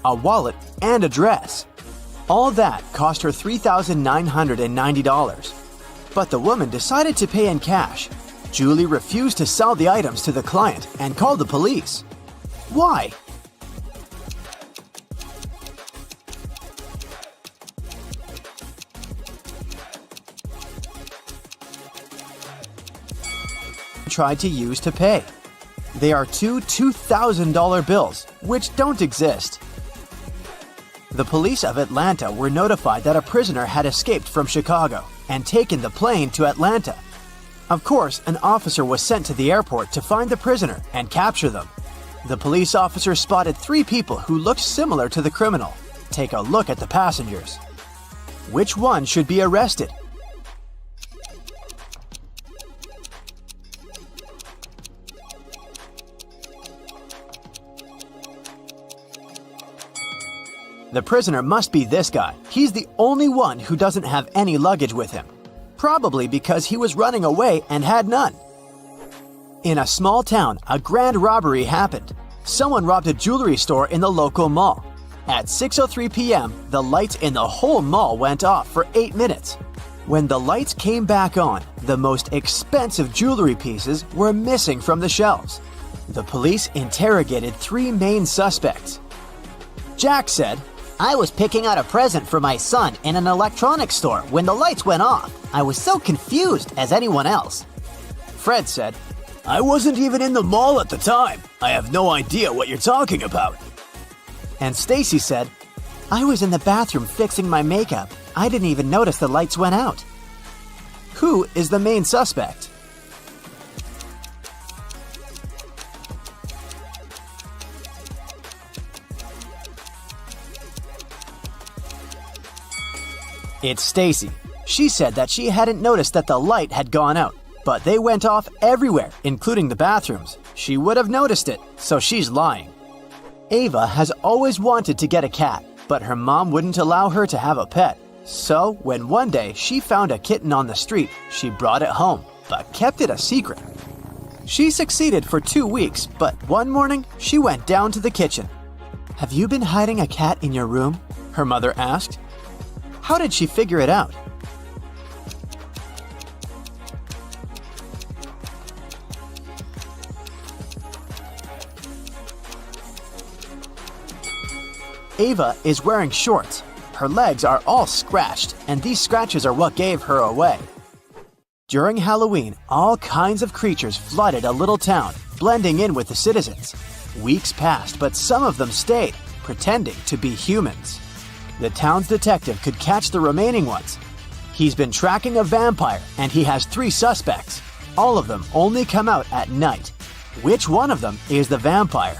a wallet, and a dress. All that cost her $3,990. But the woman decided to pay in cash. Julie refused to sell the items to the client and called the police. Why? Tried to use to pay. They are two $2,000 bills, which don't exist. The police of Atlanta were notified that a prisoner had escaped from Chicago and taken the plane to Atlanta. Of course, an officer was sent to the airport to find the prisoner and capture them. The police officer spotted 3 people who looked similar to the criminal. Take a look at the passengers. Which one should be arrested? The prisoner must be this guy. He's the only one who doesn't have any luggage with him. Probably because he was running away and had none. In a small town, a grand robbery happened. Someone robbed a jewelry store in the local mall. At 6:03 p.m., the lights in the whole mall went off for 8 minutes. When the lights came back on, the most expensive jewelry pieces were missing from the shelves. The police interrogated 3 main suspects. Jack said, "I was picking out a present for my son in an electronics store when the lights went off. I was so confused as anyone else." Fred said, "I wasn't even in the mall at the time. I have no idea what you're talking about." And Stacy said, "I was in the bathroom fixing my makeup. I didn't even notice the lights went out." Who is the main suspect? It's Stacy. She said that she hadn't noticed that the light had gone out, but they went off everywhere, including the bathrooms. She would have noticed it, so she's lying. Ava has always wanted to get a cat, but her mom wouldn't allow her to have a pet. So, when one day she found a kitten on the street, she brought it home, but kept it a secret. She succeeded for 2 weeks, but one morning she went down to the kitchen. "Have you been hiding a cat in your room?" her mother asked. How did she figure it out? Ava is wearing shorts. Her legs are all scratched, and these scratches are what gave her away. During Halloween, all kinds of creatures flooded a little town, blending in with the citizens. Weeks passed, but some of them stayed, pretending to be humans. The town's detective could catch the remaining ones. He's been tracking a vampire, and he has 3 suspects. All of them only come out at night. Which one of them is the vampire?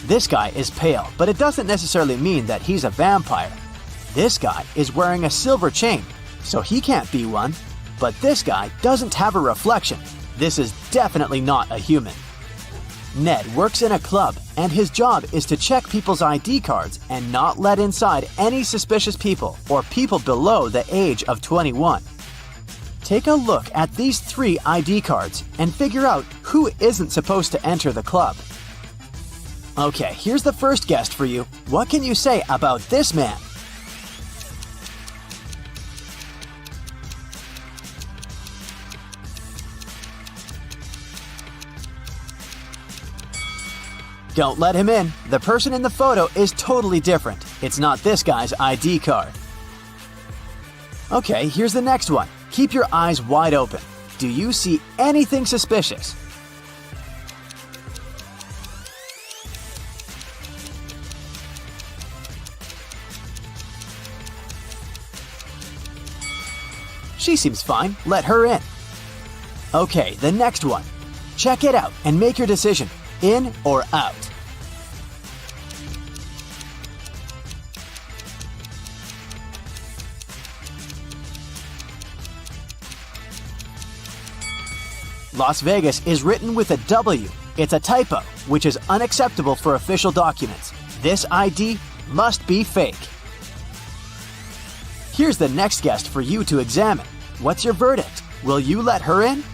This guy is pale, but it doesn't necessarily mean that he's a vampire. This guy is wearing a silver chain, so he can't be one. But this guy doesn't have a reflection. This is definitely not a human. Ned works in a club, and his job is to check people's ID cards and not let inside any suspicious people or people below the age of 21. Take a look at these 3 ID cards and figure out who isn't supposed to enter the club. Okay, here's the first guest for you. What can you say about this man? Don't let him in. The person in the photo is totally different. It's not this guy's ID card. Okay, here's the next one. Keep your eyes wide open. Do you see anything suspicious? She seems fine. Let her in. Okay, the next one. Check it out and make your decision. In or out? Las Vegas is written with a W. It's a typo, which is unacceptable for official documents. This ID must be fake. Here's the next guest for you to examine. What's your verdict? Will you let her in?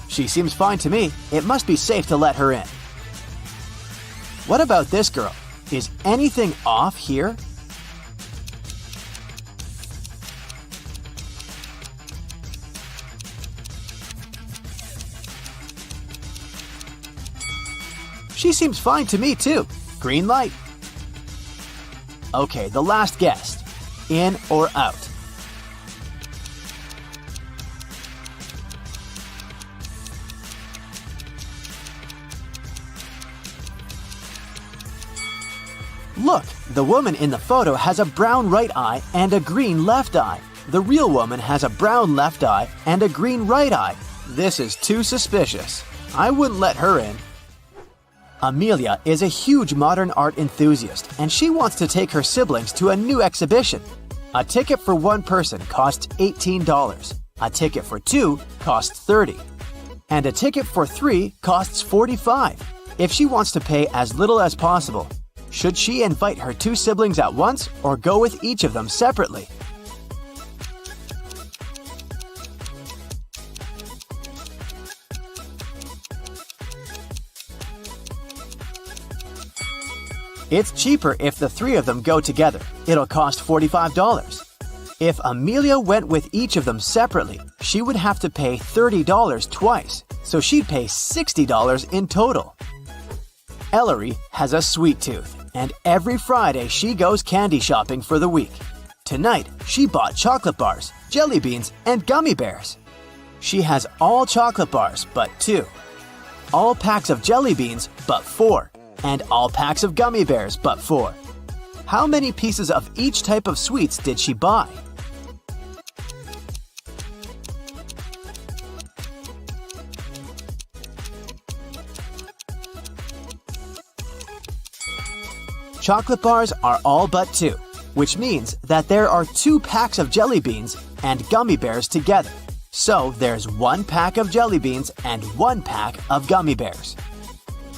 She seems fine to me. It must be safe to let her in. What about this girl? Is anything off here? She seems fine to me too. Green light. Okay, the last guest. In or out? Look, the woman in the photo has a brown right eye and a green left eye. The real woman has a brown left eye and a green right eye. This is too suspicious. I wouldn't let her in. Amelia is a huge modern art enthusiast, and she wants to take her siblings to a new exhibition. A ticket for one person costs $18. A ticket for two costs $30. And a ticket for three costs $45. If she wants to pay as little as possible, should she invite her two siblings at once or go with each of them separately? It's cheaper if the three of them go together. It'll cost $45. If Amelia went with each of them separately, she would have to pay $30 twice, so she'd pay $60 in total. Ellery has a sweet tooth, and every Friday she goes candy shopping for the week. Tonight, she bought chocolate bars, jelly beans, and gummy bears. She has all chocolate bars but 2, all packs of jelly beans but 4, and all packs of gummy bears but 4. How many pieces of each type of sweets did she buy? Chocolate bars are all but 2, which means that there are 2 packs of jelly beans and gummy bears together. So there's 1 pack of jelly beans and 1 pack of gummy bears.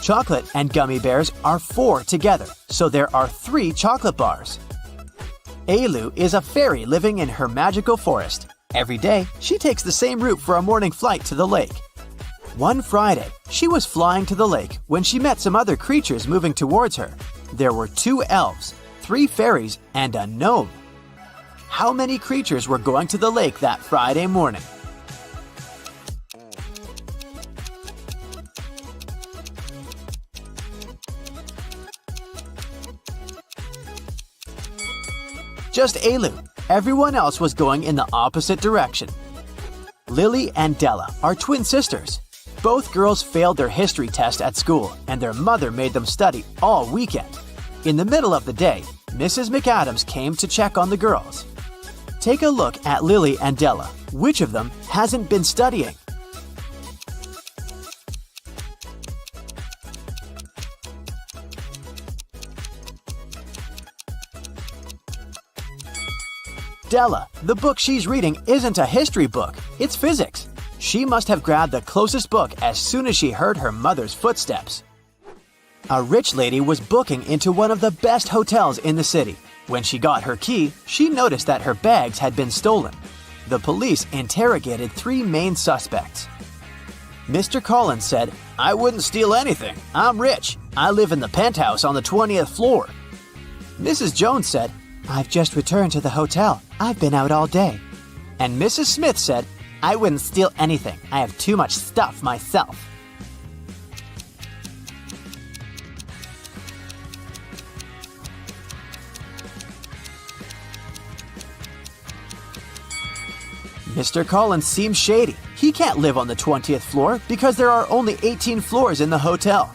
Chocolate and gummy bears are 4 together, so there are 3 chocolate bars. Ailu is a fairy living in her magical forest. Every day, she takes the same route for a morning flight to the lake. One Friday, she was flying to the lake when she met some other creatures moving towards her. There were 2 elves, 3 fairies, and a gnome. How many creatures were going to the lake that Friday morning? Just Ailu. Everyone else was going in the opposite direction. Lily and Della are twin sisters. Both girls failed their history test at school, and their mother made them study all weekend. In the middle of the day, Mrs. McAdams came to check on the girls. Take a look at Lily and Della. Which of them hasn't been studying? Della, the book she's reading isn't a history book, it's physics. She must have grabbed the closest book as soon as she heard her mother's footsteps. A rich lady was booking into one of the best hotels in the city. When she got her key, she noticed that her bags had been stolen. The police interrogated 3 main suspects. Mr. Collins said, "I wouldn't steal anything. I'm rich. I live in the penthouse on the 20th floor." Mrs. Jones said, "I've just returned to the hotel. I've been out all day." And Mrs. Smith said, "I wouldn't steal anything. I have too much stuff myself." Mr. Collins seems shady. He can't live on the 20th floor because there are only 18 floors in the hotel.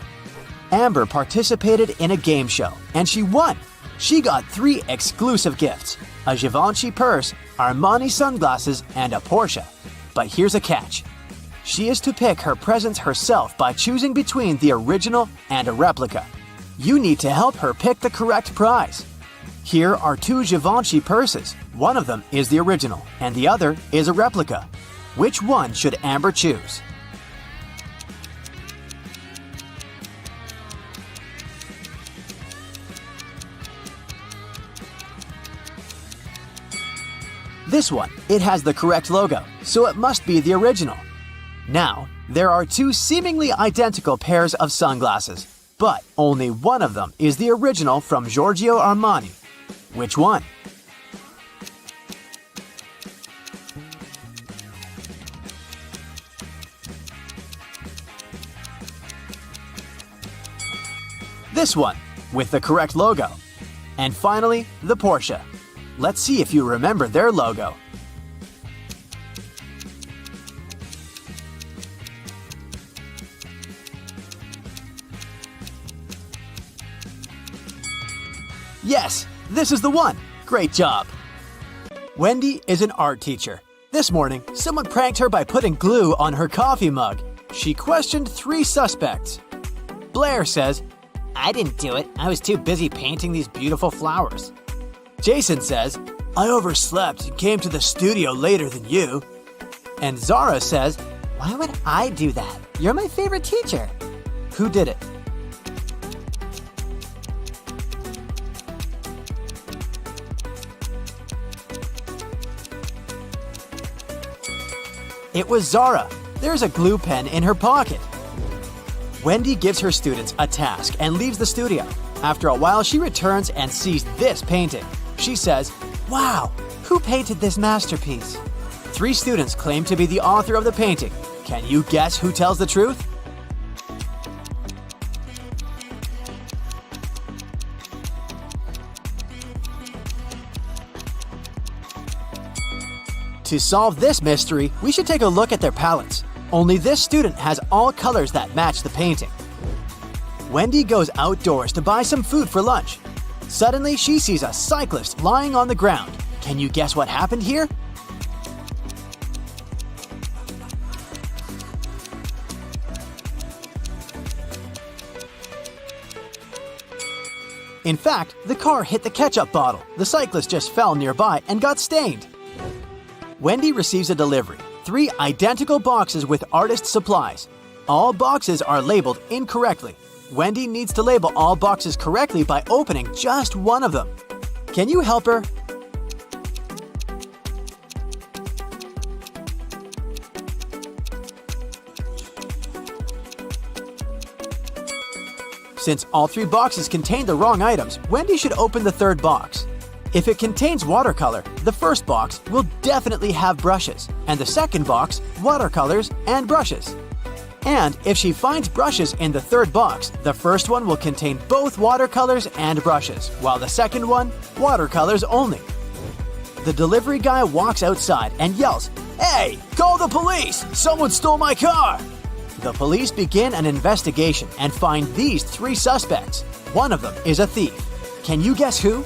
Amber participated in a game show, and she won. She got 3 exclusive gifts: a Givenchy purse, Armani sunglasses, and a Porsche. But here's a catch. She is to pick her presents herself by choosing between the original and a replica. You need to help her pick the correct prize. Here are 2 Givenchy purses. One of them is the original, and the other is a replica. Which one should Amber choose? This one, it has the correct logo, so it must be the original. Now, there are two seemingly identical pairs of sunglasses, but only one of them is the original from Giorgio Armani. Which one? This one, with the correct logo. And finally, the Porsche. Let's see if you remember their logo. Yes, this is the one. Great job. Wendy is an art teacher. This morning, someone pranked her by putting glue on her coffee mug. She questioned 3 suspects. Blair says, I didn't do it. I was too busy painting these beautiful flowers. Jason says, I overslept and came to the studio later than you. And Zara says, Why would I do that? You're my favorite teacher. who did it? It was Zara. There's a glue pen in her pocket. Wendy gives her students a task and leaves the studio. After a while, she returns and sees this painting. She says, Wow, who painted this masterpiece? 3 students claim to be the author of the painting. Can you guess who tells the truth? To solve this mystery, we should take a look at their palettes. Only this student has all colors that match the painting. Wendy goes outdoors to buy some food for lunch. Suddenly, she sees a cyclist lying on the ground. Can you guess what happened here? In fact, the car hit the ketchup bottle. The cyclist just fell nearby and got stained. Wendy receives a delivery. 3 identical boxes with artist supplies. All boxes are labeled incorrectly. Wendy needs to label all boxes correctly by opening just one of them. Can you help her? Since all 3 boxes contain the wrong items, Wendy should open the 3rd box. If it contains watercolor, the first box will definitely have brushes, and the second box, watercolors and brushes. And if she finds brushes in the 3rd box, the first one will contain both watercolors and brushes, while the second one, watercolors only. The delivery guy walks outside and yells, Hey, call the police! Someone stole my car! The police begin an investigation and find these 3 suspects. One of them is a thief. Can you guess who?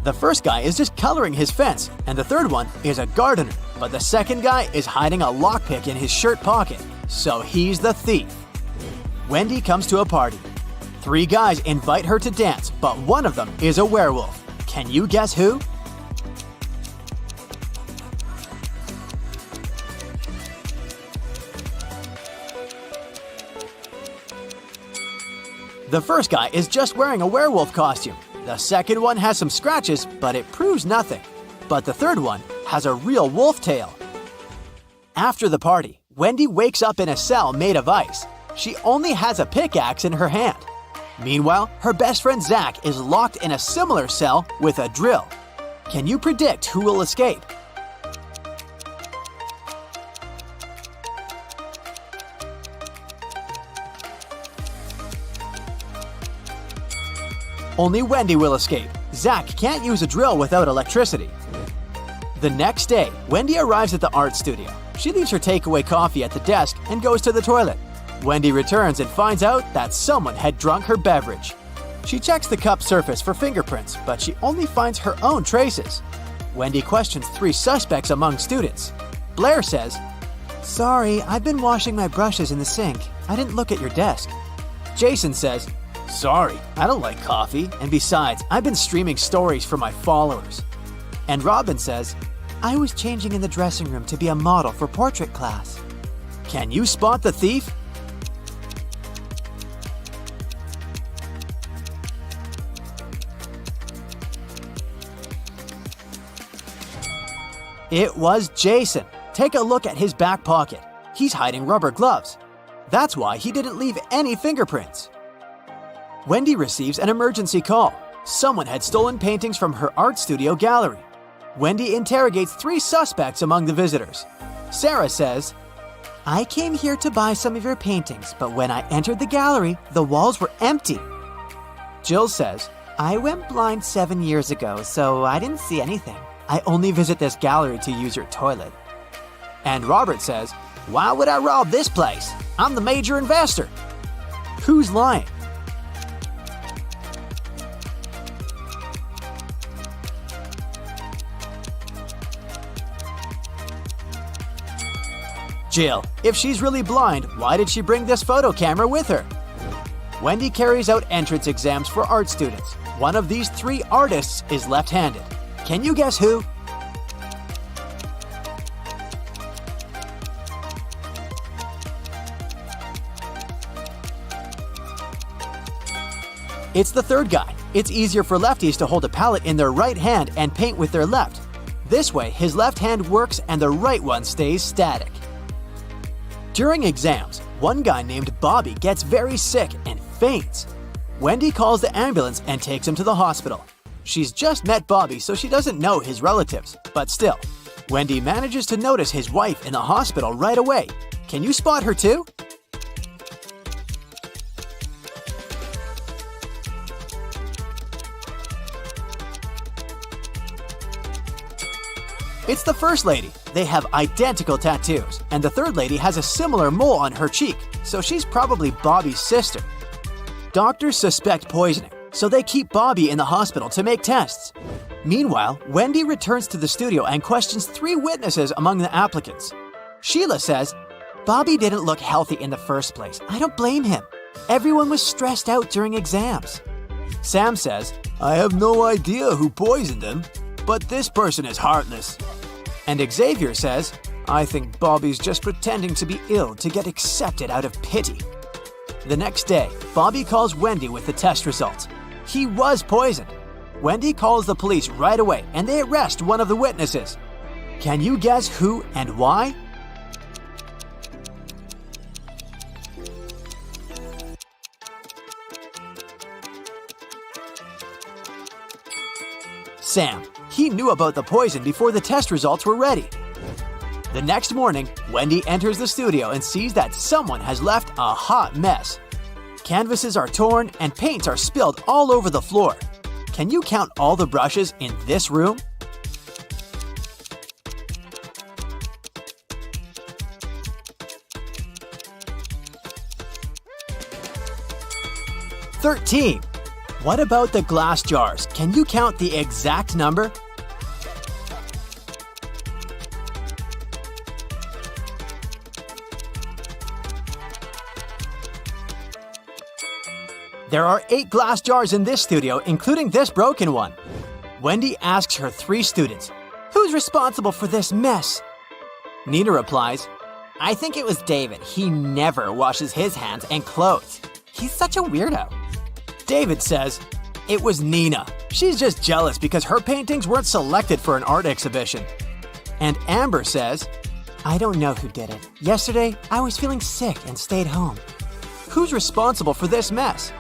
The first guy is just coloring his fence, and the third one is a gardener, but the second guy is hiding a lockpick in his shirt pocket, so he's the thief. Wendy comes to a party. 3 guys invite her to dance, but one of them is a werewolf. Can you guess who? The first guy is just wearing a werewolf costume. The second one has some scratches, but it proves nothing. But the third one has a real wolf tail. After the party, Wendy wakes up in a cell made of ice. She only has a pickaxe in her hand. Meanwhile, her best friend Zach is locked in a similar cell with a drill. Can you predict who will escape? Only Wendy will escape. Zach can't use a drill without electricity. The next day, Wendy arrives at the art studio. She leaves her takeaway coffee at the desk and goes to the toilet. Wendy returns and finds out that someone had drunk her beverage. She checks the cup surface for fingerprints, but she only finds her own traces. Wendy questions 3 suspects among students. Blair says, Sorry, I've been washing my brushes in the sink. I didn't look at your desk. Jason says, Sorry, I don't like coffee, and besides, I've been streaming stories for my followers. And Robin says, I was changing in the dressing room to be a model for portrait class. Can you spot the thief? It was Jason. Take a look at his back pocket. He's hiding rubber gloves. That's why he didn't leave any fingerprints. Wendy receives an emergency call. Someone had stolen paintings from her art studio gallery. Wendy interrogates 3 suspects among the visitors. Sarah says, "I came here to buy some of your paintings, but when I entered the gallery, the walls were empty." Jill says, "I went blind 7 years ago, so I didn't see anything. I only visit this gallery to use your toilet." And Robert says, "Why would I rob this place? I'm the major investor." Who's lying? Jill. If she's really blind, why did she bring this photo camera with her? Wendy carries out entrance exams for art students. One of these 3 artists is left-handed. Can you guess who? It's the third guy. It's easier for lefties to hold a palette in their right hand and paint with their left. This way, his left hand works and the right one stays static. During exams, one guy named Bobby gets very sick and faints. Wendy calls the ambulance and takes him to the hospital. She's just met Bobby, so she doesn't know his relatives, but still, Wendy manages to notice his wife in the hospital right away. Can you spot her too? It's the first lady. They have identical tattoos, and the third lady has a similar mole on her cheek, so she's probably Bobby's sister. Doctors suspect poisoning, so they keep Bobby in the hospital to make tests. Meanwhile, Wendy returns to the studio and questions 3 witnesses among the applicants. Sheila says, "Bobby didn't look healthy in the first place. I don't blame him. Everyone was stressed out during exams." Sam says, "I have no idea who poisoned him, but this person is heartless." And Xavier says, "I think Bobby's just pretending to be ill to get accepted out of pity." The next day, Bobby calls Wendy with the test results. He was poisoned. Wendy calls the police right away and they arrest one of the witnesses. Can you guess who and why? Sam. He knew about the poison before the test results were ready. The next morning, Wendy enters the studio and sees that someone has left a hot mess. Canvases are torn and paints are spilled all over the floor. Can you count all the brushes in this room? "13. What about the glass jars? Can you count the exact number? There are 8 glass jars in this studio, including this broken one. Wendy asks her 3 students, "Who's responsible for this mess?" Nina replies, "I think it was David. He never washes his hands and clothes. He's such a weirdo." David says, "It was Nina. She's just jealous because her paintings weren't selected for an art exhibition." And Amber says, "I don't know who did it. Yesterday, I was feeling sick and stayed home." Who's responsible for this mess?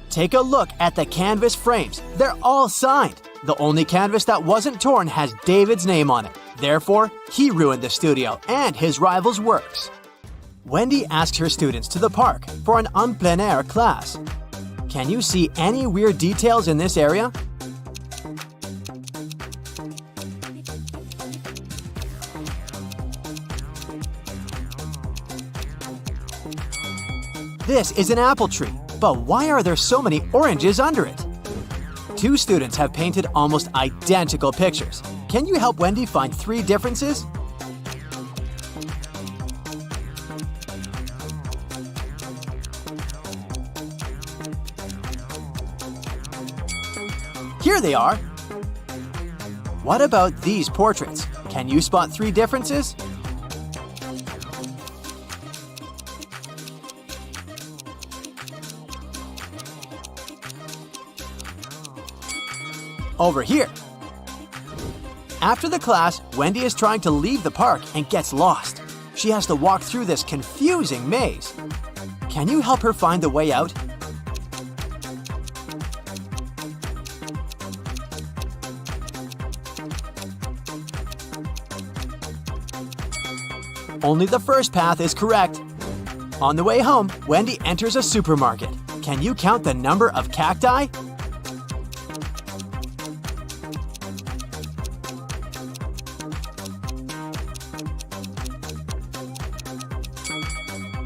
Take a look at the canvas frames. They're all signed. The only canvas that wasn't torn has David's name on it. Therefore, he ruined the studio and his rival's works. Wendy asked her students to the park for an en plein air class. Can you see any weird details in this area? This is an apple tree, but why are there so many oranges under it? 2 students have painted almost identical pictures. Can you help Wendy find 3 differences? Here they are. What about these portraits? Can you spot 3 differences? Over here. After the class, Wendy is trying to leave the park and gets lost. She has to walk through this confusing maze. Can you help her find the way out? Only the first path is correct. On the way home, Wendy enters a supermarket. Can you count the number of cacti?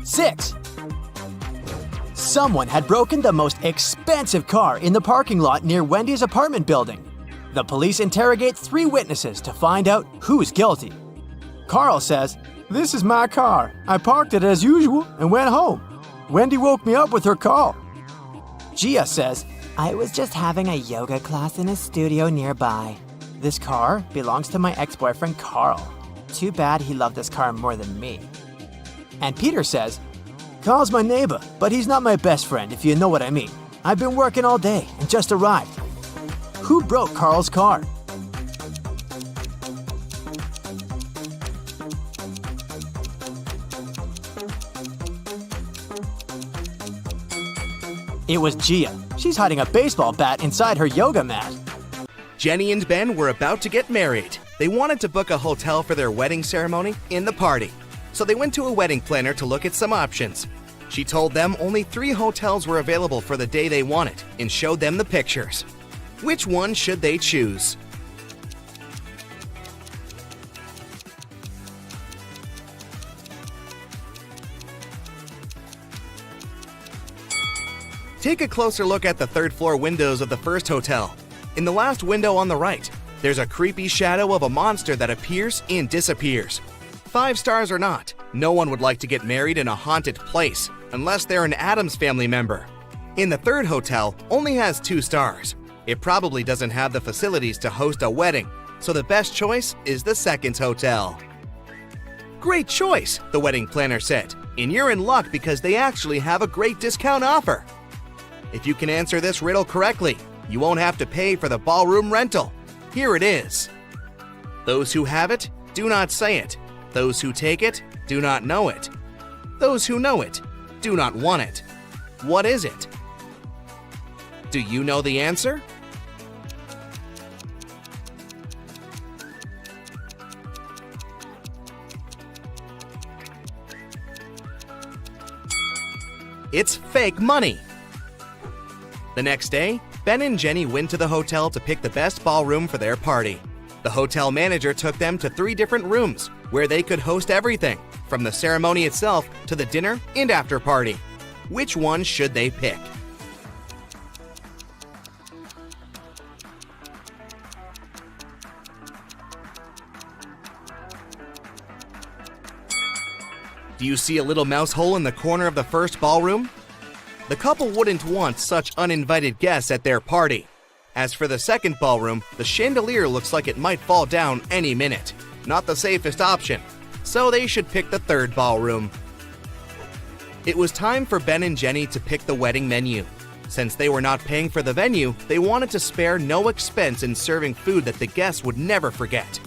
Six. Someone had broken the most expensive car in the parking lot near Wendy's apartment building. The police interrogate 3 witnesses to find out who's guilty. Carl says, "This is my car. I parked it as usual and went home. Wendy woke me up with her call." Gia says, I was just having a yoga class in a studio nearby. "This car belongs to my ex-boyfriend Carl. Too bad he loved this car more than me." And Peter says, "Carl's my neighbor, but he's not my best friend, if you know what I mean. I've been working all day and just arrived." Who broke Carl's car? It was Gia. She's hiding a baseball bat inside her yoga mat. Jenny and Ben were about to get married. They wanted to book a hotel for their wedding ceremony in the party. So they went to a wedding planner to look at some options. She told them only 3 hotels were available for the day they wanted and showed them the pictures. Which one should they choose? Take a closer look at the 3rd floor windows of the first hotel. In the last window on the right, there's a creepy shadow of a monster that appears and disappears. 5 stars or not, no one would like to get married in a haunted place unless they're an Addams Family member. In the 3rd hotel, only has 2 stars. It probably doesn't have the facilities to host a wedding, so the best choice is the 2nd hotel. Great choice, the wedding planner said, and you're in luck because they actually have a great discount offer. If you can answer this riddle correctly, you won't have to pay for the ballroom rental. Here it is. Those who have it, do not say it. Those who take it, do not know it. Those who know it, do not want it. What is it? Do you know the answer? It's fake money. The next day, Ben and Jenny went to the hotel to pick the best ballroom for their party. The hotel manager took them to 3 different rooms where they could host everything, from the ceremony itself to the dinner and after party. Which one should they pick? Do you see a little mouse hole in the corner of the first ballroom? The couple wouldn't want such uninvited guests at their party. As for the 2nd ballroom, the chandelier looks like it might fall down any minute. Not the safest option, so they should pick the 3rd ballroom. It was time for Ben and Jenny to pick the wedding menu. Since they were not paying for the venue, they wanted to spare no expense in serving food that the guests would never forget.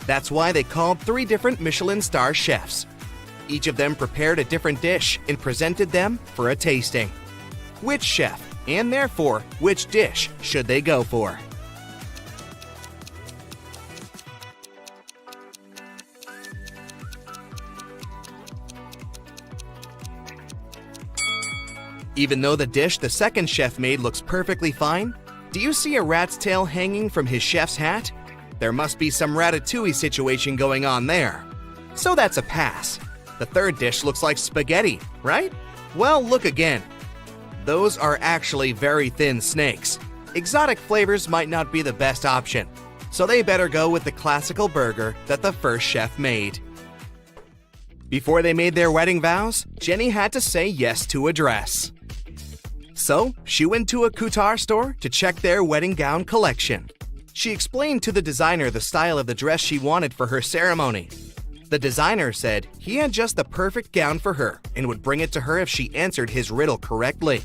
That's why they called 3 different Michelin star chefs. Each of them prepared a different dish and presented them for a tasting. Which chef, and therefore which dish, should they go for? Even though the dish the 2nd chef made looks perfectly fine, do you see a rat's tail hanging from his chef's hat? There must be some ratatouille situation going on there. So that's a pass. The 3rd dish looks like spaghetti, right? Well, look again. Those are actually very thin snakes. Exotic flavors might not be the best option, so they better go with the classical burger that the first chef made. Before they made their wedding vows, Jenny had to say yes to a dress. So, she went to a couture store to check their wedding gown collection. She explained to the designer the style of the dress she wanted for her ceremony. The designer said he had just the perfect gown for her and would bring it to her if she answered his riddle correctly.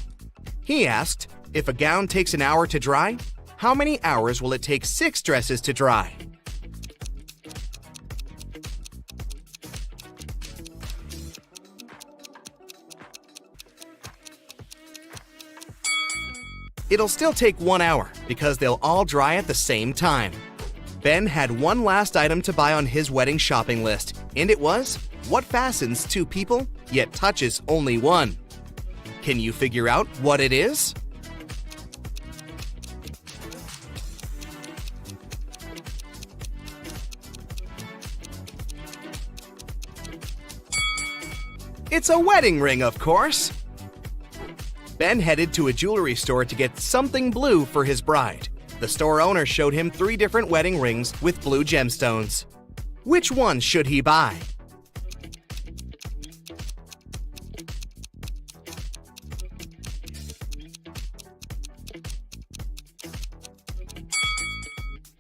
He asked, if a gown takes an hour to dry, how many hours will it take 6 dresses to dry? It'll still take 1 hour because they'll all dry at the same time. Ben had one last item to buy on his wedding shopping list, and it was what fastens 2 people yet touches only one. Can you figure out what it is? It's a wedding ring, of course. Ben headed to a jewelry store to get something blue for his bride. The store owner showed him 3 different wedding rings with blue gemstones. Which one should he buy?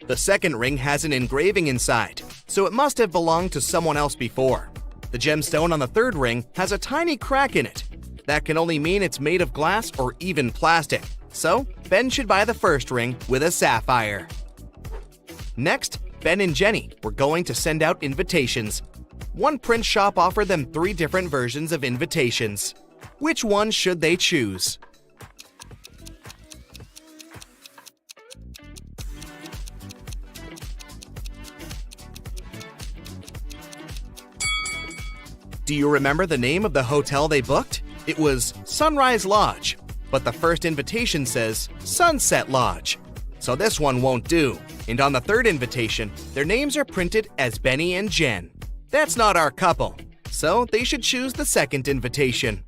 The second ring has an engraving inside, so it must have belonged to someone else before. The gemstone on the third ring has a tiny crack in it. That can only mean it's made of glass or even plastic. So, Ben should buy the first ring with a sapphire. Next, Ben and Jenny were going to send out invitations. One print shop offered them 3 different versions of invitations. Which one should they choose? Do you remember the name of the hotel they booked? It was Sunrise Lodge, but the first invitation says Sunset Lodge. So this one won't do. And on the third invitation, their names are printed as Benny and Jen. That's not our couple, so they should choose the second invitation.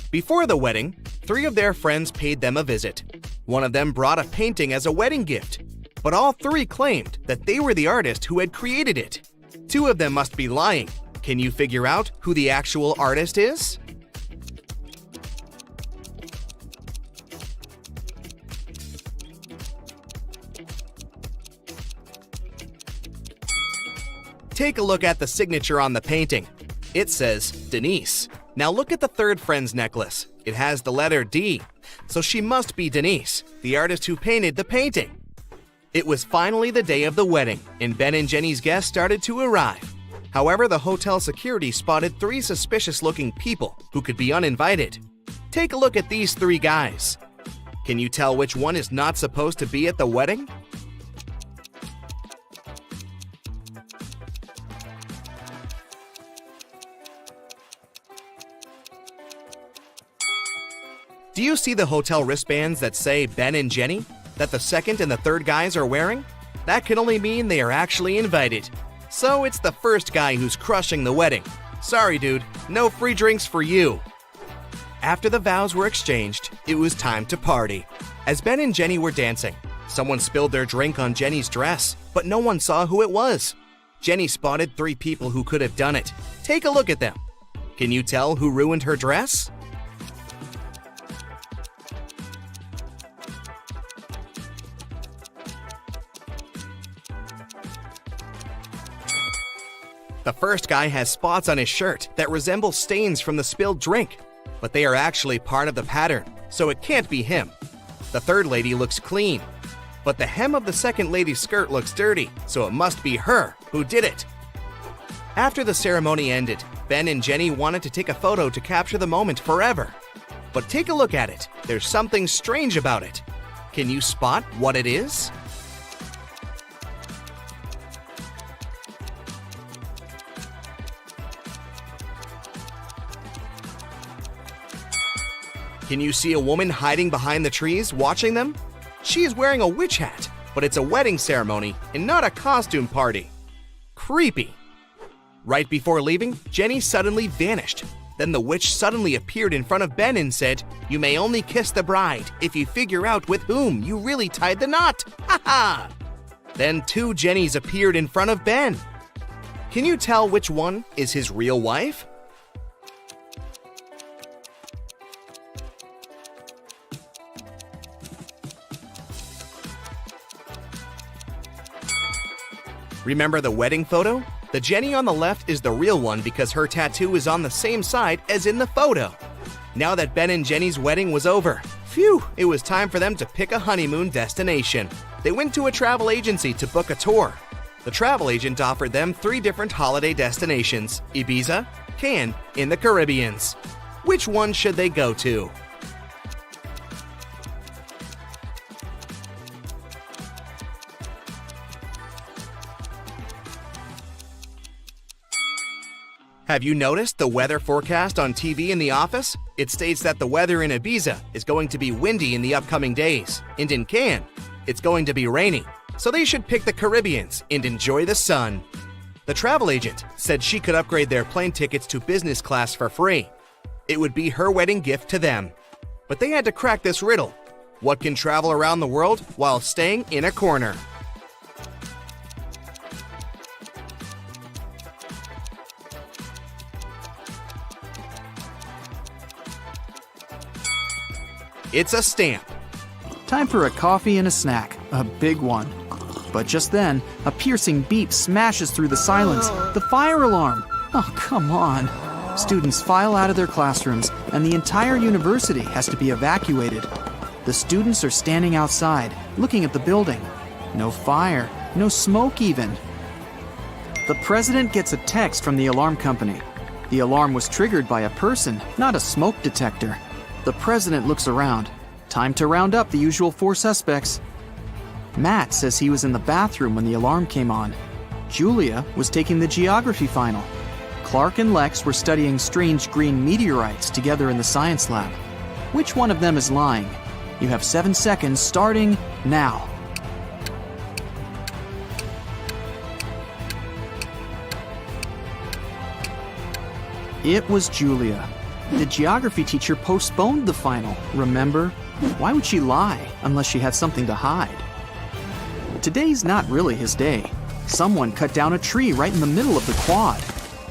Before the wedding, 3 of their friends paid them a visit. One of them brought a painting as a wedding gift, but all 3 claimed that they were the artist who had created it. 2 of them must be lying. Can you figure out who the actual artist is? Take a look at the signature on the painting. It says Denise. Now look at the third friend's necklace. It has the letter D, so she must be Denise, the artist who painted the painting. It was finally the day of the wedding, and Ben and Jenny's guests started to arrive. However, the hotel security spotted 3 suspicious-looking people who could be uninvited. Take a look at these 3 guys. Can you tell which one is not supposed to be at the wedding? Do you see the hotel wristbands that say Ben and Jenny that the second and the third guys are wearing? That can only mean they are actually invited. So it's the first guy who's crushing the wedding. Sorry, dude, no free drinks for you. After the vows were exchanged, it was time to party. As Ben and Jenny were dancing, someone spilled their drink on Jenny's dress, but no one saw who it was. Jenny spotted 3 people who could have done it. Take a look at them. Can you tell who ruined her dress? The first guy has spots on his shirt that resemble stains from the spilled drink, but they are actually part of the pattern, so it can't be him. The third lady looks clean, but the hem of the second lady's skirt looks dirty, so it must be her who did it. After the ceremony ended, Ben and Jenny wanted to take a photo to capture the moment forever. But take a look at it. There's something strange about it. Can you spot what it is? Can you see a woman hiding behind the trees watching them? She is wearing a witch hat, but it's a wedding ceremony and not a costume party. Creepy. Right before leaving, Jenny suddenly vanished. Then the witch suddenly appeared in front of Ben and said, "You may only kiss the bride if you figure out with whom you really tied the knot. Ha ha!" Then 2 Jennys appeared in front of Ben. Can you tell which one is his real wife? Remember the wedding photo? The Jenny on the left is the real one because her tattoo is on the same side as in the photo. Now that Ben and Jenny's wedding was over, Phew, it was time for them to pick a honeymoon destination. They went to a travel agency to book a tour. The travel agent offered them 3 different holiday destinations: Ibiza, Cannes, in the Caribbeans. Which one should they go to? Have you noticed the weather forecast on TV in the office? It states that the weather in Ibiza is going to be windy in the upcoming days, and in Cannes, it's going to be rainy. So they should pick the Caribbeans and enjoy the sun. The travel agent said she could upgrade their plane tickets to business class for free. It would be her wedding gift to them. But they had to crack this riddle. What can travel around the world while staying in a corner? It's a stamp. Time for a coffee and a snack, a big one. But just then, a piercing beep smashes through the silence. The fire alarm! Oh, come on. Students file out of their classrooms, and the entire university has to be evacuated. The students are standing outside, looking at the building. No fire, no smoke even. The president gets a text from the alarm company. The alarm was triggered by a person, not a smoke detector. The president looks around. Time to round up the usual 4 suspects. Matt says he was in the bathroom when the alarm came on. Julia was taking the geography final. Clark and Lex were studying strange green meteorites together in the science lab. Which one of them is lying? You have 7 seconds starting now. It was Julia. The geography teacher postponed the final, remember? Why would she lie unless she had something to hide? Today's not really his day. Someone cut down a tree right in the middle of the quad.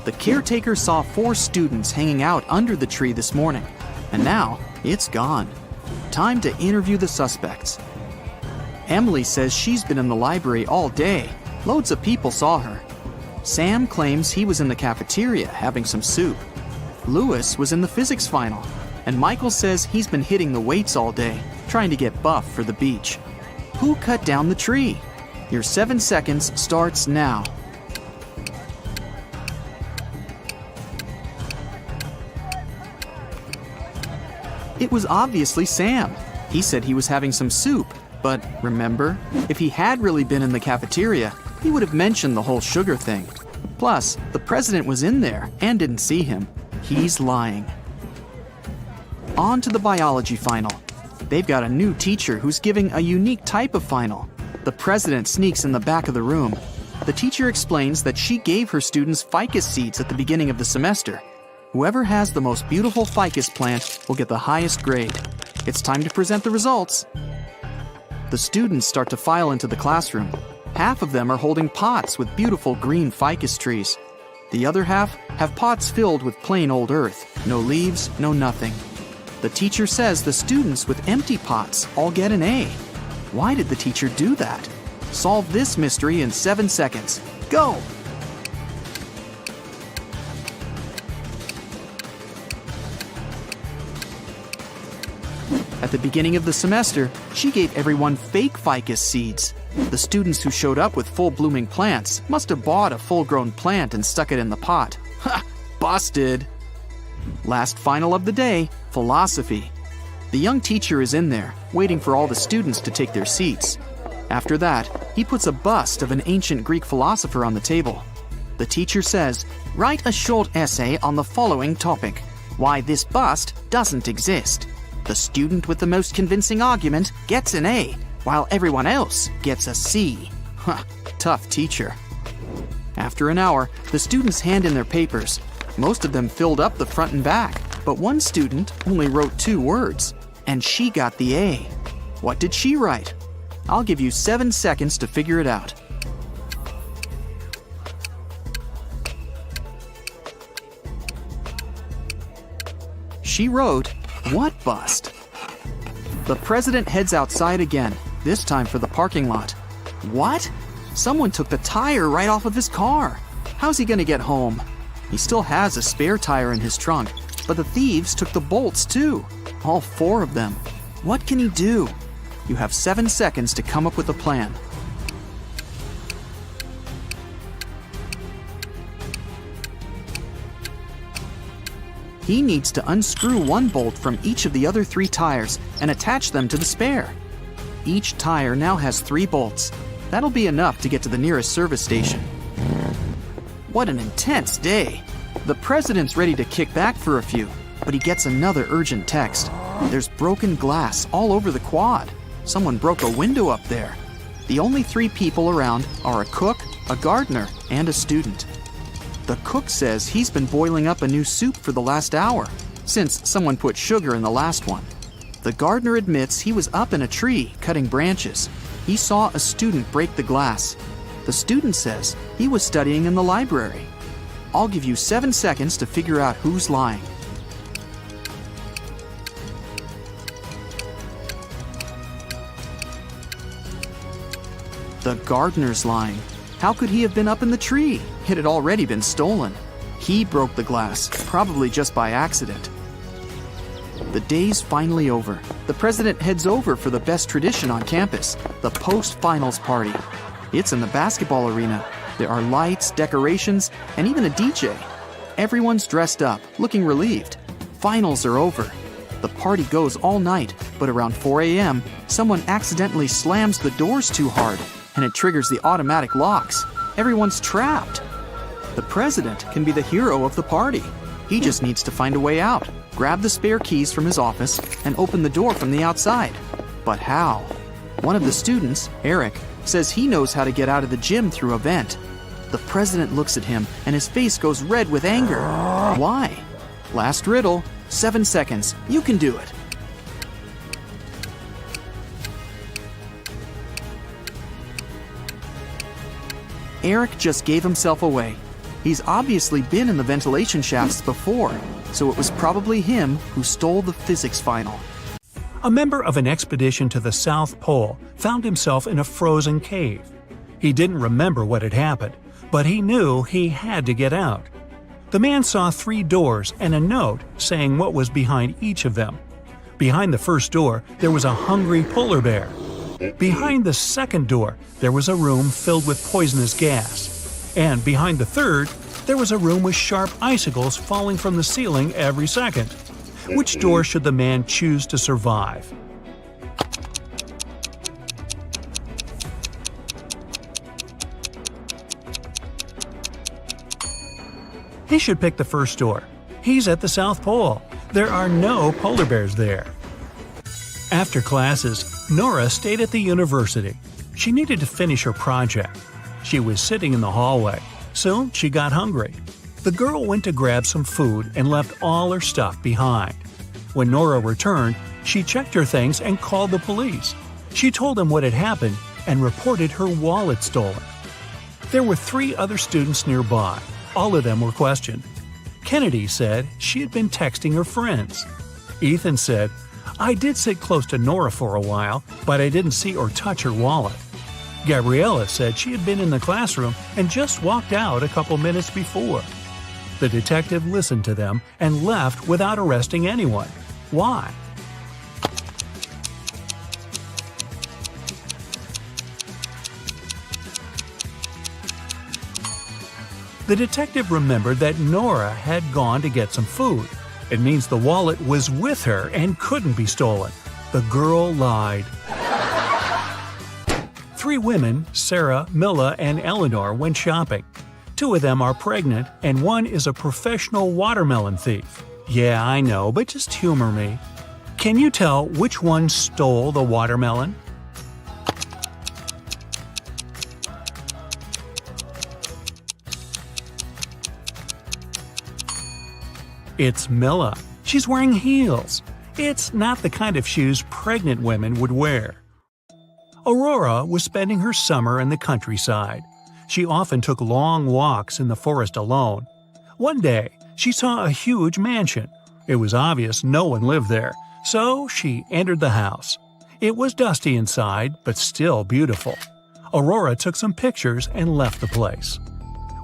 The caretaker saw 4 students hanging out under the tree this morning, and now it's gone. Time to interview the suspects. Emily says she's been in the library all day. Loads of people saw her. Sam claims he was in the cafeteria having some soup. Lewis was in the physics final, and Michael says he's been hitting the weights all day, trying to get buff for the beach. Who cut down the tree? Your 7 seconds starts now. It was obviously Sam. He said he was having some soup, but remember, if he had really been in the cafeteria, he would have mentioned the whole sugar thing. Plus, the president was in there and didn't see him. He's lying. On to the biology final. They've got a new teacher who's giving a unique type of final. The president sneaks in the back of the room. The teacher explains that she gave her students ficus seeds at the beginning of the semester. Whoever has the most beautiful ficus plant will get the highest grade. It's time to present the results. The students start to file into the classroom. Half of them are holding pots with beautiful green ficus trees. The other half have pots filled with plain old earth. No leaves, no nothing. The teacher says the students with empty pots all get an A. Why did the teacher do that? Solve this mystery in 7 seconds. Go! At the beginning of the semester, she gave everyone fake ficus seeds. The students who showed up with full-blooming plants must have bought a full-grown plant and stuck it in the pot. Ha! Busted! Last final of the day, philosophy. The young teacher is in there, waiting for all the students to take their seats. After that, he puts a bust of an ancient Greek philosopher on the table. The teacher says, "Write a short essay on the following topic: why this bust doesn't exist." The student with the most convincing argument gets an A, while everyone else gets a C. Huh, tough teacher. After an hour, the students hand in their papers. Most of them filled up the front and back, but one student only wrote 2 words, and she got the A. What did she write? I'll give you 7 seconds to figure it out. She wrote, "What bust?" The president heads outside again, this time for the parking lot. What? Someone took the tire right off of his car. How's he gonna get home? He still has a spare tire in his trunk, but the thieves took the bolts too. All 4 of them. What can he do? You have 7 seconds to come up with a plan. He needs to unscrew one bolt from each of the other 3 tires and attach them to the spare. Each tire now has 3 bolts. That'll be enough to get to the nearest service station. What an intense day! The president's ready to kick back for a few, but he gets another urgent text. There's broken glass all over the quad. Someone broke a window up there. The only 3 people around are a cook, a gardener, and a student. The cook says he's been boiling up a new soup for the last hour, since someone put sugar in the last one. The gardener admits he was up in a tree cutting branches. He saw a student break the glass. The student says he was studying in the library. I'll give you 7 seconds to figure out who's lying. The gardener's lying. How could he have been up in the tree? It had already been stolen. He broke the glass, probably just by accident. The day's finally over. The president heads over for the best tradition on campus, the post-finals party. It's in the basketball arena. There are lights, decorations, and even a DJ. Everyone's dressed up, looking relieved. Finals are over. The party goes all night, but around 4 a.m., someone accidentally slams the doors too hard, and it triggers the automatic locks. Everyone's trapped. The president can be the hero of the party. He just needs to find a way out, grab the spare keys from his office, and open the door from the outside. But how? One of the students, Eric, says he knows how to get out of the gym through a vent. The president looks at him, and his face goes red with anger. Why? Last riddle, 7 seconds. You can do it. Eric just gave himself away. He's obviously been in the ventilation shafts before, so it was probably him who stole the physics final. A member of an expedition to the South Pole found himself in a frozen cave. He didn't remember what had happened, but he knew he had to get out. The man saw 3 doors and a note saying what was behind each of them. Behind the first door, there was a hungry polar bear. Behind the second door, there was a room filled with poisonous gas. And behind the third, there was a room with sharp icicles falling from the ceiling every second. Which door should the man choose to survive? He should pick the first door. He's at the South Pole. There are no polar bears there. After classes, Nora stayed at the university. She needed to finish her project. She was sitting in the hallway. Soon she got hungry. The girl went to grab some food and left all her stuff behind. When Nora returned, she checked her things and called the police. She told them what had happened and reported her wallet stolen. There were 3 other students nearby. All of them were questioned. Kennedy said she had been texting her friends. Ethan said, "I did sit close to Nora for a while, but I didn't see or touch her wallet." Gabriella said she had been in the classroom and just walked out a couple minutes before. The detective listened to them and left without arresting anyone. Why? The detective remembered that Nora had gone to get some food. It means the wallet was with her and couldn't be stolen. The girl lied. 3 women, Sarah, Milla, and Eleanor, went shopping. 2 of them are pregnant, and 1 is a professional watermelon thief. Yeah, I know, but just humor me. Can you tell which one stole the watermelon? It's Milla. She's wearing heels. It's not the kind of shoes pregnant women would wear. Aurora was spending her summer in the countryside. She often took long walks in the forest alone. One day, she saw a huge mansion. It was obvious no one lived there, so she entered the house. It was dusty inside, but still beautiful. Aurora took some pictures and left the place.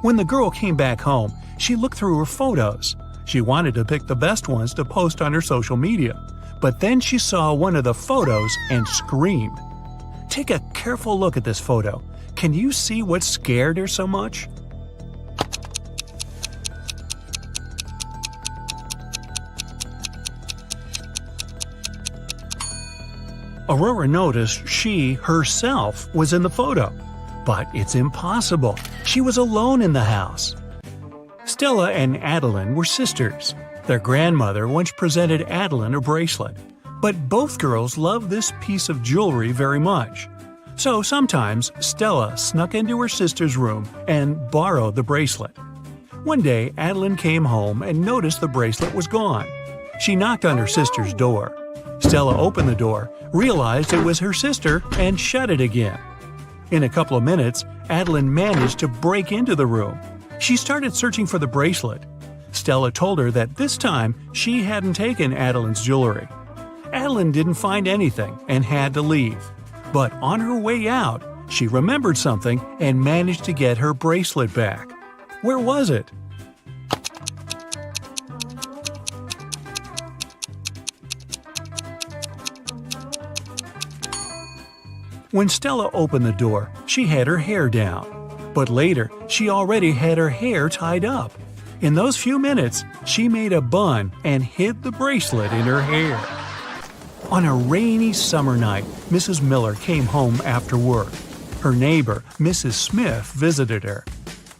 When the girl came back home, she looked through her photos. She wanted to pick the best ones to post on her social media, But then she saw one of the photos and screamed. Take a careful look at this photo. Can you see what scared her so much? Aurora noticed she, herself, was in the photo. But it's impossible. She was alone in the house. Stella and Adeline were sisters. Their grandmother once presented Adeline a bracelet. But both girls loved this piece of jewelry very much. So sometimes Stella snuck into her sister's room and borrowed the bracelet. One day, Adeline came home and noticed the bracelet was gone. She knocked on her sister's door. Stella opened the door, realized it was her sister, and shut it again. In a couple of minutes, Adeline managed to break into the room. She started searching for the bracelet. Stella told her that this time she hadn't taken Adeline's jewelry. Adeline didn't find anything and had to leave. But on her way out, she remembered something and managed to get her bracelet back. Where was it? When Stella opened the door, she had her hair down. But later, she already had her hair tied up. In those few minutes, she made a bun and hid the bracelet in her hair. On a rainy summer night, Mrs. Miller came home after work. Her neighbor, Mrs. Smith, visited her.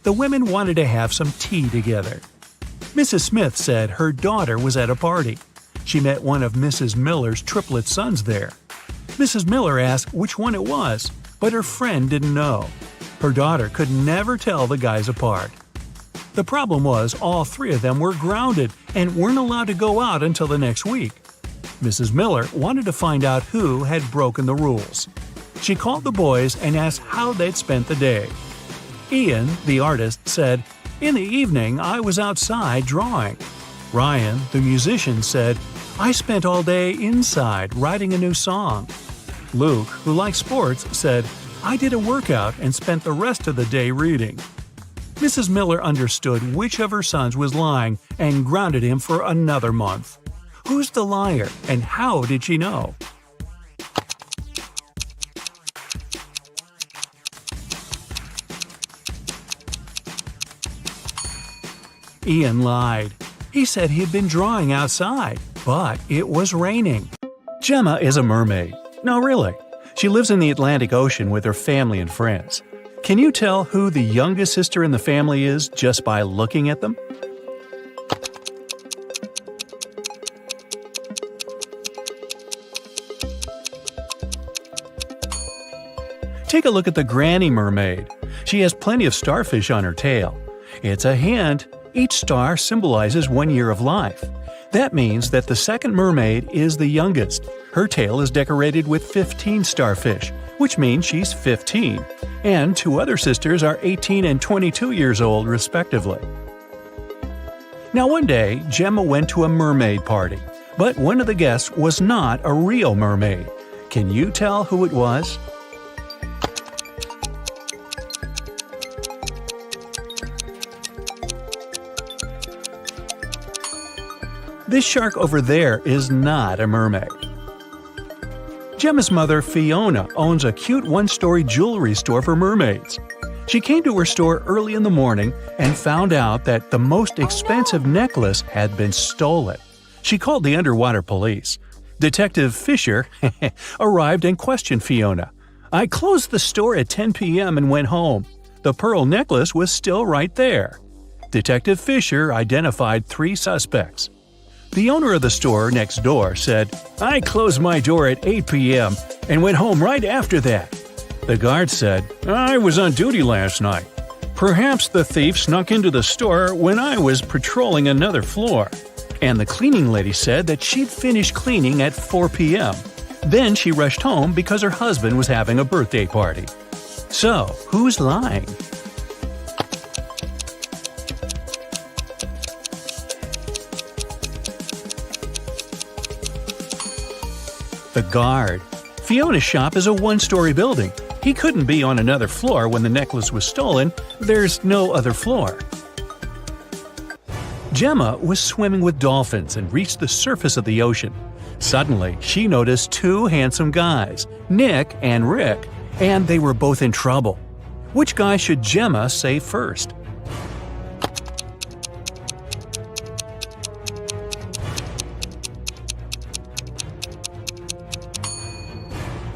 The women wanted to have some tea together. Mrs. Smith said her daughter was at a party. She met one of Mrs. Miller's triplet sons there. Mrs. Miller asked which one it was, but her friend didn't know. Her daughter could never tell the guys apart. The problem was all three of them were grounded and weren't allowed to go out until the next week. Mrs. Miller wanted to find out who had broken the rules. She called the boys and asked how they'd spent the day. Ian, the artist, said, "In the evening, I was outside drawing." Ryan, the musician, said, "I spent all day inside writing a new song." Luke, who likes sports, said, "I did a workout and spent the rest of the day reading." Mrs. Miller understood which of her sons was lying and grounded him for another month. Who's the liar, and how did she know? Ian lied. He said he'd been drawing outside, but it was raining. Gemma is a mermaid. No, really. She lives in the Atlantic Ocean with her family and friends. Can you tell who the youngest sister in the family is just by looking at them? Take a look at the granny mermaid. She has plenty of starfish on her tail. It's a hint. Each star symbolizes 1 year of life. That means that the second mermaid is the youngest. Her tail is decorated with 15 starfish, which means she's 15. And two other sisters are 18 and 22 years old, respectively. Now one day, Gemma went to a mermaid party, but one of the guests was not a real mermaid. Can you tell who it was? This shark over there is not a mermaid. Gemma's mother, Fiona, owns a cute one-story jewelry store for mermaids. She came to her store early in the morning and found out that the most expensive necklace had been stolen. She called the underwater police. Detective Fisher arrived and questioned Fiona. "I closed the store at 10 p.m. and went home. The pearl necklace was still right there." Detective Fisher identified 3 suspects. The owner of the store next door said, "I closed my door at 8 p.m. and went home right after that." The guard said, "I was on duty last night. Perhaps the thief snuck into the store when I was patrolling another floor." And the cleaning lady said that she'd finished cleaning at 4 p.m. Then she rushed home because her husband was having a birthday party. So, who's lying? The guard. Fiona's shop is a one-story building. He couldn't be on another floor when the necklace was stolen. There's no other floor. Gemma was swimming with dolphins and reached the surface of the ocean. Suddenly, she noticed two handsome guys, Nick and Rick, and they were both in trouble. Which guy should Gemma save first?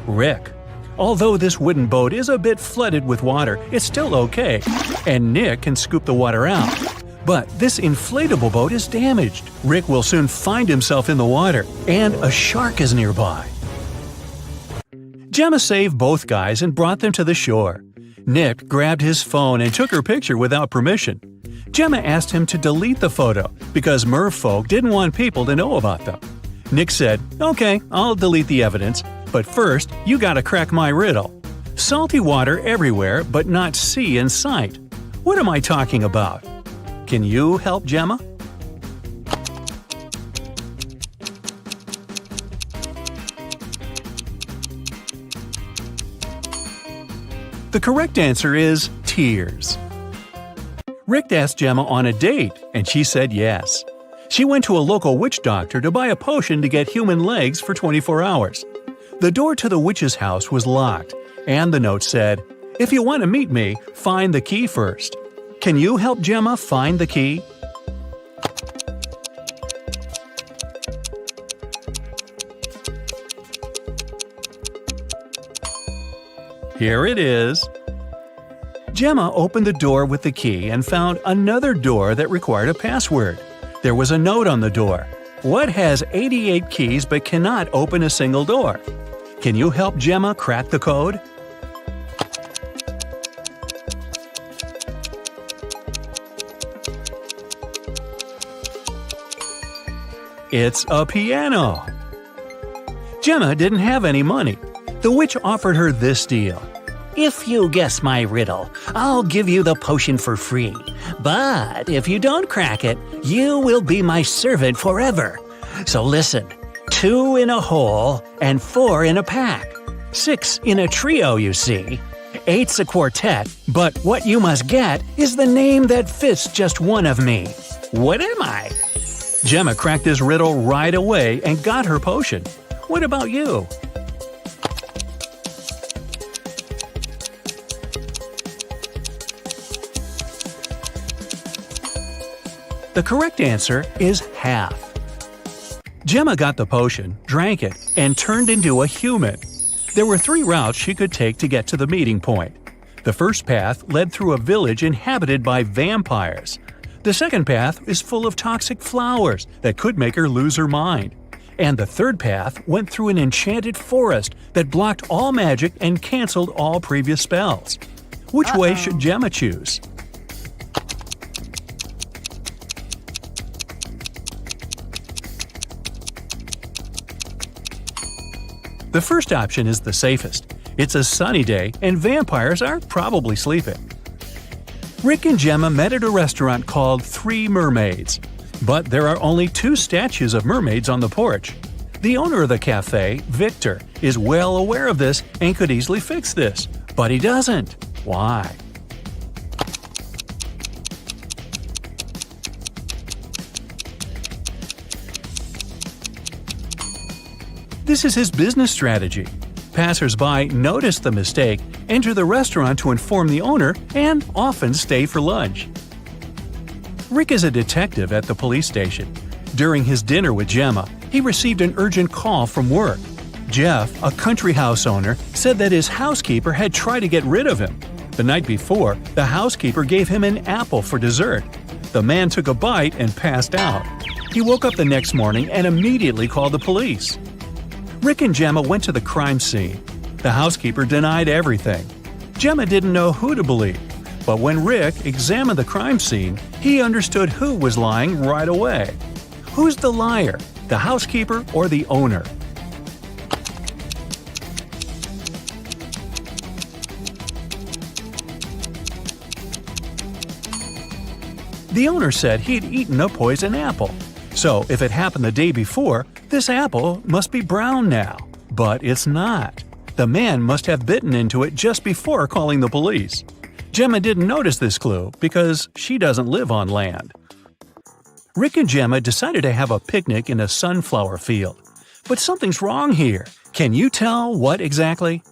Rick. Although this wooden boat is a bit flooded with water, it's still okay, and Nick can scoop the water out. But this inflatable boat is damaged. Rick will soon find himself in the water, and a shark is nearby. Gemma saved both guys and brought them to the shore. Nick grabbed his phone and took her picture without permission. Gemma asked him to delete the photo because merfolk didn't want people to know about them. Nick said, "Okay, I'll delete the evidence, but first you gotta crack my riddle. Salty water everywhere but not sea in sight. What am I talking about? Can you help Gemma?" The correct answer is tears. Rick asked Gemma on a date, and she said yes. She went to a local witch doctor to buy a potion to get human legs for 24 hours. The door to the witch's house was locked, and the note said, "If you want to meet me, find the key first." Can you help Gemma find the key? Here it is. Gemma opened the door with the key and found another door that required a password. There was a note on the door. What has 88 keys but cannot open a single door? Can you help Gemma crack the code? It's a piano. Gemma didn't have any money. The witch offered her this deal. If you guess my riddle, I'll give you the potion for free. But if you don't crack it, you will be my servant forever. So listen, 2 in a hole and 4 in a pack. 6 in a trio, you see. 8's a quartet, but what you must get is the name that fits just one of me. What am I? Gemma cracked this riddle right away and got her potion. What about you? The correct answer is half. Gemma got the potion, drank it, and turned into a human. There were 3 routes she could take to get to the meeting point. The first path led through a village inhabited by vampires. The second path is full of toxic flowers that could make her lose her mind. And the third path went through an enchanted forest that blocked all magic and canceled all previous spells. Which way should Gemma choose? The first option is the safest. It's a sunny day and vampires are probably sleeping. Rick and Gemma met at a restaurant called 3 Mermaids. But there are only 2 statues of mermaids on the porch. The owner of the cafe, Victor, is well aware of this and could easily fix this. But he doesn't. Why? This is his business strategy. Passers-by notice the mistake, enter the restaurant to inform the owner, and often stay for lunch. Rick is a detective at the police station. During his dinner with Gemma, he received an urgent call from work. Jeff, a country house owner, said that his housekeeper had tried to get rid of him. The night before, the housekeeper gave him an apple for dessert. The man took a bite and passed out. He woke up the next morning and immediately called the police. Rick and Gemma went to the crime scene. The housekeeper denied everything. Gemma didn't know who to believe, but when Rick examined the crime scene, he understood who was lying right away. Who's the liar, the housekeeper or the owner? The owner said he'd eaten a poison apple. So if it happened the day before, this apple must be brown now. But it's not. The man must have bitten into it just before calling the police. Gemma didn't notice this clue because she doesn't live on land. Rick and Gemma decided to have a picnic in a sunflower field. But something's wrong here. Can you tell what exactly?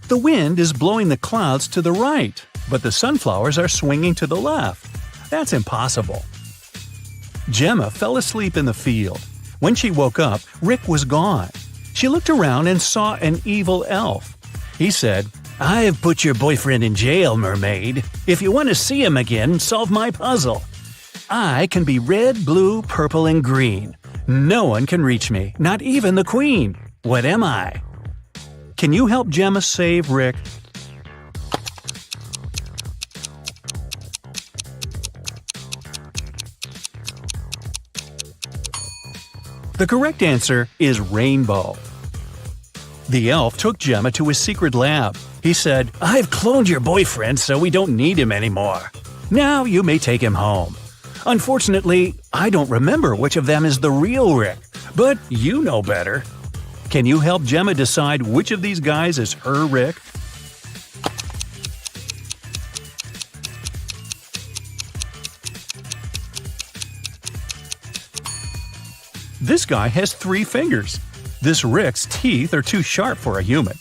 The wind is blowing the clouds to the right, but the sunflowers are swinging to the left. That's impossible. Gemma fell asleep in the field. When she woke up, Rick was gone. She looked around and saw an evil elf. He said, "I've put your boyfriend in jail, mermaid. If you want to see him again, solve my puzzle. I can be red, blue, purple, and green. No one can reach me, not even the queen. What am I?" Can you help Gemma save Rick? The correct answer is rainbow. The elf took Gemma to his secret lab. He said, "I've cloned your boyfriend so we don't need him anymore. Now you may take him home. Unfortunately, I don't remember which of them is the real Rick, but you know better. Can you help Gemma decide which of these guys is her Rick? This guy has 3 fingers. This Rick's teeth are too sharp for a human.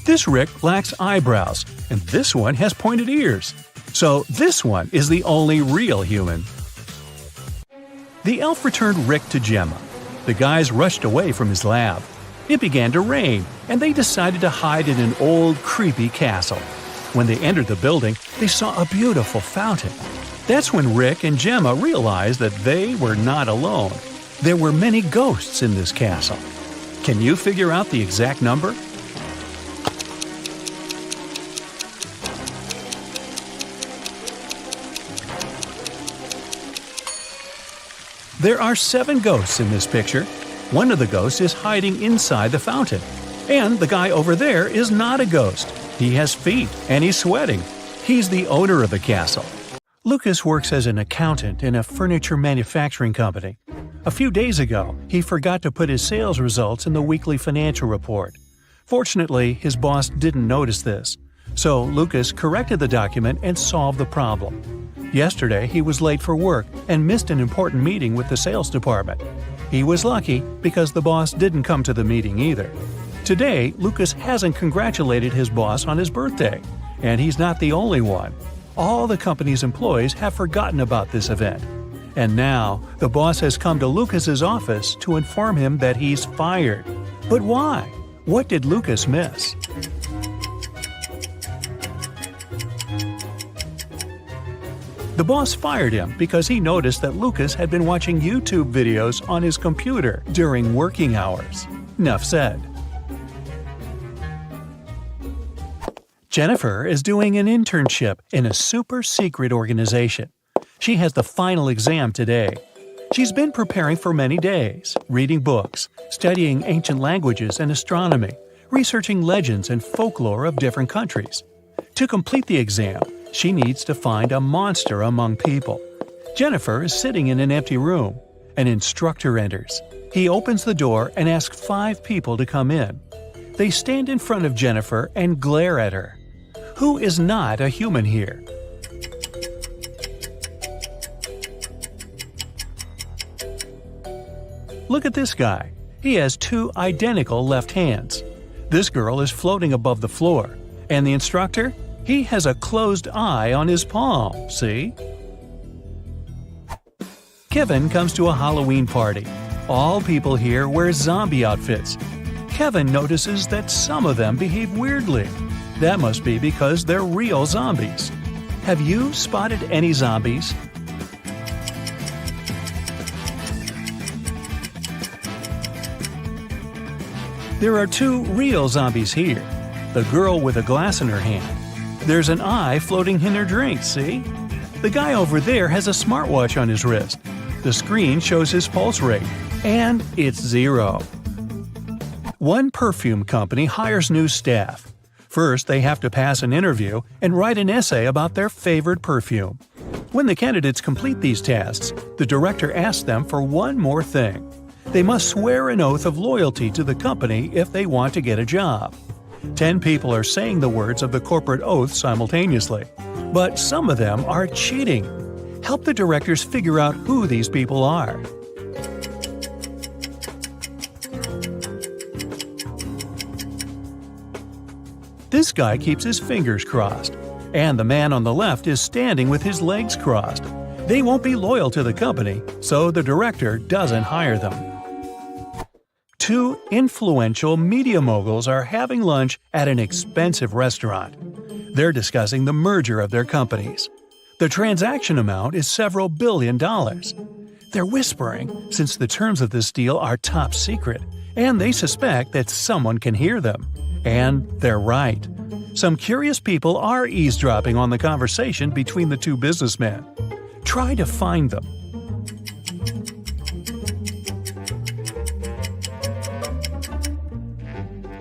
This Rick lacks eyebrows, and this one has pointed ears. So this one is the only real human. The elf returned Rick to Gemma. The guys rushed away from his lab. It began to rain, and they decided to hide in an old, creepy castle. When they entered the building, they saw a beautiful fountain. That's when Rick and Gemma realized that they were not alone. There were many ghosts in this castle. Can you figure out the exact number? There are 7 ghosts in this picture. One of the ghosts is hiding inside the fountain. And the guy over there is not a ghost. He has feet and he's sweating. He's the owner of the castle. Lucas works as an accountant in a furniture manufacturing company. A few days ago, he forgot to put his sales results in the weekly financial report. Fortunately, his boss didn't notice this. So Lucas corrected the document and solved the problem. Yesterday, he was late for work and missed an important meeting with the sales department. He was lucky because the boss didn't come to the meeting either. Today, Lucas hasn't congratulated his boss on his birthday, and he's not the only one. All the company's employees have forgotten about this event. And now, the boss has come to Lucas's office to inform him that he's fired. But why? What did Lucas miss? The boss fired him because he noticed that Lucas had been watching YouTube videos on his computer during working hours. Enough said. Jennifer is doing an internship in a super secret organization. She has the final exam today. She's been preparing for many days, reading books, studying ancient languages and astronomy, researching legends and folklore of different countries. To complete the exam, she needs to find a monster among people. Jennifer is sitting in an empty room. An instructor enters. He opens the door and asks 5 people to come in. They stand in front of Jennifer and glare at her. Who is not a human here? Look at this guy. He has 2 identical left hands. This girl is floating above the floor. And the instructor? He has a closed eye on his palm, see? Kevin comes to a Halloween party. All people here wear zombie outfits. Kevin notices that some of them behave weirdly. That must be because they're real zombies. Have you spotted any zombies? There are 2 real zombies here. The girl with a glass in her hand. There's an eye floating in her drink, see? The guy over there has a smartwatch on his wrist. The screen shows his pulse rate. And it's 0. One perfume company hires new staff. First, they have to pass an interview and write an essay about their favorite perfume. When the candidates complete these tasks, the director asks them for one more thing. They must swear an oath of loyalty to the company if they want to get a job. 10 people are saying the words of the corporate oath simultaneously, but some of them are cheating. Help the directors figure out who these people are. This guy keeps his fingers crossed, and the man on the left is standing with his legs crossed. They won't be loyal to the company, so the director doesn't hire them. Two influential media moguls are having lunch at an expensive restaurant. They're discussing the merger of their companies. The transaction amount is several $billion. They're whispering since the terms of this deal are top secret, and they suspect that someone can hear them. And they're right. Some curious people are eavesdropping on the conversation between the two businessmen. Try to find them.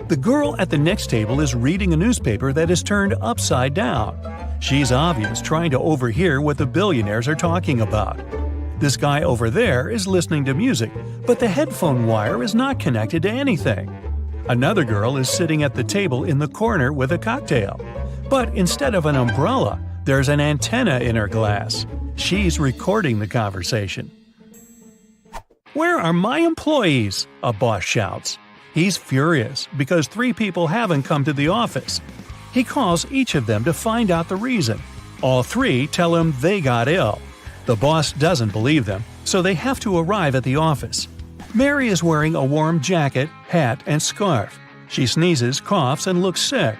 The girl at the next table is reading a newspaper that is turned upside down. She's obvious trying to overhear what the billionaires are talking about. This guy over there is listening to music, but the headphone wire is not connected to anything. Another girl is sitting at the table in the corner with a cocktail. But instead of an umbrella, there's an antenna in her glass. She's recording the conversation. "Where are my employees?" a boss shouts. He's furious because 3 people haven't come to the office. He calls each of them to find out the reason. All 3 tell him they got ill. The boss doesn't believe them, so they have to arrive at the office. Mary is wearing a warm jacket, hat, and scarf. She sneezes, coughs, and looks sick.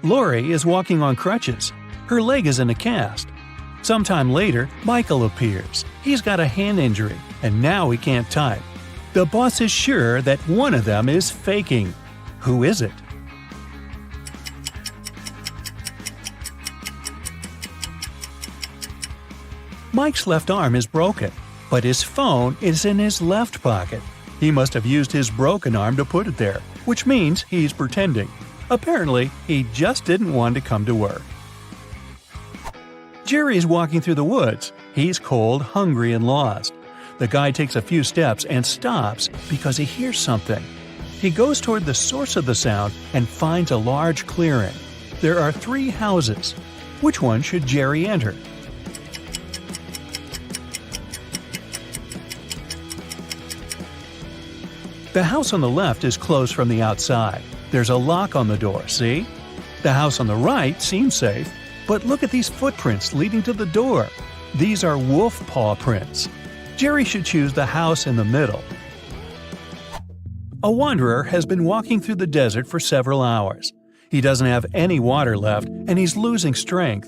Lori is walking on crutches. Her leg is in a cast. Sometime later, Michael appears. He's got a hand injury, and now he can't type. The boss is sure that one of them is faking. Who is it? Mike's left arm is broken, but his phone is in his left pocket. He must have used his broken arm to put it there, which means he's pretending. Apparently, he just didn't want to come to work. Jerry's walking through the woods. He's cold, hungry, and lost. The guy takes a few steps and stops because he hears something. He goes toward the source of the sound and finds a large clearing. There are 3 houses. Which one should Jerry enter? The house on the left is closed from the outside. There's a lock on the door, see? The house on the right seems safe, but look at these footprints leading to the door. These are wolf paw prints. Jerry should choose the house in the middle. A wanderer has been walking through the desert for several hours. He doesn't have any water left, and he's losing strength.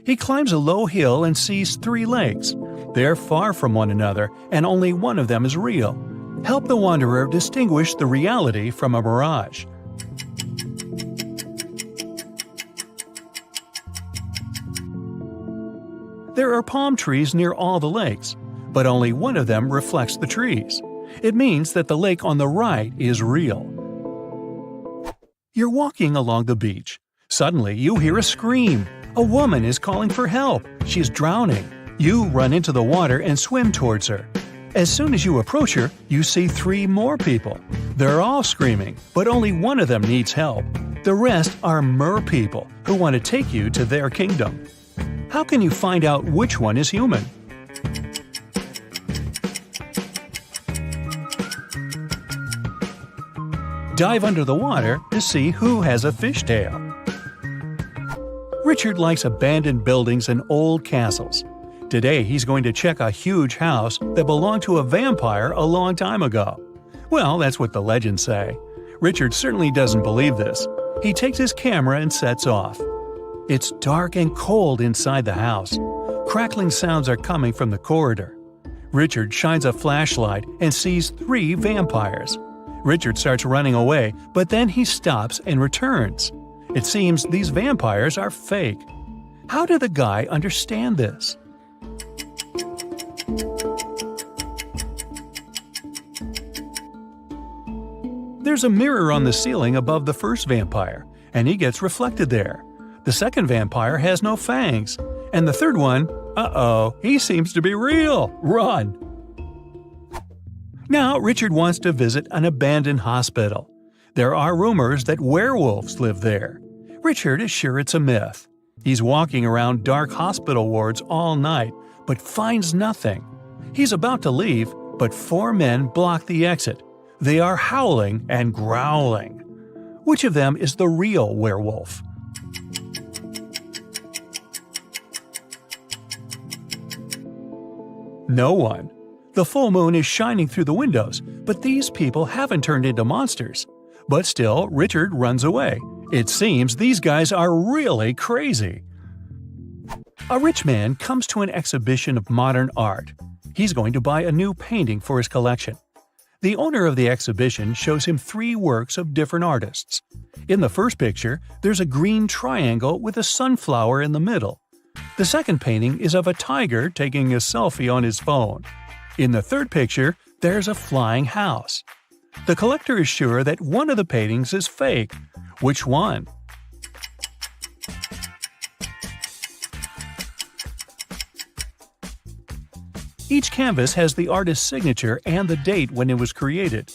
He climbs a low hill and sees 3 lakes. They're far from one another, and only one of them is real. Help the wanderer distinguish the reality from a mirage. There are palm trees near all the lakes, but only one of them reflects the trees. It means that the lake on the right is real. You're walking along the beach. Suddenly, you hear a scream. A woman is calling for help. She's drowning. You run into the water and swim towards her. As soon as you approach her, you see 3 more people. They're all screaming, but only one of them needs help. The rest are mer people who want to take you to their kingdom. How can you find out which one is human? Dive under the water to see who has a fishtail. Richard likes abandoned buildings and old castles. Today he's going to check a huge house that belonged to a vampire a long time ago. Well, that's what the legends say. Richard certainly doesn't believe this. He takes his camera and sets off. It's dark and cold inside the house. Crackling sounds are coming from the corridor. Richard shines a flashlight and sees 3 vampires. Richard starts running away, but then he stops and returns. It seems these vampires are fake. How did the guy understand this? There's a mirror on the ceiling above the first vampire, and he gets reflected there. The second vampire has no fangs, and the third one, he seems to be real. Run! Now Richard wants to visit an abandoned hospital. There are rumors that werewolves live there. Richard is sure it's a myth. He's walking around dark hospital wards all night, but finds nothing. He's about to leave, but 4 men block the exit. They are howling and growling. Which of them is the real werewolf? No one. The full moon is shining through the windows, but these people haven't turned into monsters. But still, Richard runs away. It seems these guys are really crazy. A rich man comes to an exhibition of modern art. He's going to buy a new painting for his collection. The owner of the exhibition shows him 3 works of different artists. In the first picture, there's a green triangle with a sunflower in the middle. The second painting is of a tiger taking a selfie on his phone. In the third picture, there's a flying house. The collector is sure that one of the paintings is fake. Which one? Each canvas has the artist's signature and the date when it was created.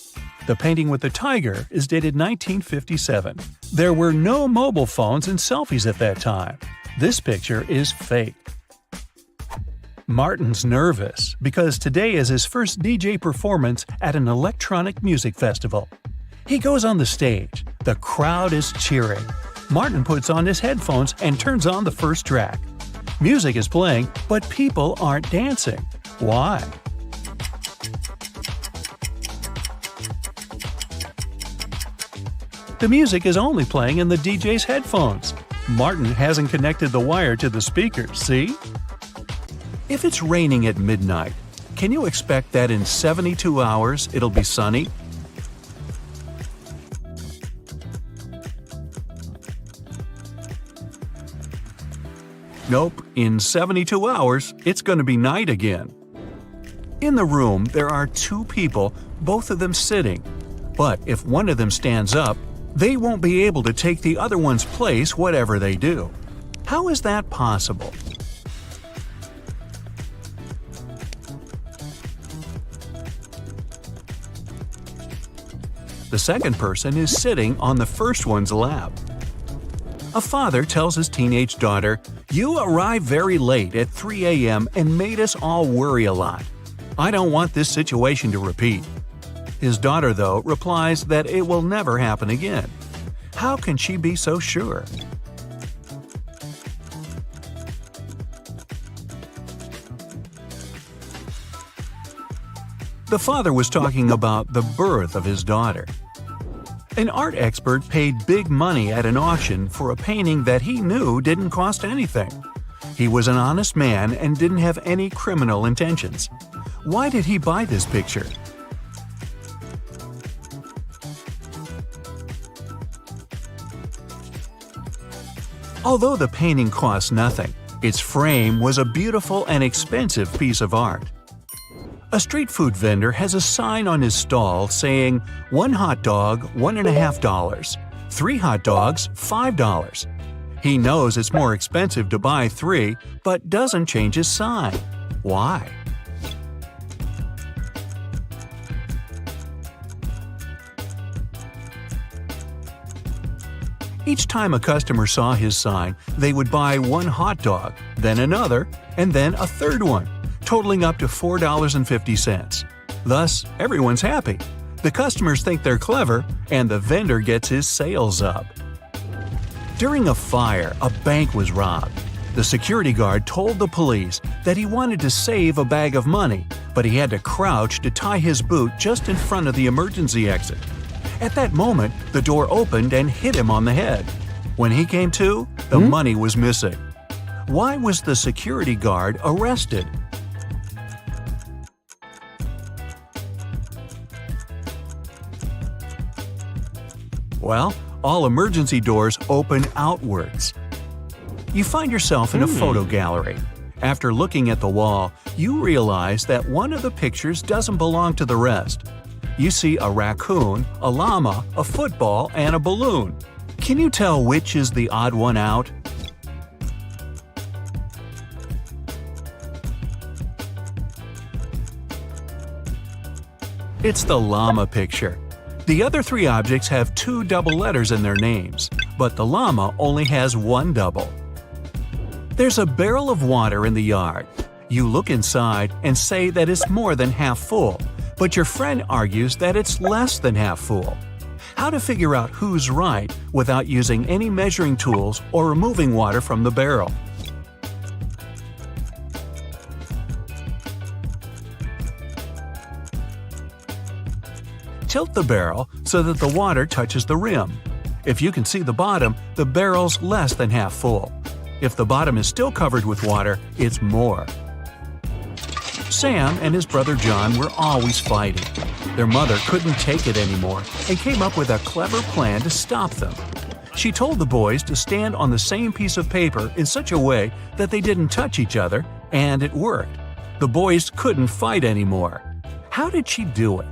The painting with the tiger is dated 1957. There were no mobile phones and selfies at that time. This picture is fake. Martin's nervous because today is his first DJ performance at an electronic music festival. He goes on the stage. The crowd is cheering. Martin puts on his headphones and turns on the first track. Music is playing, but people aren't dancing. Why? The music is only playing in the DJ's headphones. Martin hasn't connected the wire to the speakers, see? If it's raining at midnight, can you expect that in 72 hours it'll be sunny? Nope, in 72 hours, it's going to be night again. In the room, there are 2 people, both of them sitting. But if one of them stands up, they won't be able to take the other one's place whatever they do. How is that possible? The second person is sitting on the first one's lap. A father tells his teenage daughter, "You arrived very late at 3 a.m. and made us all worry a lot. I don't want this situation to repeat." His daughter, though, replies that it will never happen again. How can she be so sure? The father was talking about the birth of his daughter. An art expert paid big money at an auction for a painting that he knew didn't cost anything. He was an honest man and didn't have any criminal intentions. Why did he buy this picture? Although the painting cost nothing, its frame was a beautiful and expensive piece of art. A street food vendor has a sign on his stall saying, "1 hot dog, $1.50. 3 hot dogs, $5. He knows it's more expensive to buy 3, but doesn't change his sign. Why? Each time a customer saw his sign, they would buy 1 hot dog, then another, and then a third one, totaling up to $4.50. Thus, everyone's happy. The customers think they're clever, and the vendor gets his sales up. During a fire, a bank was robbed. The security guard told the police that he wanted to save a bag of money, but he had to crouch to tie his boot just in front of the emergency exit. At that moment, the door opened and hit him on the head. When he came to, the money was missing. Why was the security guard arrested? Well, all emergency doors open outwards. You find yourself in a photo gallery. After looking at the wall, you realize that one of the pictures doesn't belong to the rest. You see a raccoon, a llama, a football, and a balloon. Can you tell which is the odd one out? It's the llama picture. The other three objects have two double letters in their names, but the llama only has one double. There's a barrel of water in the yard. You look inside and say that it's more than half full, but your friend argues that it's less than half full. How to figure out who's right without using any measuring tools or removing water from the barrel? Tilt the barrel so that the water touches the rim. If you can see the bottom, the barrel's less than half full. If the bottom is still covered with water, it's more. Sam and his brother John were always fighting. Their mother couldn't take it anymore and came up with a clever plan to stop them. She told the boys to stand on the same piece of paper in such a way that they didn't touch each other, and it worked. The boys couldn't fight anymore. How did she do it?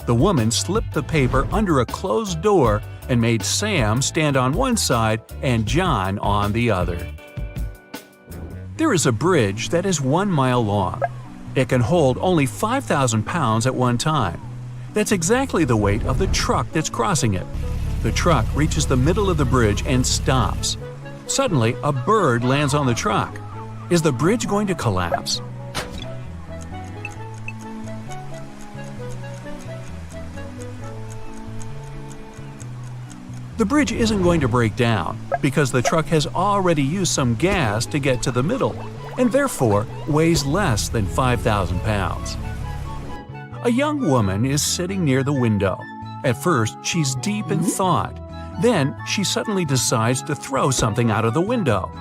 The woman slipped the paper under a closed door and made Sam stand on one side and John on the other. There is a bridge that is 1 mile long. It can hold only 5,000 pounds at one time. That's exactly the weight of the truck that's crossing it. The truck reaches the middle of the bridge and stops. Suddenly, a bird lands on the truck. Is the bridge going to collapse? The bridge isn't going to break down because the truck has already used some gas to get to the middle and therefore weighs less than 5,000 pounds. A young woman is sitting near the window. At first, she's deep in thought. Then, she suddenly decides to throw something out of the window.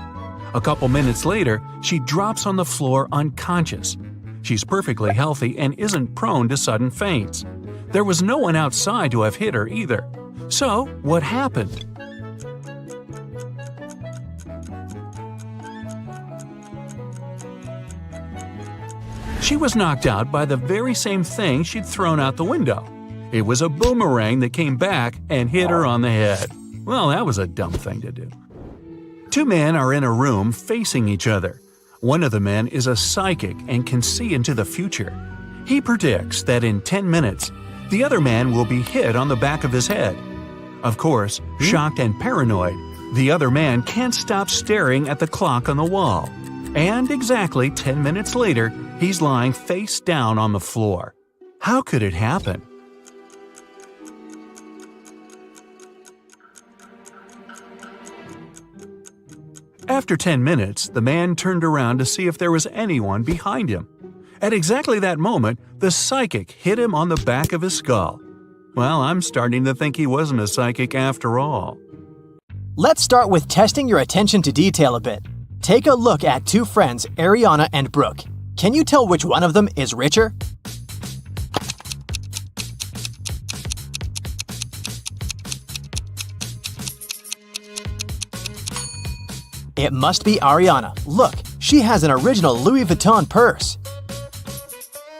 A couple minutes later, she drops on the floor unconscious. She's perfectly healthy and isn't prone to sudden faints. There was no one outside to have hit her either. So, what happened? She was knocked out by the very same thing she'd thrown out the window. It was a boomerang that came back and hit her on the head. Well, that was a dumb thing to do. Two men are in a room facing each other. One of the men is a psychic and can see into the future. He predicts that in 10 minutes, the other man will be hit on the back of his head. Of course, shocked and paranoid, the other man can't stop staring at the clock on the wall. And exactly 10 minutes later, he's lying face down on the floor. How could it happen? After 10 minutes, the man turned around to see if there was anyone behind him. At exactly that moment, the psychic hit him on the back of his skull. Well, I'm starting to think he wasn't a psychic after all. Let's start with testing your attention to detail a bit. Take a look at two friends, Ariana and Brooke. Can you tell which one of them is richer? It must be Ariana. Look, she has an original Louis Vuitton purse.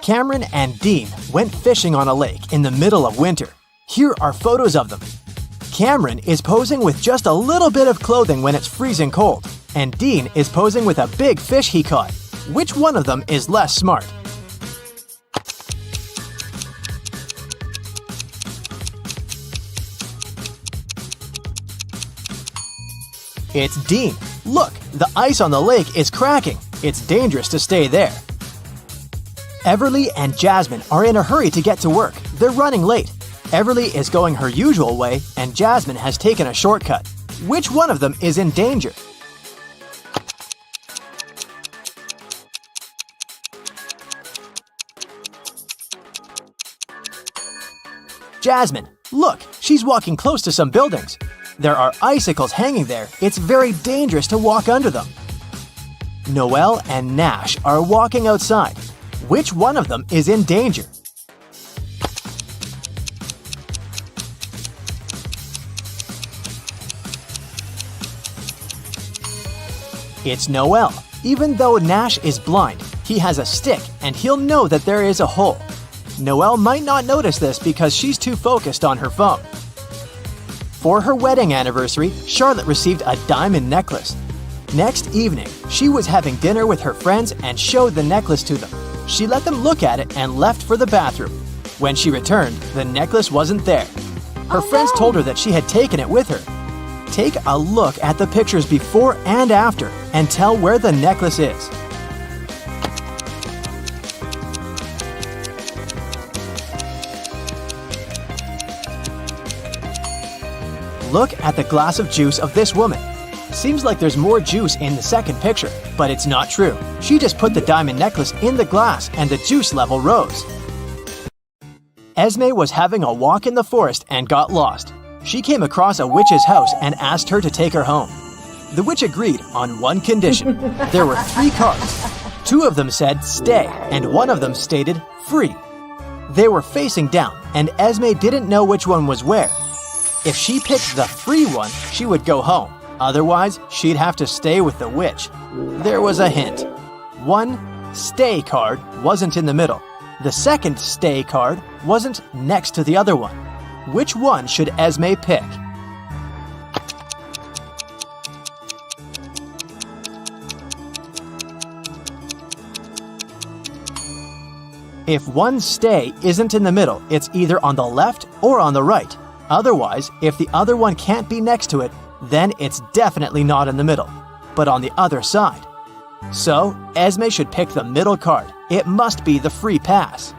Cameron and Dean went fishing on a lake in the middle of winter. Here are photos of them. Cameron is posing with just a little bit of clothing when it's freezing cold, and Dean is posing with a big fish he caught. Which one of them is less smart? It's Dean. Look, the ice on the lake is cracking. It's dangerous to stay there. Everly and Jasmine are in a hurry to get to work. They're running late. Everly is going her usual way, and Jasmine has taken a shortcut. Which one of them is in danger? Jasmine, look, she's walking close to some buildings. There are icicles hanging there. It's very dangerous to walk under them. Noelle and Nash are walking outside. Which one of them is in danger? It's Noelle. Even though Nash is blind, he has a stick and he'll know that there is a hole. Noelle might not notice this because she's too focused on her phone. For her wedding anniversary, Charlotte received a diamond necklace. Next evening, she was having dinner with her friends and showed the necklace to them. She let them look at it and left for the bathroom. When she returned, the necklace wasn't there. Her friends told her that she had taken it with her. Take a look at the pictures before and after and tell where the necklace is. Look at the glass of juice of this woman. Seems like there's more juice in the second picture, but it's not true. She just put the diamond necklace in the glass and the juice level rose. Esme was having a walk in the forest and got lost. She came across a witch's house and asked her to take her home. The witch agreed on one condition. There were 3 cards. 2 of them said stay and 1 of them stated free. They were facing down and Esme didn't know which one was where. If she picked the free one, she would go home. Otherwise, she'd have to stay with the witch. There was a hint. 1 stay card wasn't in the middle. The second stay card wasn't next to the other one. Which one should Esme pick? If 1 stay isn't in the middle, it's either on the left or on the right. Otherwise, if the other one can't be next to it, then it's definitely not in the middle, but on the other side. So, Esme should pick the middle card. It must be the free pass.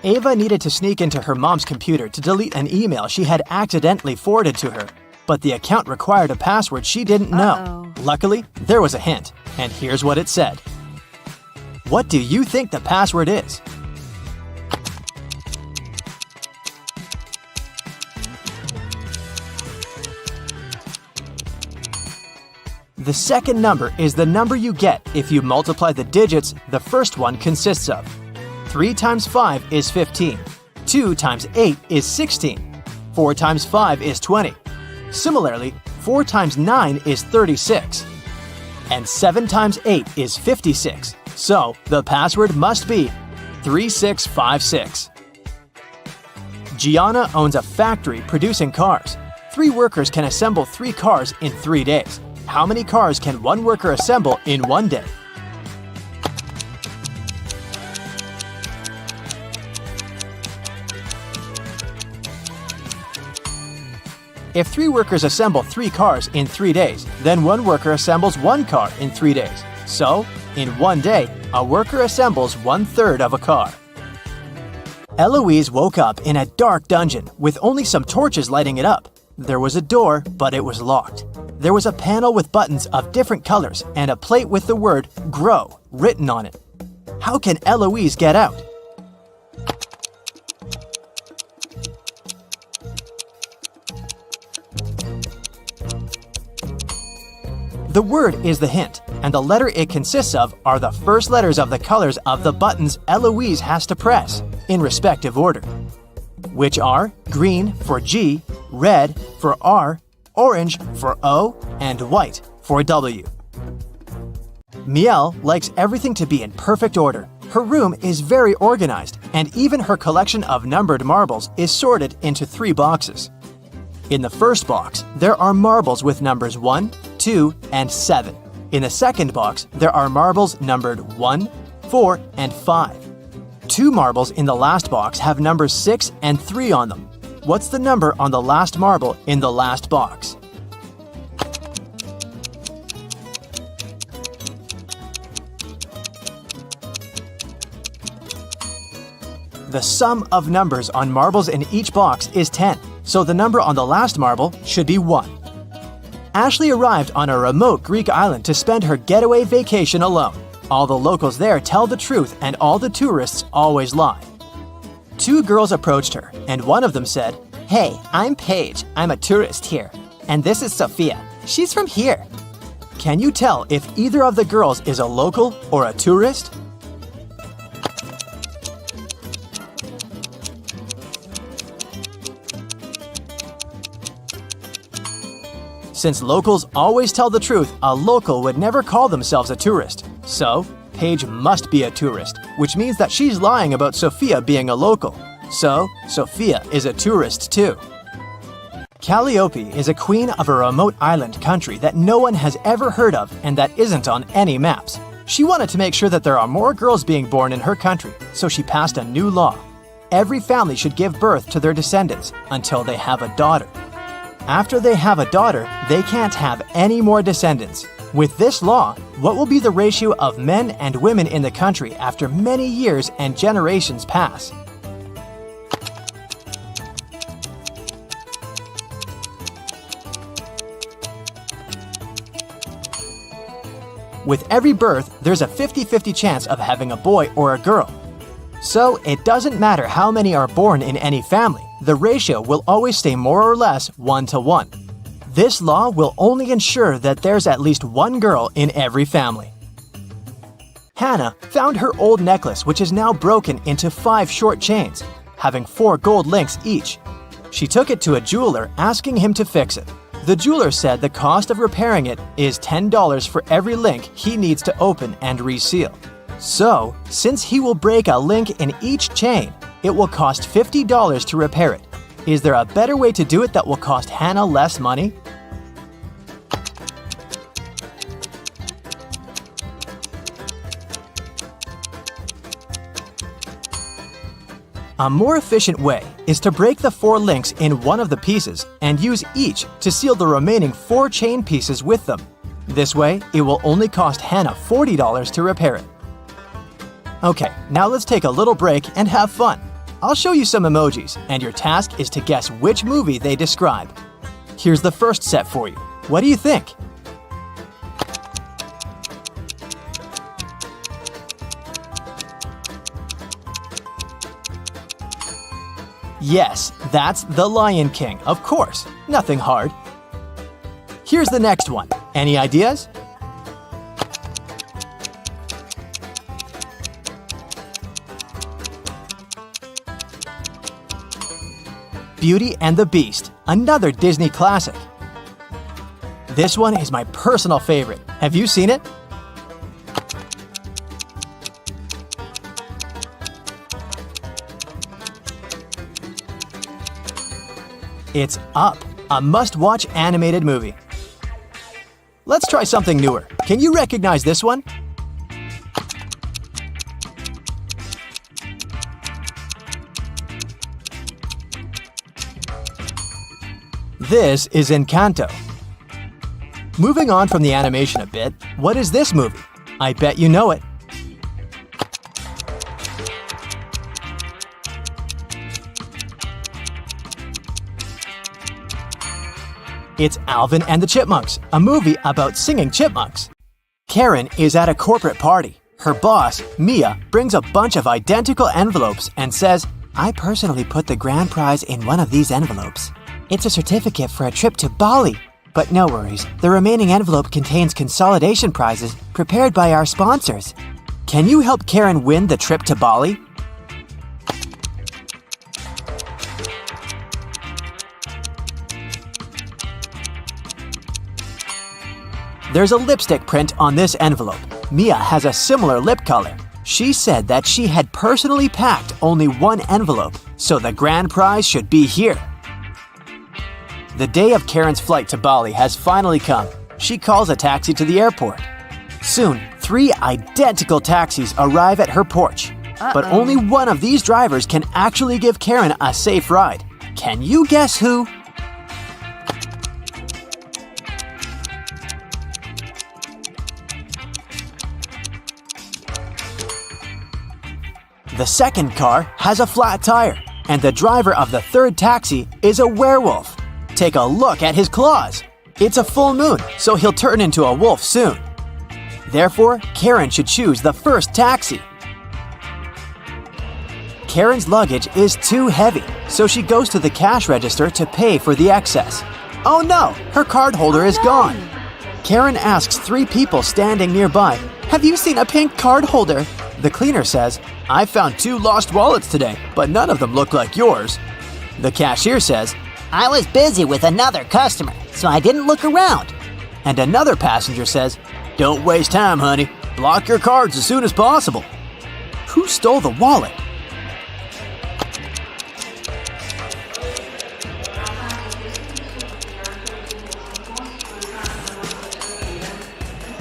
Ava needed to sneak into her mom's computer to delete an email she had accidentally forwarded to her, but the account required a password she didn't know. Luckily, there was a hint, and here's what it said. What do you think the password is? The second number is the number you get if you multiply the digits the first one consists of. 3 times 5 is 15. 2 times 8 is 16. 4 times 5 is 20. Similarly, 4 times 9 is 36. And 7 times 8 is 56. So, the password must be 3656. Gianna owns a factory producing cars. 3 workers can assemble 3 cars in 3 days. How many cars can 1 worker assemble in 1 day? If 3 workers assemble 3 cars in 3 days, then 1 worker assembles 1 car in 3 days. So, in 1 day, a worker assembles 1/3 of a car. Eloise woke up in a dark dungeon with only some torches lighting it up. There was a door, but it was locked. There was a panel with buttons of different colors and a plate with the word GROW written on it. How can Eloise get out? The word is the hint, and the letter it consists of are the first letters of the colors of the buttons Eloise has to press, in respective order, which are green for G, red for R, orange for O, and white for W. Miel likes everything to be in perfect order. Her room is very organized, and even her collection of numbered marbles is sorted into 3 boxes. In the first box, there are marbles with numbers 1, 2, and 7. In the second box, there are marbles numbered 1, 4, and 5. 2 marbles in the last box have numbers 6 and 3 on them. What's the number on the last marble in the last box? The sum of numbers on marbles in each box is 10, so the number on the last marble should be 1. Ashley arrived on a remote Greek island to spend her getaway vacation alone. All the locals there tell the truth and all the tourists always lie. 2 girls approached her, and one of them said, "Hey, I'm Paige. I'm a tourist here. And this is Sophia. She's from here." Can you tell if either of the girls is a local or a tourist? Since locals always tell the truth, a local would never call themselves a tourist. So, Paige must be a tourist, which means that she's lying about Sophia being a local. So, Sophia is a tourist too. Calliope is a queen of a remote island country that no one has ever heard of and that isn't on any maps. She wanted to make sure that there are more girls being born in her country, so she passed a new law. Every family should give birth to their descendants until they have a daughter. After they have a daughter, they can't have any more descendants. With this law, what will be the ratio of men and women in the country after many years and generations pass? With every birth, there's a 50-50 chance of having a boy or a girl. So, it doesn't matter how many are born in any family, the ratio will always stay more or less 1 to 1. This law will only ensure that there's at least one girl in every family. Hannah found her old necklace, which is now broken into 5 short chains, having 4 gold links each. She took it to a jeweler, asking him to fix it. The jeweler said the cost of repairing it is $10 for every link he needs to open and reseal. So, since he will break a link in each chain, it will cost $50 to repair it. Is there a better way to do it that will cost Hannah less money? A more efficient way is to break the 4 links in one of the pieces and use each to seal the remaining 4 chain pieces with them. This way, it will only cost Hannah $40 to repair it. Okay, now let's take a little break and have fun. I'll show you some emojis, and your task is to guess which movie they describe. Here's the first set for you. What do you think? Yes, that's The Lion King, of course. Nothing hard. Here's the next one. Any ideas? Beauty and the Beast, another Disney classic. This one is my personal favorite. Have you seen it? It's Up, a must-watch animated movie. Let's try something newer. Can you recognize this one? This is Encanto. Moving on from the animation a bit, what is this movie? I bet you know it. It's Alvin and the Chipmunks, a movie about singing chipmunks. Karen is at a corporate party. Her boss, Mia, brings a bunch of identical envelopes and says, "I personally put the grand prize in one of these envelopes. It's a certificate for a trip to Bali. But no worries, the remaining envelope contains consolidation prizes prepared by our sponsors. Can you help Karen win the trip to Bali?" There's a lipstick print on this envelope. Mia has a similar lip color. She said that she had personally packed only one envelope, so the grand prize should be here. The day of Karen's flight to Bali has finally come. She calls a taxi to the airport. Soon, 3 identical taxis arrive at her porch. But only one of these drivers can actually give Karen a safe ride. Can you guess who? The second car has a flat tire, and the driver of the third taxi is a werewolf. Take a look at his claws. It's a full moon, so he'll turn into a wolf soon. Therefore, Karen should choose the first taxi. Karen's luggage is too heavy, so she goes to the cash register to pay for the excess. Oh no, her card holder is gone. Karen asks 3 people standing nearby, "Have you seen a pink card holder?" The cleaner says, "I found 2 lost wallets today, but none of them look like yours." The cashier says, I was busy with another customer, so I didn't look around. and another passenger says, "Don't waste time, honey. Block your cards as soon as possible." Who stole the wallet?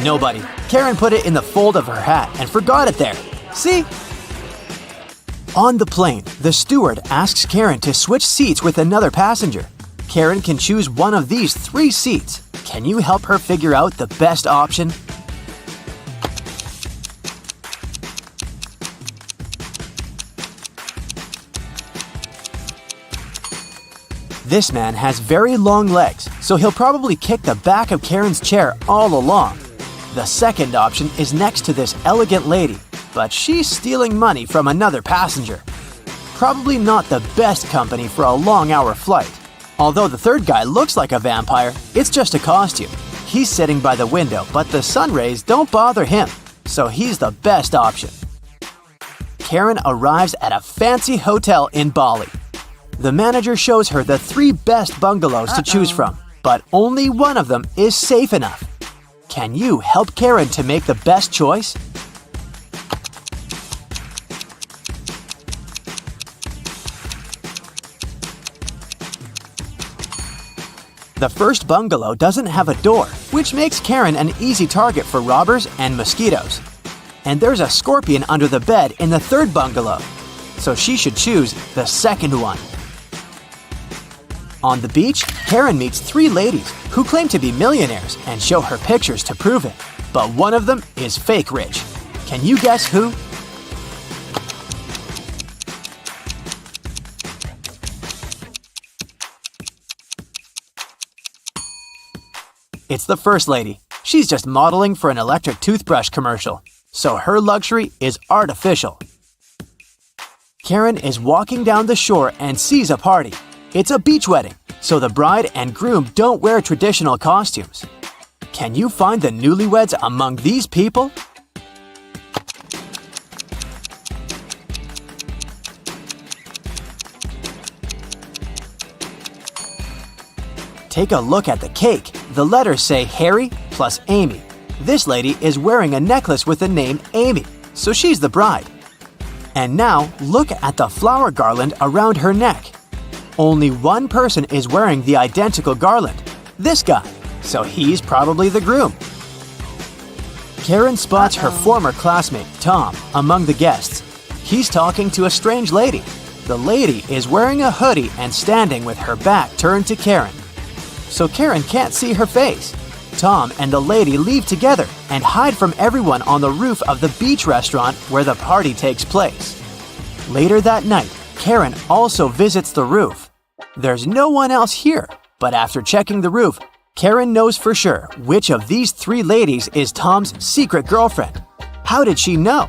Nobody. Karen put it in the fold of her hat and forgot it there. See? On the plane, the steward asks Karen to switch seats with another passenger. Karen can choose one of these 3 seats. Can you help her figure out the best option? This man has very long legs, so he'll probably kick the back of Karen's chair all along. The second option is next to this elegant lady, but she's stealing money from another passenger. Probably not the best company for a long-hour flight. Although the third guy looks like a vampire, it's just a costume. He's sitting by the window, but the sun rays don't bother him, so he's the best option. Karen arrives at a fancy hotel in Bali. The manager shows her the 3 best bungalows to choose from, but only one of them is safe enough. Can you help Karen to make the best choice? The first bungalow doesn't have a door, which makes Karen an easy target for robbers and mosquitoes. And there's a scorpion under the bed in the third bungalow, so she should choose the second one. On the beach, Karen meets 3 ladies who claim to be millionaires and show her pictures to prove it. But one of them is fake rich. Can you guess who? It's the first lady. She's just modeling for an electric toothbrush commercial, so her luxury is artificial. Karen is walking down the shore and sees a party. It's a beach wedding, so the bride and groom don't wear traditional costumes. Can you find the newlyweds among these people? Take a look at the cake. The letters say Harry plus Amy. This lady is wearing a necklace with the name Amy, so she's the bride. And now, look at the flower garland around her neck. Only one person is wearing the identical garland, this guy, so he's probably the groom. Karen spots her former classmate, Tom, among the guests. He's talking to a strange lady. The lady is wearing a hoodie and standing with her back turned to Karen, so Karen can't see her face. Tom and the lady leave together and hide from everyone on the roof of the beach restaurant where the party takes place. Later that night, Karen also visits the roof. There's no one else here, but after checking the roof, Karen knows for sure which of these 3 ladies is Tom's secret girlfriend. How did she know?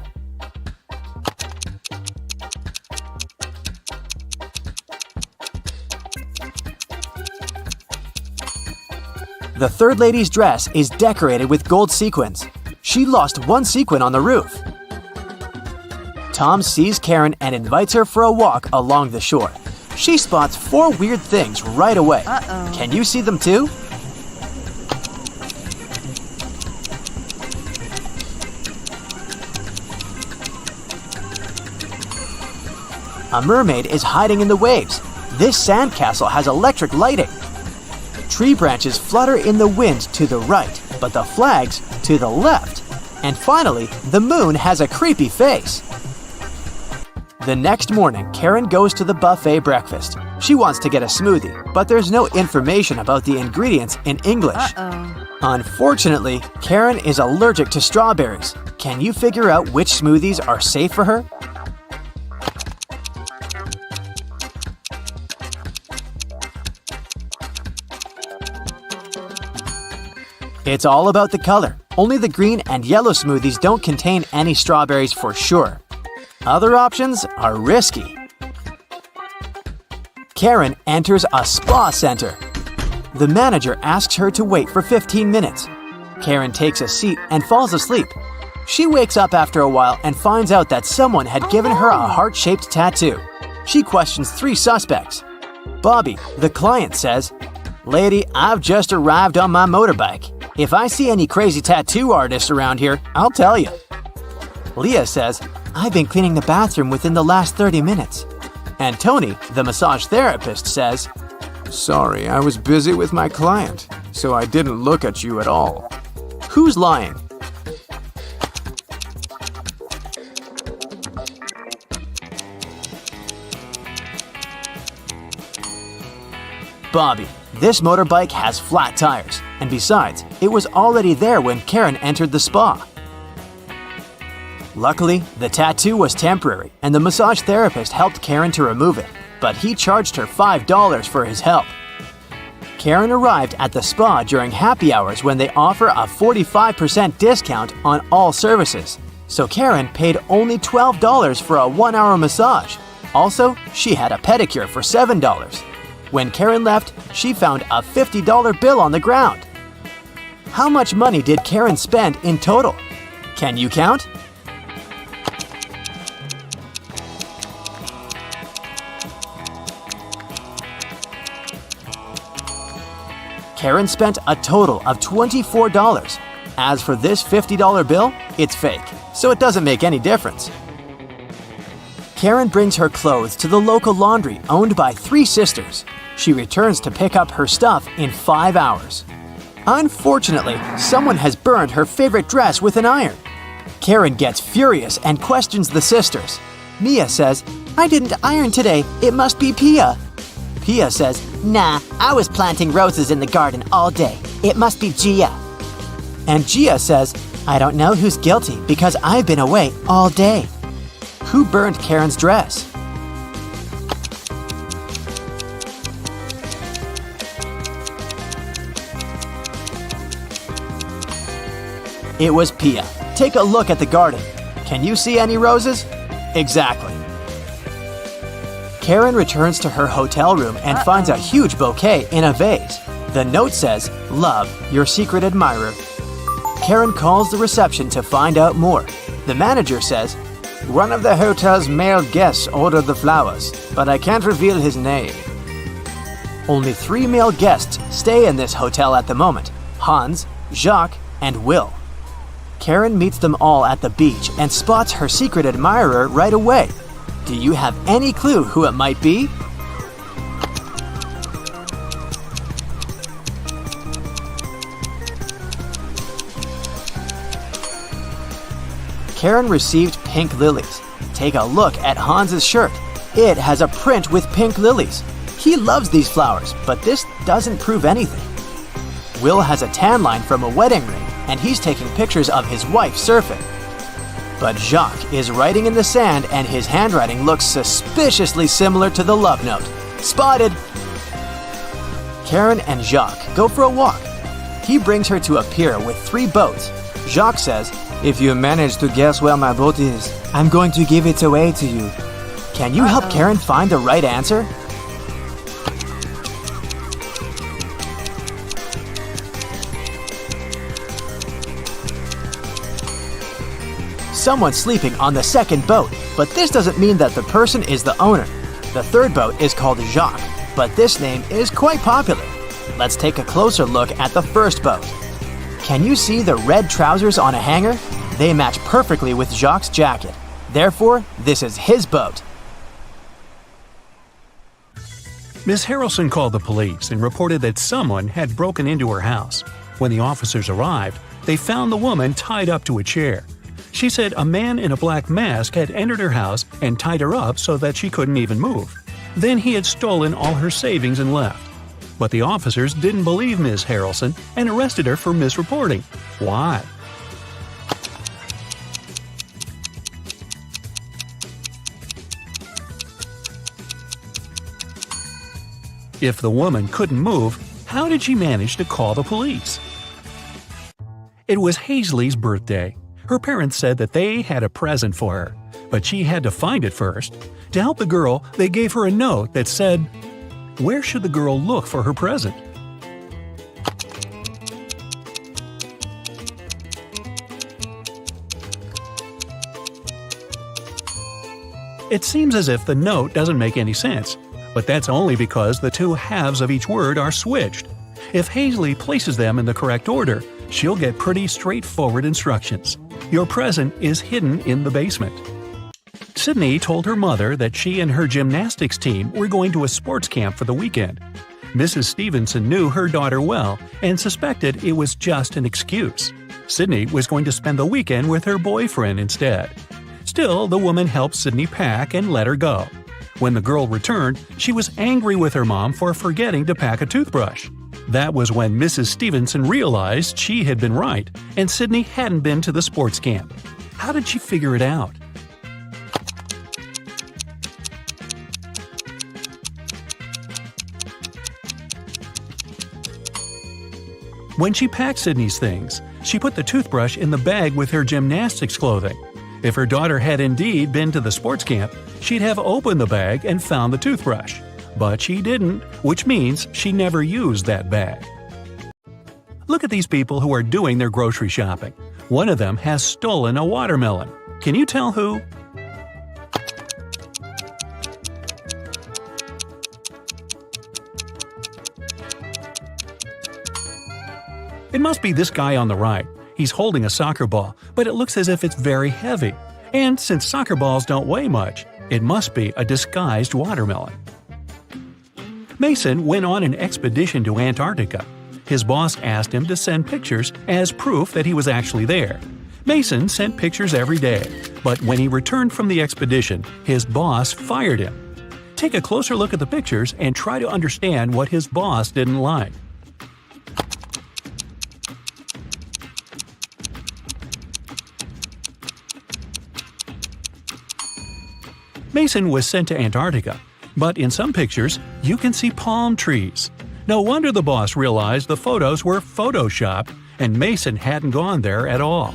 The third lady's dress is decorated with gold sequins. She lost one sequin on the roof. Tom sees Karen and invites her for a walk along the shore. She spots 4 weird things right away. Can you see them too? A mermaid is hiding in the waves. This sandcastle has electric lighting. Tree branches flutter in the wind to the right, but the flags to the left. And finally, the moon has a creepy face. The next morning, Karen goes to the buffet breakfast. She wants to get a smoothie, but there's no information about the ingredients in English. Unfortunately, Karen is allergic to strawberries. Can you figure out which smoothies are safe for her? It's all about the color. Only the green and yellow smoothies don't contain any strawberries for sure. Other options are risky. Karen enters a spa center. The manager asks her to wait for 15 minutes. Karen takes a seat and falls asleep. She wakes up after a while and finds out that someone had given her a heart-shaped tattoo. She questions 3 suspects. Bobby, the client, says, "Lady, I've just arrived on my motorbike. If I see any crazy tattoo artists around here, I'll tell you." Leah says, "I've been cleaning the bathroom within the last 30 minutes. And Tony, the massage therapist, says, "Sorry, I was busy with my client, so I didn't look at you at all." Who's lying? Bobby. This motorbike has flat tires, and besides, it was already there when Karen entered the spa. Luckily, the tattoo was temporary, and the massage therapist helped Karen to remove it, but he charged her $5 for his help. Karen arrived at the spa during happy hours when they offer a 45% discount on all services, so Karen paid only $12 for a 1-hour massage. Also, she had a pedicure for $7. When Karen left, she found a $50 bill on the ground. How much money did Karen spend in total? Can you count? Karen spent a total of $24. As for this $50 bill, it's fake, so it doesn't make any difference. Karen brings her clothes to the local laundry owned by 3 sisters. She returns to pick up her stuff in 5 hours. Unfortunately, someone has burned her favorite dress with an iron. Karen gets furious and questions the sisters. Mia says, "I didn't iron today, it must be Pia." Pia says, Nah, I was planting roses in the garden all day. It must be Gia. and Gia says, "I don't know who's guilty because I've been away all day." Who burned Karen's dress? It was Pia. Take a look at the garden. Can you see any roses? Exactly. Karen returns to her hotel room and finds a huge bouquet in a vase. The note says, "Love, your secret admirer." Karen calls the reception to find out more. The manager says, "One of the hotel's male guests ordered the flowers, but I can't reveal his name." Only 3 male guests stay in this hotel at the moment: Hans, Jacques, and Will. Karen meets them all at the beach and spots her secret admirer right away. Do you have any clue who it might be? Karen received pink lilies. Take a look at Hans's shirt. It has a print with pink lilies. He loves these flowers, but this doesn't prove anything. Will has a tan line from a wedding ring, and he's taking pictures of his wife surfing. But Jacques is writing in the sand, and his handwriting looks suspiciously similar to the love note. Spotted! Karen and Jacques go for a walk. He brings her to a pier with 3 boats. Jacques says, "If you manage to guess where my boat is, I'm going to give it away to you." Can you help Karen find the right answer? Someone's sleeping on the second boat, but this doesn't mean that the person is the owner. The third boat is called Jacques, but this name is quite popular. Let's take a closer look at the first boat. Can you see the red trousers on a hanger? They match perfectly with Jacques' jacket. Therefore, this is his boat. Miss Harrelson called the police and reported that someone had broken into her house. When the officers arrived, they found the woman tied up to a chair. She said a man in a black mask had entered her house and tied her up so that she couldn't even move. Then he had stolen all her savings and left. But the officers didn't believe Ms. Harrelson and arrested her for misreporting. Why? If the woman couldn't move, how did she manage to call the police? It was Hazley's birthday. Her parents said that they had a present for her, but she had to find it first. To help the girl, they gave her a note that said, "Where should the girl look for her present?" It seems as if the note doesn't make any sense, but that's only because the 2 halves of each word are switched. If Hazley places them in the correct order, she'll get pretty straightforward instructions. Your present is hidden in the basement. Sydney told her mother that she and her gymnastics team were going to a sports camp for the weekend. Mrs. Stevenson knew her daughter well and suspected it was just an excuse. Sydney was going to spend the weekend with her boyfriend instead. Still, the woman helped Sydney pack and let her go. When the girl returned, she was angry with her mom for forgetting to pack a toothbrush. That was when Mrs. Stevenson realized she had been right, and Sydney hadn't been to the sports camp. How did she figure it out? When she packed Sydney's things, she put the toothbrush in the bag with her gymnastics clothing. If her daughter had indeed been to the sports camp, she'd have opened the bag and found the toothbrush. But she didn't, which means she never used that bag. Look at these people who are doing their grocery shopping. One of them has stolen a watermelon. Can you tell who? It must be this guy on the right. He's holding a soccer ball, but it looks as if it's very heavy. And since soccer balls don't weigh much, it must be a disguised watermelon. Mason went on an expedition to Antarctica. His boss asked him to send pictures as proof that he was actually there. Mason sent pictures every day, but when he returned from the expedition, his boss fired him. Take a closer look at the pictures and try to understand what his boss didn't like. Mason was sent to Antarctica, but in some pictures, you can see palm trees. No wonder the boss realized the photos were photoshopped and Mason hadn't gone there at all.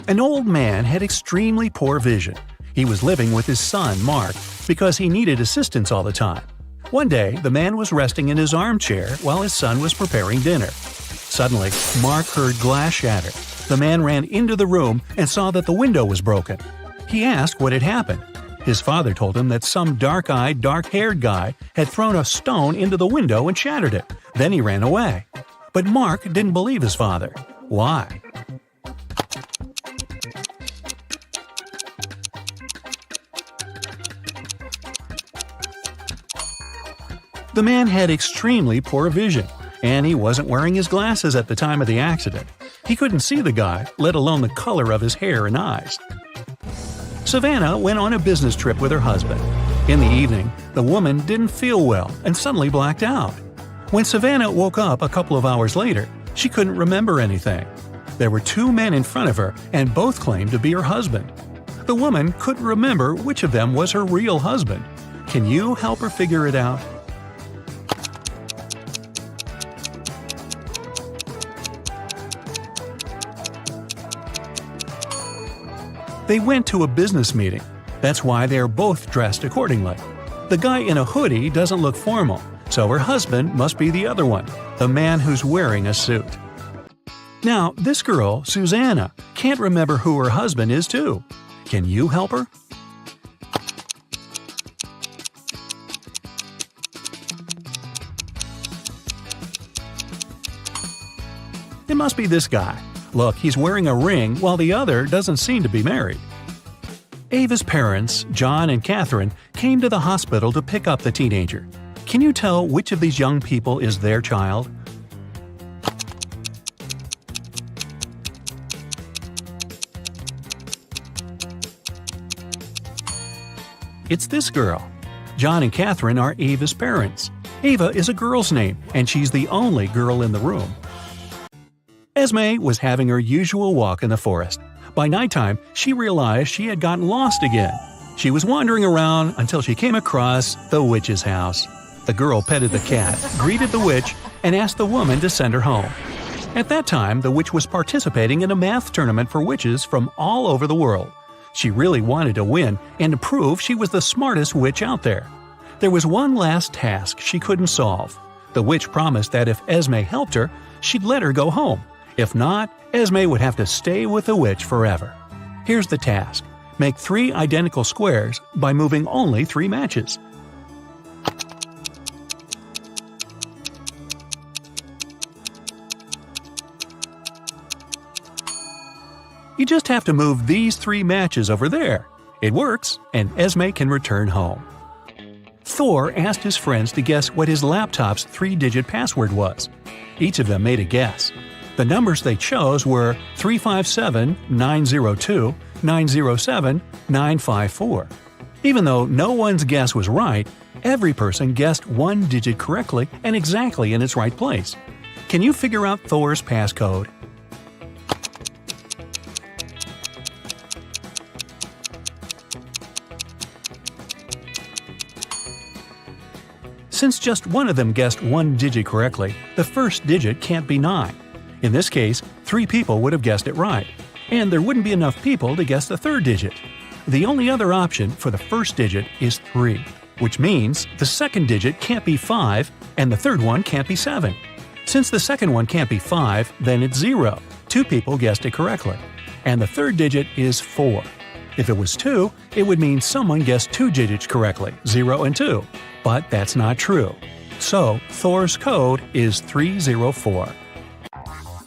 An old man had extremely poor vision. He was living with his son, Mark, because he needed assistance all the time. One day, the man was resting in his armchair while his son was preparing dinner. Suddenly, Mark heard glass shatter. The man ran into the room and saw that the window was broken. He asked what had happened. His father told him that some dark-eyed, dark-haired guy had thrown a stone into the window and shattered it. Then he ran away. But Mark didn't believe his father. Why? The man had extremely poor vision, and he wasn't wearing his glasses at the time of the accident. He couldn't see the guy, let alone the color of his hair and eyes. Savannah went on a business trip with her husband. In the evening, the woman didn't feel well and suddenly blacked out. When Savannah woke up a couple of hours later, she couldn't remember anything. There were two men in front of her, and both claimed to be her husband. The woman couldn't remember which of them was her real husband. Can you help her figure it out? They went to a business meeting. That's why they are both dressed accordingly. The guy in a hoodie doesn't look formal, so her husband must be the other one, the man who's wearing a suit. Now, this girl, Susanna, can't remember who her husband is too. Can you help her? It must be this guy. Look, he's wearing a ring while the other doesn't seem to be married. Ava's parents, John and Catherine, came to the hospital to pick up the teenager. Can you tell which of these young people is their child? It's this girl. John and Catherine are Ava's parents. Ava is a girl's name, and she's the only girl in the room. Esme was having her usual walk in the forest. By nighttime, she realized she had gotten lost again. She was wandering around until she came across the witch's house. The girl petted the cat, greeted the witch, and asked the woman to send her home. At that time, the witch was participating in a math tournament for witches from all over the world. She really wanted to win and to prove she was the smartest witch out there. There was one last task she couldn't solve. The witch promised that if Esme helped her, she'd let her go home. If not, Esme would have to stay with the witch forever. Here's the task. Make 3 identical squares by moving only 3 matches. You just have to move these 3 matches over there. It works, and Esme can return home. Thor asked his friends to guess what his laptop's 3-digit password was. Each of them made a guess. The numbers they chose were 357, 902, 907, 954. Even though no one's guess was right, every person guessed one digit correctly and exactly in its right place. Can you figure out Thor's passcode? Since just one of them guessed one digit correctly, the first digit can't be 9. In this case, 3 people would have guessed it right, and there wouldn't be enough people to guess the third digit. The only other option for the first digit is 3, which means the second digit can't be 5 and the third one can't be 7. Since the second one can't be 5, then it's 0. 2 people guessed it correctly. And the third digit is 4. If it was 2, it would mean someone guessed 2 digits correctly, 0 and 2. But that's not true. So, Thor's code is 304.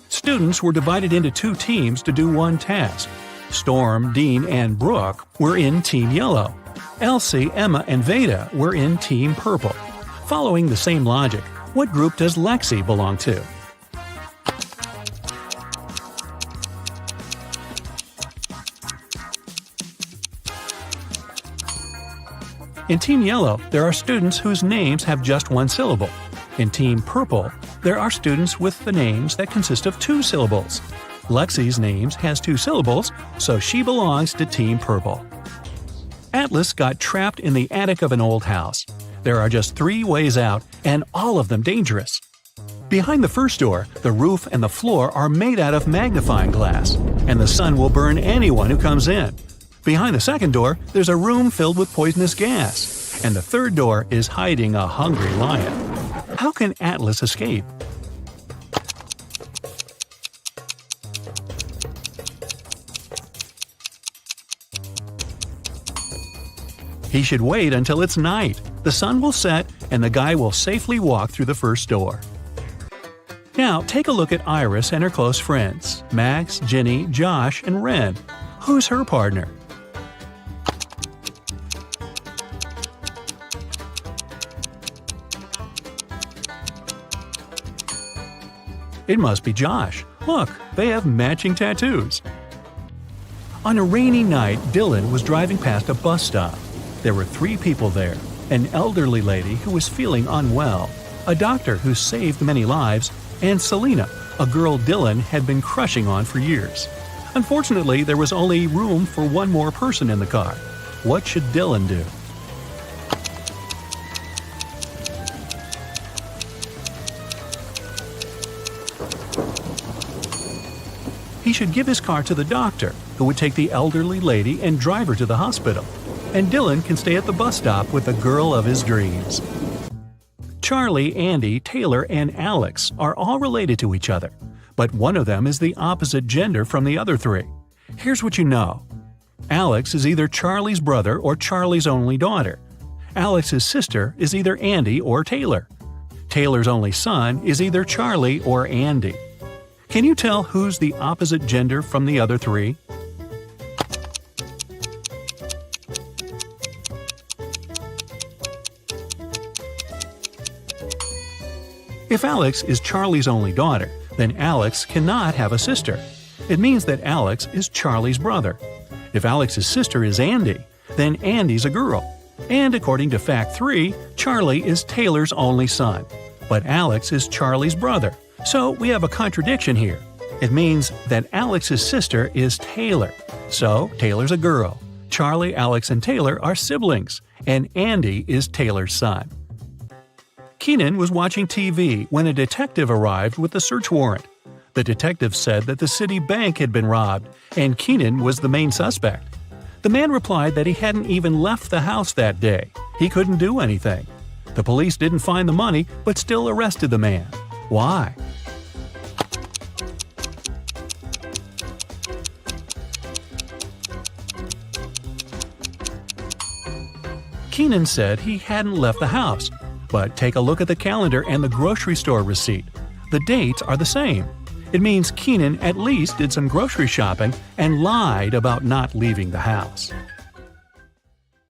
Students were divided into 2 teams to do one task. Storm, Dean, and Brooke were in Team Yellow. Elsie, Emma, and Veda were in Team Purple. Following the same logic, what group does Lexi belong to? In Team Yellow, there are students whose names have just one syllable. In Team Purple, there are students with the names that consist of 2 syllables. Lexi's name has 2 syllables, so she belongs to Team Purple. Atlas got trapped in the attic of an old house. There are just 3 ways out, and all of them dangerous. Behind the first door, the roof and the floor are made out of magnifying glass, and the sun will burn anyone who comes in. Behind the second door, there's a room filled with poisonous gas, and the third door is hiding a hungry lion. How can Atlas escape? He should wait until it's night. The sun will set, and the guy will safely walk through the first door. Now, take a look at Iris and her close friends, Max, Ginny, Josh, and Ren. Who's her partner? It must be Josh. Look, they have matching tattoos. On a rainy night, Dylan was driving past a bus stop. There were 3 people there: an elderly lady who was feeling unwell, a doctor who saved many lives, and Selena, a girl Dylan had been crushing on for years. Unfortunately, there was only room for one more person in the car. What should Dylan do? He should give his car to the doctor, who would take the elderly lady and drive her to the hospital. And Dylan can stay at the bus stop with the girl of his dreams. Charlie, Andy, Taylor, and Alex are all related to each other, but one of them is the opposite gender from the other 3. Here's what you know. Alex is either Charlie's brother or Charlie's only daughter. Alex's sister is either Andy or Taylor. Taylor's only son is either Charlie or Andy. Can you tell who's the opposite gender from the other 3? If Alex is Charlie's only daughter, then Alex cannot have a sister. It means that Alex is Charlie's brother. If Alex's sister is Andy, then Andy's a girl. And according to Fact 3, Charlie is Taylor's only son. But Alex is Charlie's brother. So we have a contradiction here. It means that Alex's sister is Taylor. So Taylor's a girl. Charlie, Alex, and Taylor are siblings. And Andy is Taylor's son. Keenan was watching TV when a detective arrived with a search warrant. The detective said that the city bank had been robbed, and Keenan was the main suspect. The man replied that he hadn't even left the house that day. He couldn't do anything. The police didn't find the money, but still arrested the man. Why? Keenan said he hadn't left the house, but take a look at the calendar and the grocery store receipt. The dates are the same. It means Keenan at least did some grocery shopping and lied about not leaving the house.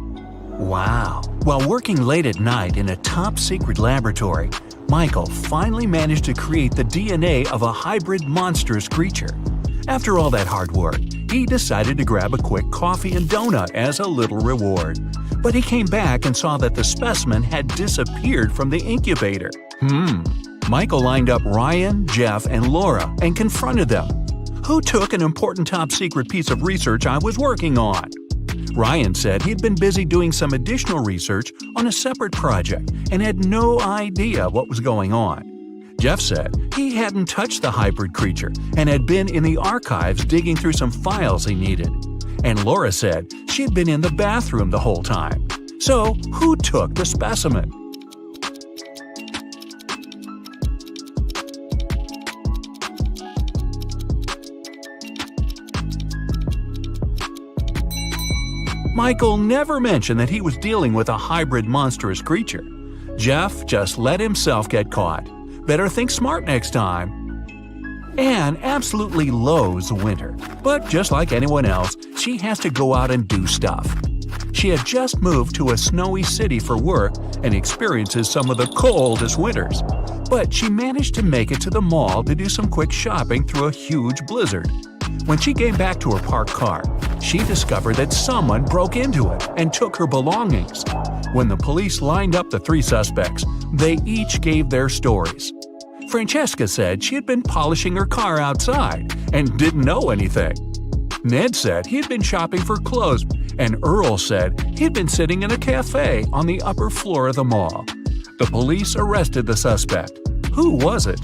Wow! While working late at night in a top-secret laboratory, Michael finally managed to create the DNA of a hybrid monstrous creature. After all that hard work, he decided to grab a quick coffee and donut as a little reward. But he came back and saw that the specimen had disappeared from the incubator. Michael lined up Ryan, Jeff, and Laura and confronted them. "Who took an important top-secret piece of research I was working on?" Ryan said he'd been busy doing some additional research on a separate project and had no idea what was going on. Jeff said he hadn't touched the hybrid creature and had been in the archives digging through some files he needed. And Laura said she'd been in the bathroom the whole time. So, who took the specimen? Michael never mentioned that he was dealing with a hybrid monstrous creature. Jeff just let himself get caught. Better think smart next time. Anne absolutely loathes winter, but just like anyone else, she has to go out and do stuff. She had just moved to a snowy city for work and experiences some of the coldest winters. But she managed to make it to the mall to do some quick shopping through a huge blizzard. When she came back to her parked car, she discovered that someone broke into it and took her belongings. When the police lined up the three suspects, they each gave their stories. Francesca said she had been polishing her car outside and didn't know anything. Ned said he had been shopping for clothes, and Earl said he'd been sitting in a cafe on the upper floor of the mall. The police arrested the suspect. Who was it?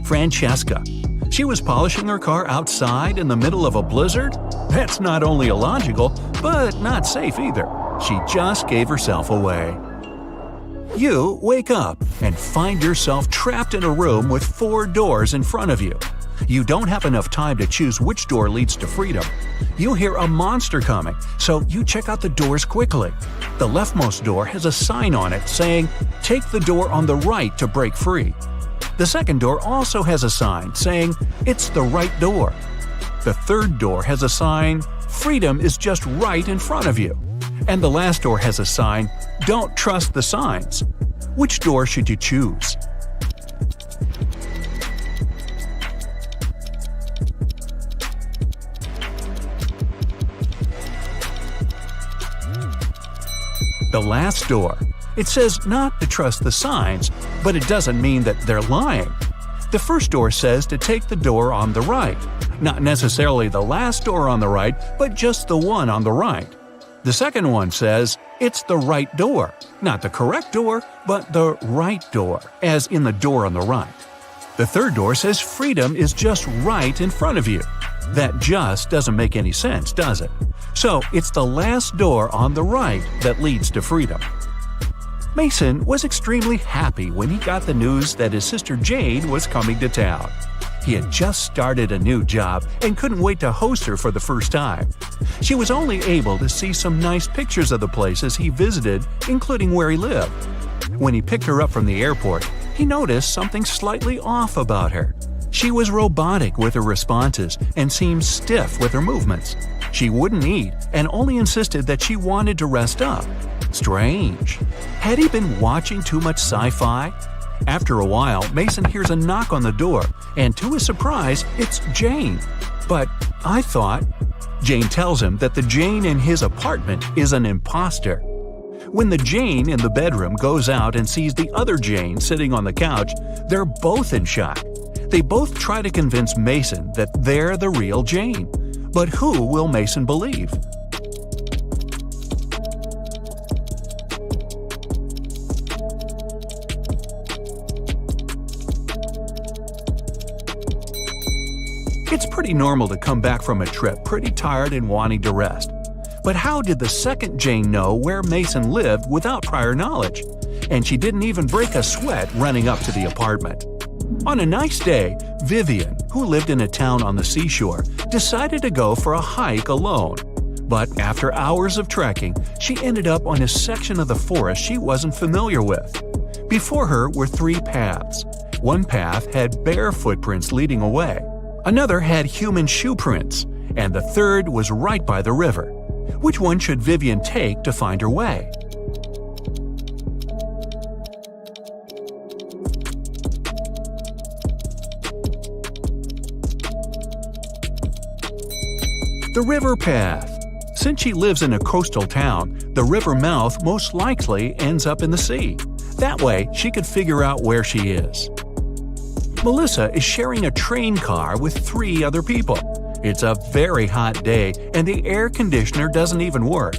Francesca. She was polishing her car outside in the middle of a blizzard? That's not only illogical, but not safe either. She just gave herself away. You wake up and find yourself trapped in a room with 4 doors in front of you. You don't have enough time to choose which door leads to freedom. You hear a monster coming, so you check out the doors quickly. The leftmost door has a sign on it saying, "Take the door on the right to break free." The second door also has a sign saying, "It's the right door." The third door has a sign, "Freedom is just right in front of you." And the last door has a sign, "Don't trust the signs." Which door should you choose? The last door. It says not to trust the signs, but it doesn't mean that they're lying. The first door says to take the door on the right. Not necessarily the last door on the right, but just the one on the right. The second one says it's the right door. Not the correct door, but the right door, as in the door on the right. The third door says freedom is just right in front of you. That just doesn't make any sense, does it? So it's the last door on the right that leads to freedom. Mason was extremely happy when he got the news that his sister Jane was coming to town. He had just started a new job and couldn't wait to host her for the first time. She was only able to see some nice pictures of the places he visited, including where he lived. When he picked her up from the airport, he noticed something slightly off about her. She was robotic with her responses and seemed stiff with her movements. She wouldn't eat and only insisted that she wanted to rest up. Strange. Had he been watching too much sci-fi? After a while, Mason hears a knock on the door, and to his surprise, it's Jane. But I thought... Jane tells him that the Jane in his apartment is an imposter. When the Jane in the bedroom goes out and sees the other Jane sitting on the couch, they're both in shock. They both try to convince Mason that they're the real Jane. But who will Mason believe? It's pretty normal to come back from a trip pretty tired and wanting to rest. But how did the second Jane know where Mason lived without prior knowledge? And she didn't even break a sweat running up to the apartment. On a nice day, Vivian, who lived in a town on the seashore, decided to go for a hike alone. But after hours of trekking, she ended up on a section of the forest she wasn't familiar with. Before her were 3 paths. One path had bare footprints leading away. Another had human shoe prints, and the third was right by the river. Which one should Vivian take to find her way? The river path. Since she lives in a coastal town, the river mouth most likely ends up in the sea. That way, she could figure out where she is. Melissa is sharing a train car with 3 other people. It's a very hot day, and the air conditioner doesn't even work.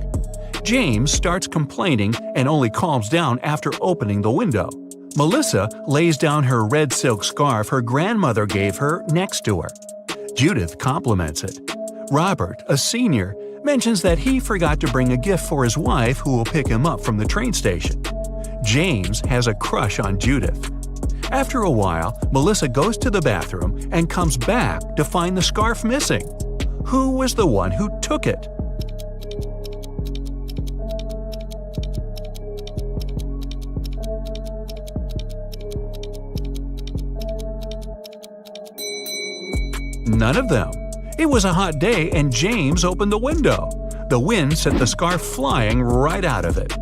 James starts complaining and only calms down after opening the window. Melissa lays down her red silk scarf her grandmother gave her next to her. Judith compliments it. Robert, a senior, mentions that he forgot to bring a gift for his wife who will pick him up from the train station. James has a crush on Judith. After a while, Melissa goes to the bathroom and comes back to find the scarf missing. Who was the one who took it? None of them. It was a hot day and James opened the window. The wind sent the scarf flying right out of it.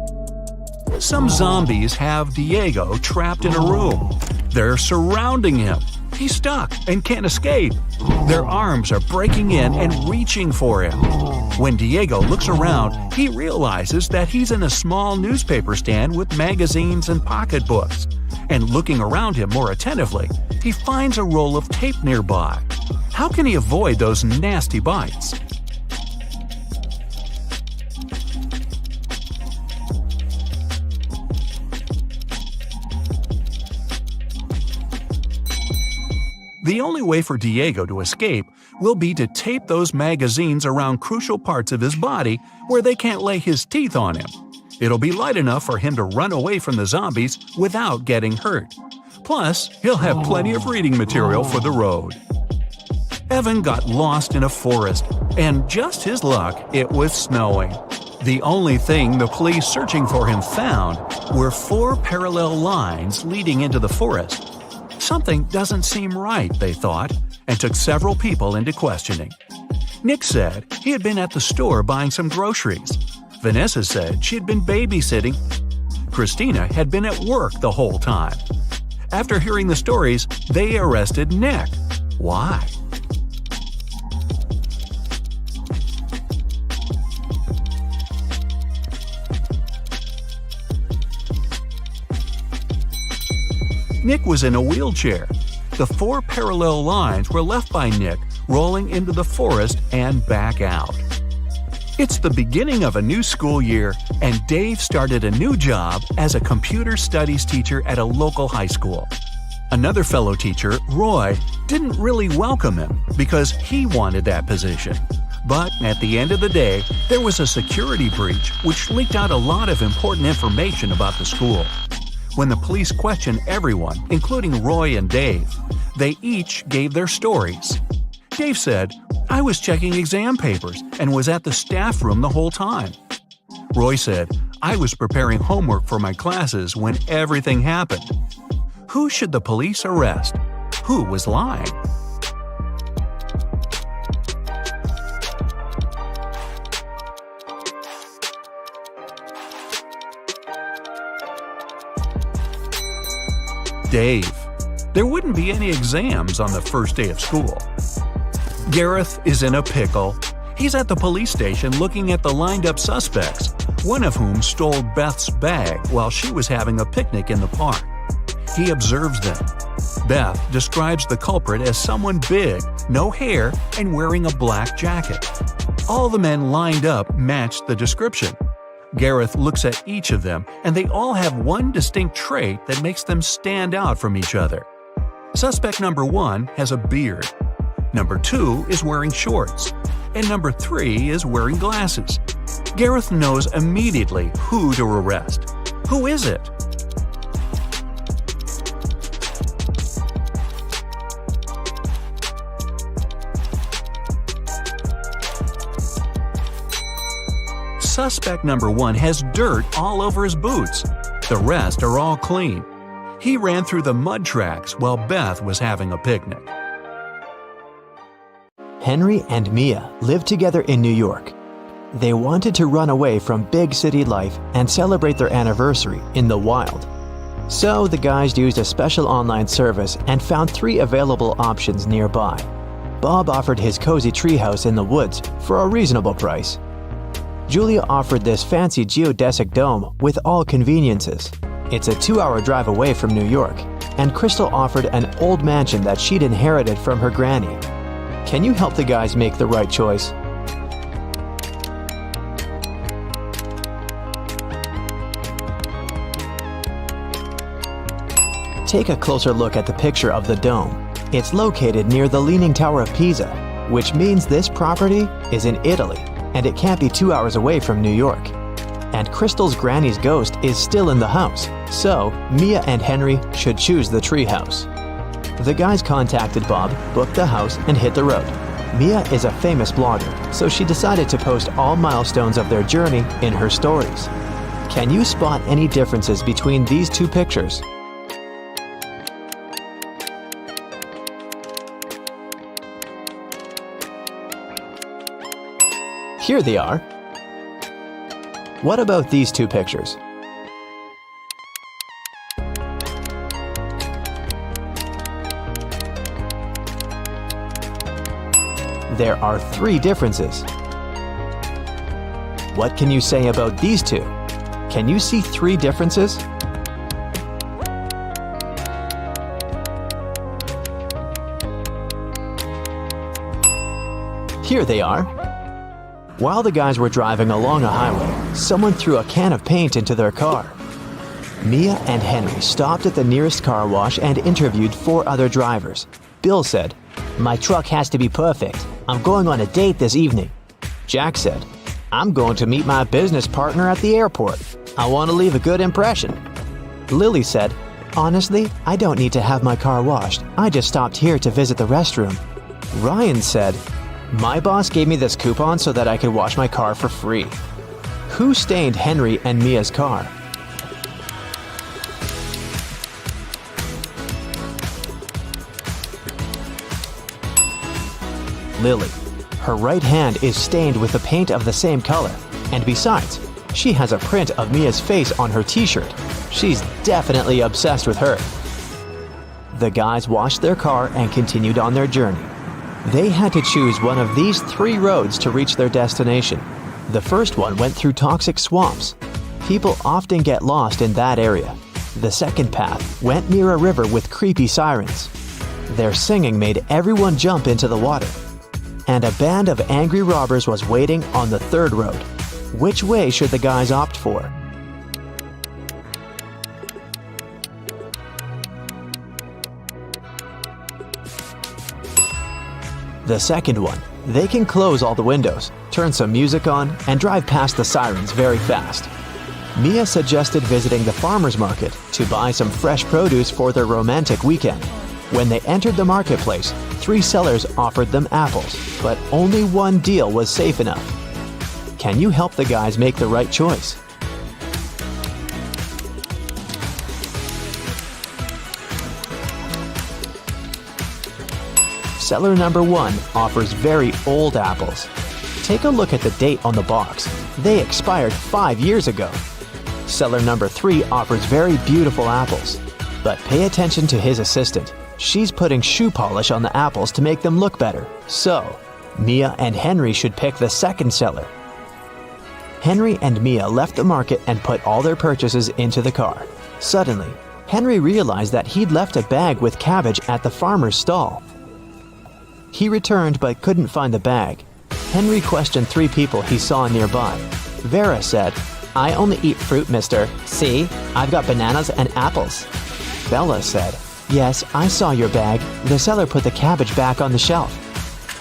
Some zombies have Diego trapped in a room. They're surrounding him. He's stuck and can't escape. Their arms are breaking in and reaching for him. When Diego looks around, he realizes that he's in a small newspaper stand with magazines and pocketbooks. And looking around him more attentively, he finds a roll of tape nearby. How can he avoid those nasty bites? The only way for Diego to escape will be to tape those magazines around crucial parts of his body where they can't lay his teeth on him. It'll be light enough for him to run away from the zombies without getting hurt. Plus, he'll have plenty of reading material for the road. Evan got lost in a forest, and just his luck, it was snowing. The only thing the police searching for him found were 4 parallel lines leading into the forest. Something doesn't seem right, they thought, and took several people into questioning. Nick said he had been at the store buying some groceries. Vanessa said she had been babysitting. Christina had been at work the whole time. After hearing the stories, they arrested Nick. Why? Nick was in a wheelchair. The 4 parallel lines were left by Nick rolling into the forest and back out. It's the beginning of a new school year, and Dave started a new job as a computer studies teacher at a local high school. Another fellow teacher, Roy, didn't really welcome him because he wanted that position. But at the end of the day, there was a security breach which leaked out a lot of important information about the school. When the police questioned everyone, including Roy and Dave, they each gave their stories. Dave said, "I was checking exam papers and was at the staff room the whole time." Roy said, "I was preparing homework for my classes when everything happened." Who should the police arrest? Who was lying? Dave. There wouldn't be any exams on the first day of school. Gareth is in a pickle. He's at the police station looking at the lined-up suspects, one of whom stole Beth's bag while she was having a picnic in the park. He observes them. Beth describes the culprit as someone big, no hair, and wearing a black jacket. All the men lined up matched the description. Gareth looks at each of them, and they all have one distinct trait that makes them stand out from each other. Suspect number 1 has a beard. Number 2 is wearing shorts. And number 3 is wearing glasses. Gareth knows immediately who to arrest. Who is it? Suspect number 1 has dirt all over his boots. The rest are all clean. He ran through the mud tracks while Beth was having a picnic. Henry and Mia lived together in New York. They wanted to run away from big city life and celebrate their anniversary in the wild. So the guys used a special online service and found 3 available options nearby. Bob offered his cozy treehouse in the woods for a reasonable price. Julia offered this fancy geodesic dome with all conveniences. It's a 2-hour drive away from New York, and Crystal offered an old mansion that she'd inherited from her granny. Can you help the guys make the right choice? Take a closer look at the picture of the dome. It's located near the Leaning Tower of Pisa, which means this property is in Italy, and it can't be 2 hours away from New York. And Crystal's granny's ghost is still in the house, so Mia and Henry should choose the treehouse. The guys contacted Bob, booked the house, and hit the road. Mia is a famous blogger, so she decided to post all milestones of their journey in her stories. Can you spot any differences between these 2 pictures? Here they are. What about these 2 pictures? There are 3 differences. What can you say about these 2? Can you see 3 differences? Here they are. While the guys were driving along a highway, someone threw a can of paint into their car. Mia and Henry stopped at the nearest car wash and interviewed 4 other drivers. Bill said, My truck has to be perfect. I'm going on a date this evening. Jack said, I'm going to meet my business partner at the airport. I want to leave a good impression. Lily said, Honestly, I don't need to have my car washed. I just stopped here to visit the restroom. Ryan said, My boss gave me this coupon so that I could wash my car for free. Who stained Henry and Mia's car? Lily. Her right hand is stained with the paint of the same color, and besides, she has a print of Mia's face on her t-shirt. She's definitely obsessed with her. The guys washed their car and continued on their journey. They had to choose one of these 3 roads to reach their destination. The first one went through toxic swamps. People often get lost in that area. The second path went near a river with creepy sirens. Their singing made everyone jump into the water. And a band of angry robbers was waiting on the third road. Which way should the guys opt for? The second one. They can close all the windows, turn some music on, and drive past the sirens very fast. Mia suggested visiting the farmer's market to buy some fresh produce for their romantic weekend. When they entered the marketplace, 3 sellers offered them apples, but only one deal was safe enough. Can you help the guys make the right choice? Seller number 1 offers very old apples. Take a look at the date on the box. They expired 5 years ago. Seller number 3 offers very beautiful apples. But pay attention to his assistant. She's putting shoe polish on the apples to make them look better. So, Mia and Henry should pick the second seller. Henry and Mia left the market and put all their purchases into the car. Suddenly, Henry realized that he'd left a bag with cabbage at the farmer's stall. He returned but couldn't find the bag. Henry questioned 3 people he saw nearby. Vera said, I only eat fruit, mister. See, I've got bananas and apples. Bella said, Yes, I saw your bag. The seller put the cabbage back on the shelf.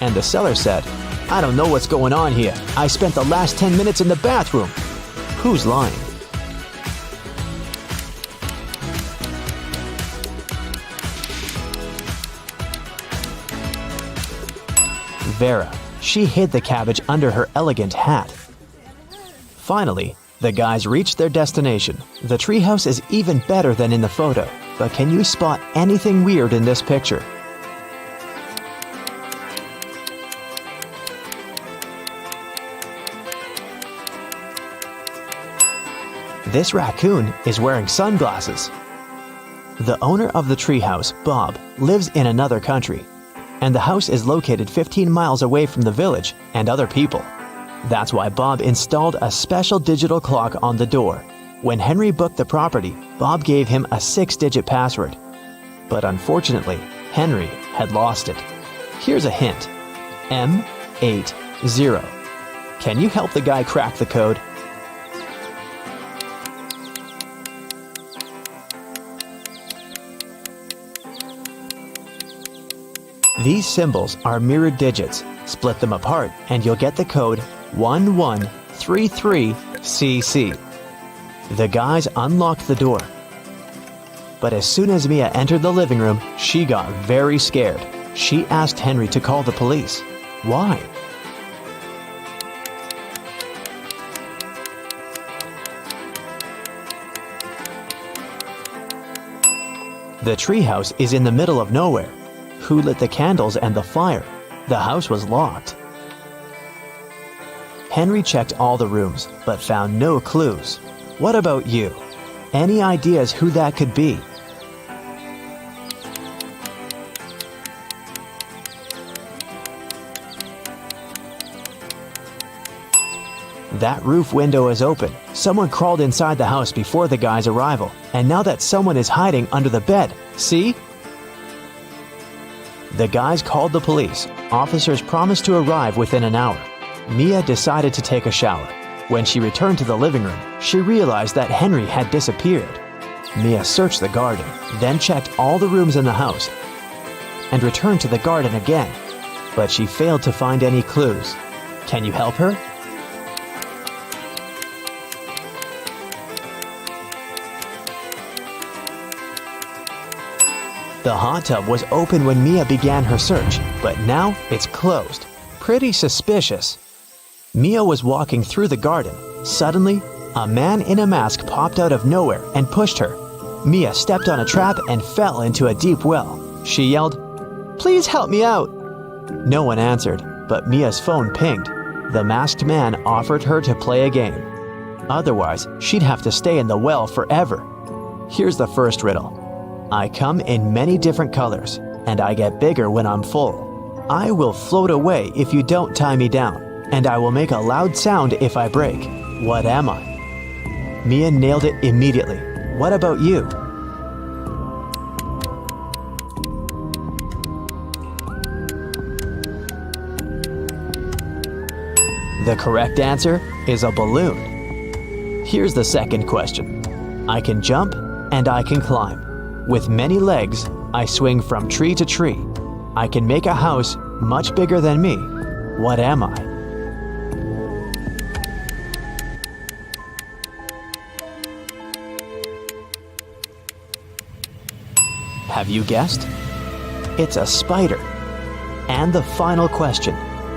And the seller said, I don't know what's going on here. I spent the last 10 minutes in the bathroom. Who's lying? Vera. She hid the cabbage under her elegant hat. Finally, the guys reached their destination. The treehouse is even better than in the photo, but can you spot anything weird in this picture? This raccoon is wearing sunglasses. The owner of the treehouse, Bob, lives in another country, and the house is located 15 miles away from the village and other people. That's why Bob installed a special digital clock on the door. When Henry booked the property, Bob gave him a 6-digit password. But unfortunately, Henry had lost it. Here's a hint. M80. Can you help the guy crack the code? These symbols are mirrored digits. Split them apart and you'll get the code 1133CC. The guys unlocked the door. But as soon as Mia entered the living room, she got very scared. She asked Henry to call the police. Why? The treehouse is in the middle of nowhere. Who lit the candles and the fire? The house was locked. Henry checked all the rooms, but found no clues. What about you? Any ideas who that could be? That roof window is open. Someone crawled inside the house before the guy's arrival, and now that someone is hiding under the bed. See? The guys called the police. Officers promised to arrive within an hour. Mia decided to take a shower. When she returned to the living room, she realized that Henry had disappeared. Mia searched the garden, then checked all the rooms in the house, and returned to the garden again. But she failed to find any clues. Can you help her? The hot tub was open when Mia began her search, but now it's closed. Pretty suspicious. Mia was walking through the garden. Suddenly, a man in a mask popped out of nowhere and pushed her. Mia stepped on a trap and fell into a deep well. She yelled, "Please help me out!" No one answered, but Mia's phone pinged. The masked man offered her to play a game. Otherwise, she'd have to stay in the well forever. Here's the first riddle. I come in many different colors, and I get bigger when I'm full. I will float away if you don't tie me down, and I will make a loud sound if I break. What am I? Mia nailed it immediately. What about you? The correct answer is a balloon. Here's the second question. I can jump and I can climb. With many legs, I swing from tree to tree. I can make a house much bigger than me. What am I? Have you guessed? It's a spider. And the final question.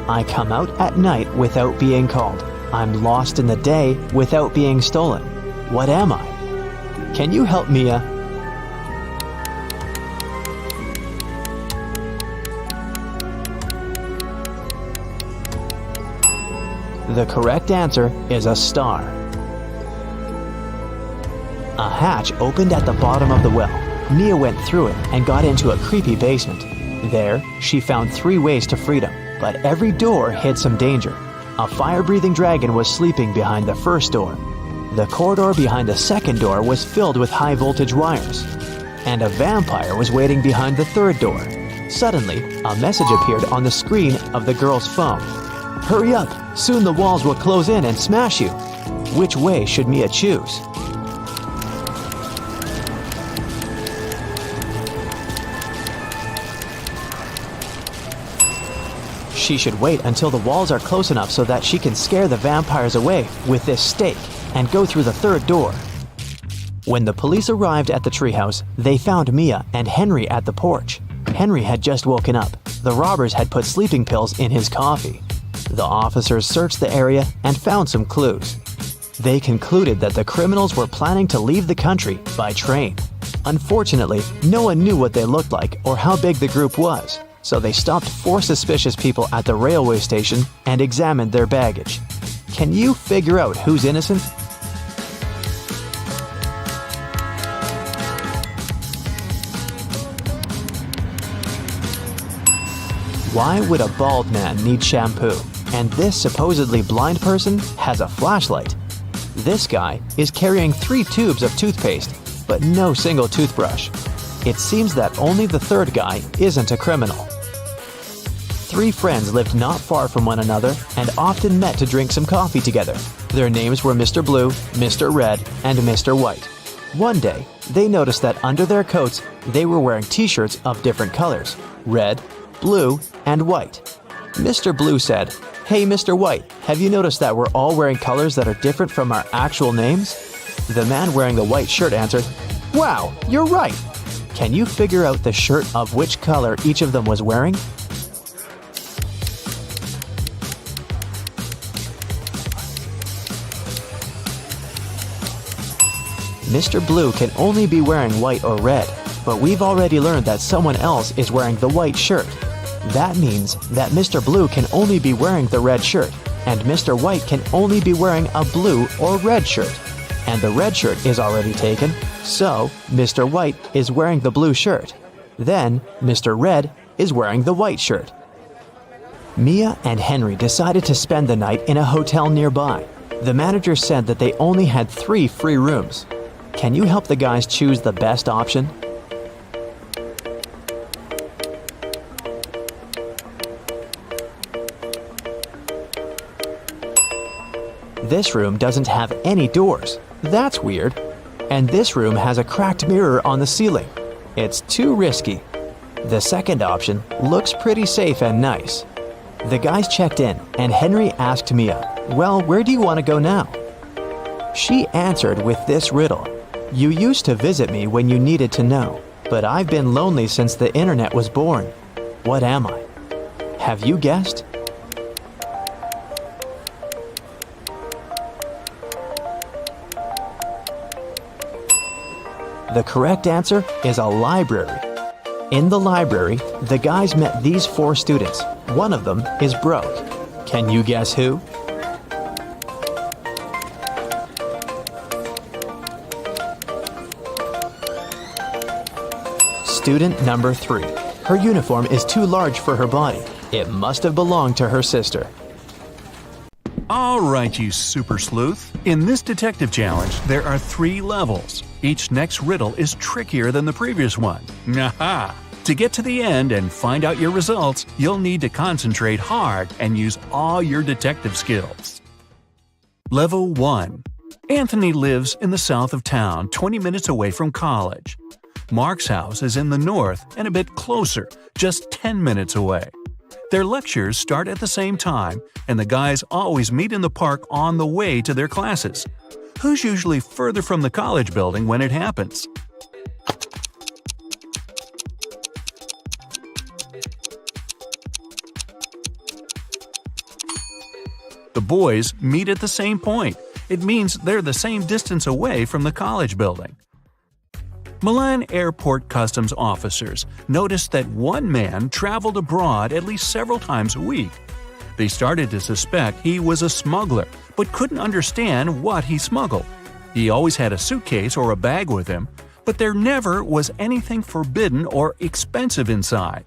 I come out at night without being called. I'm lost in the day without being stolen. What am I? Can you help Mia? The correct answer is a star. A hatch opened at the bottom of the well. Mia went through it and got into a creepy basement. There, she found 3 ways to freedom, but every door hid some danger. A fire-breathing dragon was sleeping behind the first door. The corridor behind the second door was filled with high-voltage wires. And a vampire was waiting behind the third door. Suddenly, a message appeared on the screen of the girl's phone. Hurry up! Soon the walls will close in and smash you. Which way should Mia choose? She should wait until the walls are close enough so that she can scare the vampires away with this stake and go through the third door. When the police arrived at the treehouse, they found Mia and Henry at the porch. Henry had just woken up. The robbers had put sleeping pills in his coffee. The officers searched the area and found some clues. They concluded that the criminals were planning to leave the country by train. Unfortunately, no one knew what they looked like or how big the group was, so they stopped 4 suspicious people at the railway station and examined their baggage. Can you figure out who's innocent? Why would a bald man need shampoo? And this supposedly blind person has a flashlight. This guy is carrying 3 tubes of toothpaste, but no single toothbrush. It seems that only the third guy isn't a criminal. 3 friends lived not far from one another and often met to drink some coffee together. Their names were Mr. Blue, Mr. Red, and Mr. White. One day, they noticed that under their coats, they were wearing t-shirts of different colors: red, blue, and white. Mr. Blue said, "Hey, Mr. White, have you noticed that we're all wearing colors that are different from our actual names?" The man wearing the white shirt answered, "Wow, you're right. Can you figure out the shirt of which color each of them was wearing?" Mr. Blue can only be wearing white or red, but we've already learned that someone else is wearing the white shirt. That means that Mr. Blue can only be wearing the red shirt, and Mr. White can only be wearing a blue or red shirt. And the red shirt is already taken, so Mr. White is wearing the blue shirt. Then Mr. Red is wearing the white shirt. Mia and Henry decided to spend the night in a hotel nearby. The manager said that they only had 3 free rooms. Can you help the guys choose the best option? This room doesn't have any doors. That's weird. And this room has a cracked mirror on the ceiling. It's too risky. The second option looks pretty safe and nice. The guys checked in, and Henry asked Mia, "Well, where do you want to go now?" She answered with this riddle: "You used to visit me when you needed to know, but I've been lonely since the internet was born. What am I?" Have you guessed? The correct answer is a library. In the library, the guys met these 4 students. One of them is broke. Can you guess who? Student number 3. Her uniform is too large for her body. It must have belonged to her sister. All right, you super sleuth. In this detective challenge, there are 3 levels. Each next riddle is trickier than the previous one. Aha! To get to the end and find out your results, you'll need to concentrate hard and use all your detective skills. Level 1. Anthony lives in the south of town, 20 minutes away from college. Mark's house is in the north and a bit closer, just 10 minutes away. Their lectures start at the same time, and the guys always meet in the park on the way to their classes. Who's usually further from the college building when it happens? The boys meet at the same point. It means they're the same distance away from the college building. Milan airport customs officers noticed that one man traveled abroad at least several times a week. They started to suspect he was a smuggler, but couldn't understand what he smuggled. He always had a suitcase or a bag with him, but there never was anything forbidden or expensive inside.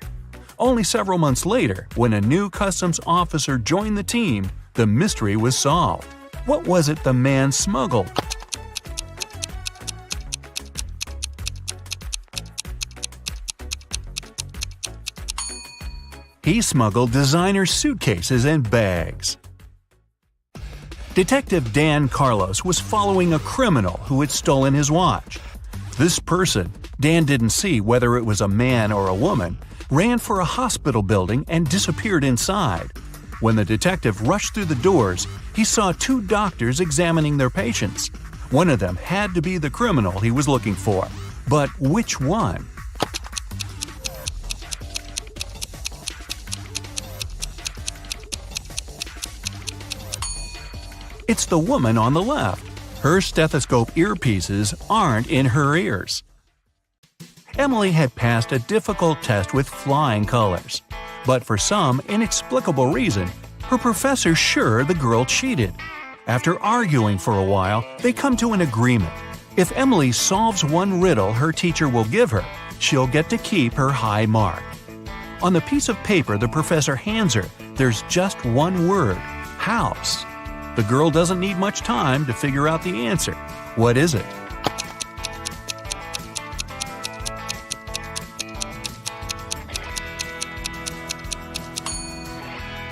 Only several months later, when a new customs officer joined the team, the mystery was solved. What was it the man smuggled? He smuggled designer suitcases and bags. Detective Dan Carlos was following a criminal who had stolen his watch. This person, Dan didn't see whether it was a man or a woman, ran for a hospital building and disappeared inside. When the detective rushed through the doors, he saw 2 doctors examining their patients. One of them had to be the criminal he was looking for. But which one? It's the woman on the left. Her stethoscope earpieces aren't in her ears. Emily had passed a difficult test with flying colors. But for some inexplicable reason, her professor's sure the girl cheated. After arguing for a while, they come to an agreement. If Emily solves one riddle her teacher will give her, she'll get to keep her high mark. On the piece of paper the professor hands her, there's just one word: house. The girl doesn't need much time to figure out the answer. What is it?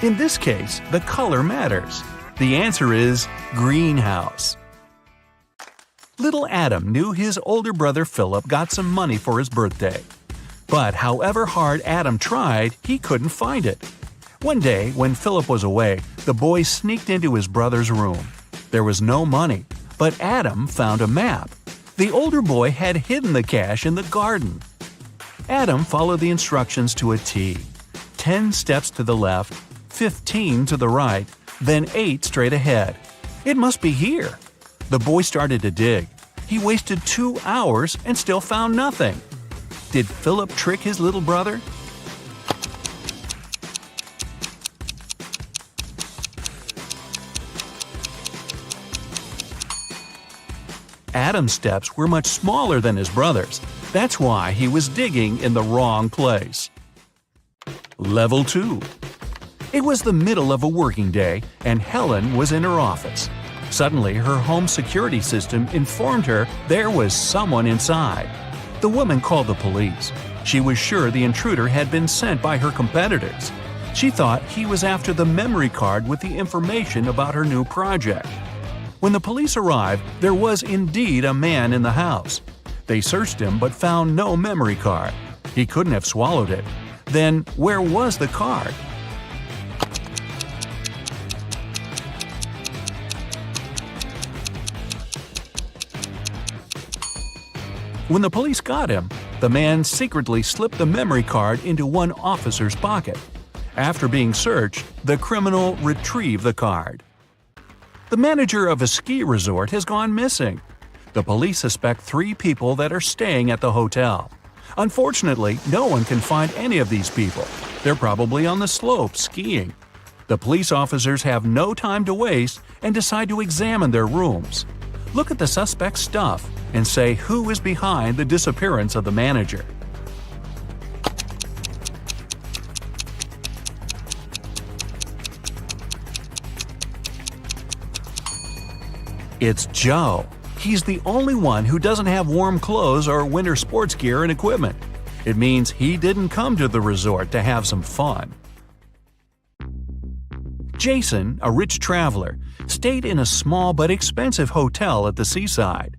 In this case, the color matters. The answer is greenhouse. Little Adam knew his older brother Philip got some money for his birthday. But however hard Adam tried, he couldn't find it. One day, when Philip was away, the boy sneaked into his brother's room. There was no money, but Adam found a map. The older boy had hidden the cash in the garden. Adam followed the instructions to a T. 10 steps to the left, 15 to the right, then 8 straight ahead. It must be here. The boy started to dig. He wasted 2 hours and still found nothing. Did Philip trick his little brother? Adam's steps were much smaller than his brother's. That's why he was digging in the wrong place. Level 2. It was the middle of a working day, and Helen was in her office. Suddenly, her home security system informed her there was someone inside. The woman called the police. She was sure the intruder had been sent by her competitors. She thought he was after the memory card with the information about her new project. When the police arrived, there was indeed a man in the house. They searched him but found no memory card. He couldn't have swallowed it. Then, where was the card? When the police got him, the man secretly slipped the memory card into one officer's pocket. After being searched, the criminal retrieved the card. The manager of a ski resort has gone missing. The police suspect 3 people that are staying at the hotel. Unfortunately, no one can find any of these people. They're probably on the slopes skiing. The police officers have no time to waste and decide to examine their rooms. Look at the suspect's stuff and say who is behind the disappearance of the manager. It's Joe. He's the only one who doesn't have warm clothes or winter sports gear and equipment. It means he didn't come to the resort to have some fun. Jason, a rich traveler, stayed in a small but expensive hotel at the seaside.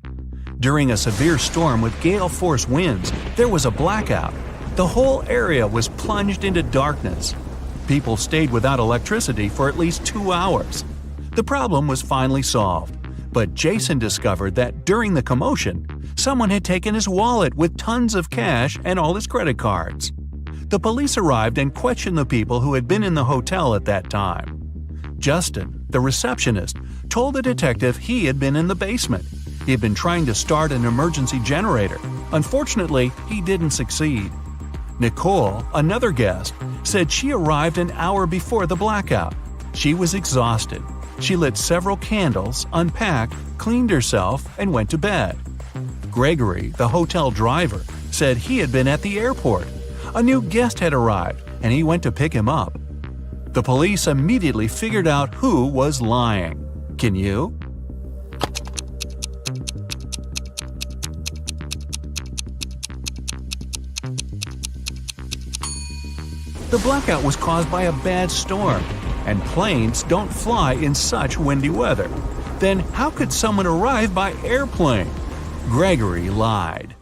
During a severe storm with gale-force winds, there was a blackout. The whole area was plunged into darkness. People stayed without electricity for at least 2 hours. The problem was finally solved, but Jason discovered that during the commotion, someone had taken his wallet with tons of cash and all his credit cards. The police arrived and questioned the people who had been in the hotel at that time. Justin, the receptionist, told the detective he had been in the basement. He had been trying to start an emergency generator. Unfortunately, he didn't succeed. Nicole, another guest, said she arrived an hour before the blackout. She was exhausted. She lit several candles, unpacked, cleaned herself, and went to bed. Gregory, the hotel driver, said he had been at the airport. A new guest had arrived, and he went to pick him up. The police immediately figured out who was lying. Can you? The blackout was caused by a bad storm, and planes don't fly in such windy weather. Then how could someone arrive by airplane? Gregory lied.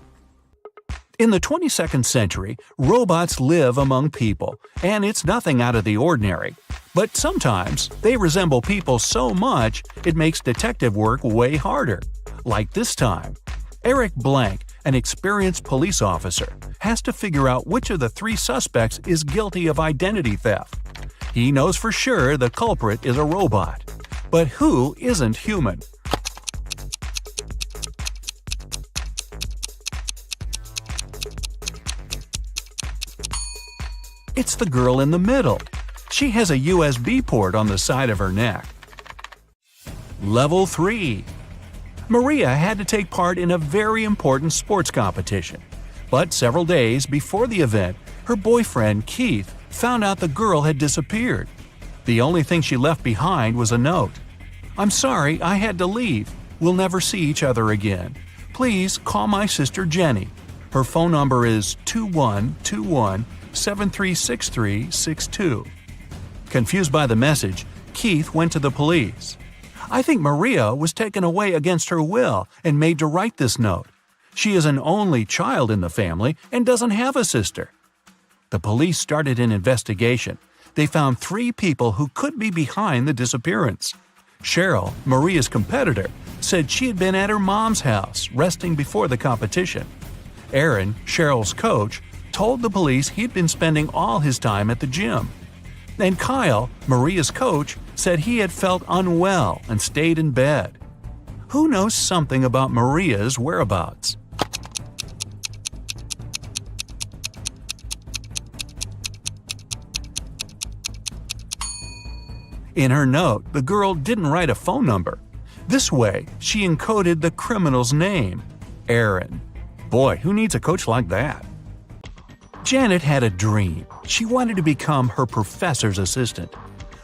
In the 22nd century, robots live among people, and it's nothing out of the ordinary. But sometimes they resemble people so much it makes detective work way harder. Like this time. Eric Blank, an experienced police officer, has to figure out which of the 3 suspects is guilty of identity theft. He knows for sure the culprit is a robot. But who isn't human? It's the girl in the middle. She has a USB port on the side of her neck. Level 3. Maria had to take part in a very important sports competition. But several days before the event, Her boyfriend, Keith, found out the girl had disappeared. The only thing she left behind was a note. "I'm sorry, I had to leave. We'll never see each other again. Please call my sister Jenny. Her phone number is 2121-736362. Confused by the message, Keith went to the police. "I think Maria was taken away against her will and made to write this note. She is an only child in the family and doesn't have a sister." The police started an investigation. They found 3 people who could be behind the disappearance. Cheryl, Maria's competitor, said she had been at her mom's house resting before the competition. Aaron, Cheryl's coach, told the police he'd been spending all his time at the gym. And Kyle, Maria's coach, said he had felt unwell and stayed in bed. Who knows something about Maria's whereabouts? In her note, the girl didn't write a phone number. This way, she encoded the criminal's name, Aaron. Boy, who needs a coach like that? Janet had a dream. She wanted to become her professor's assistant.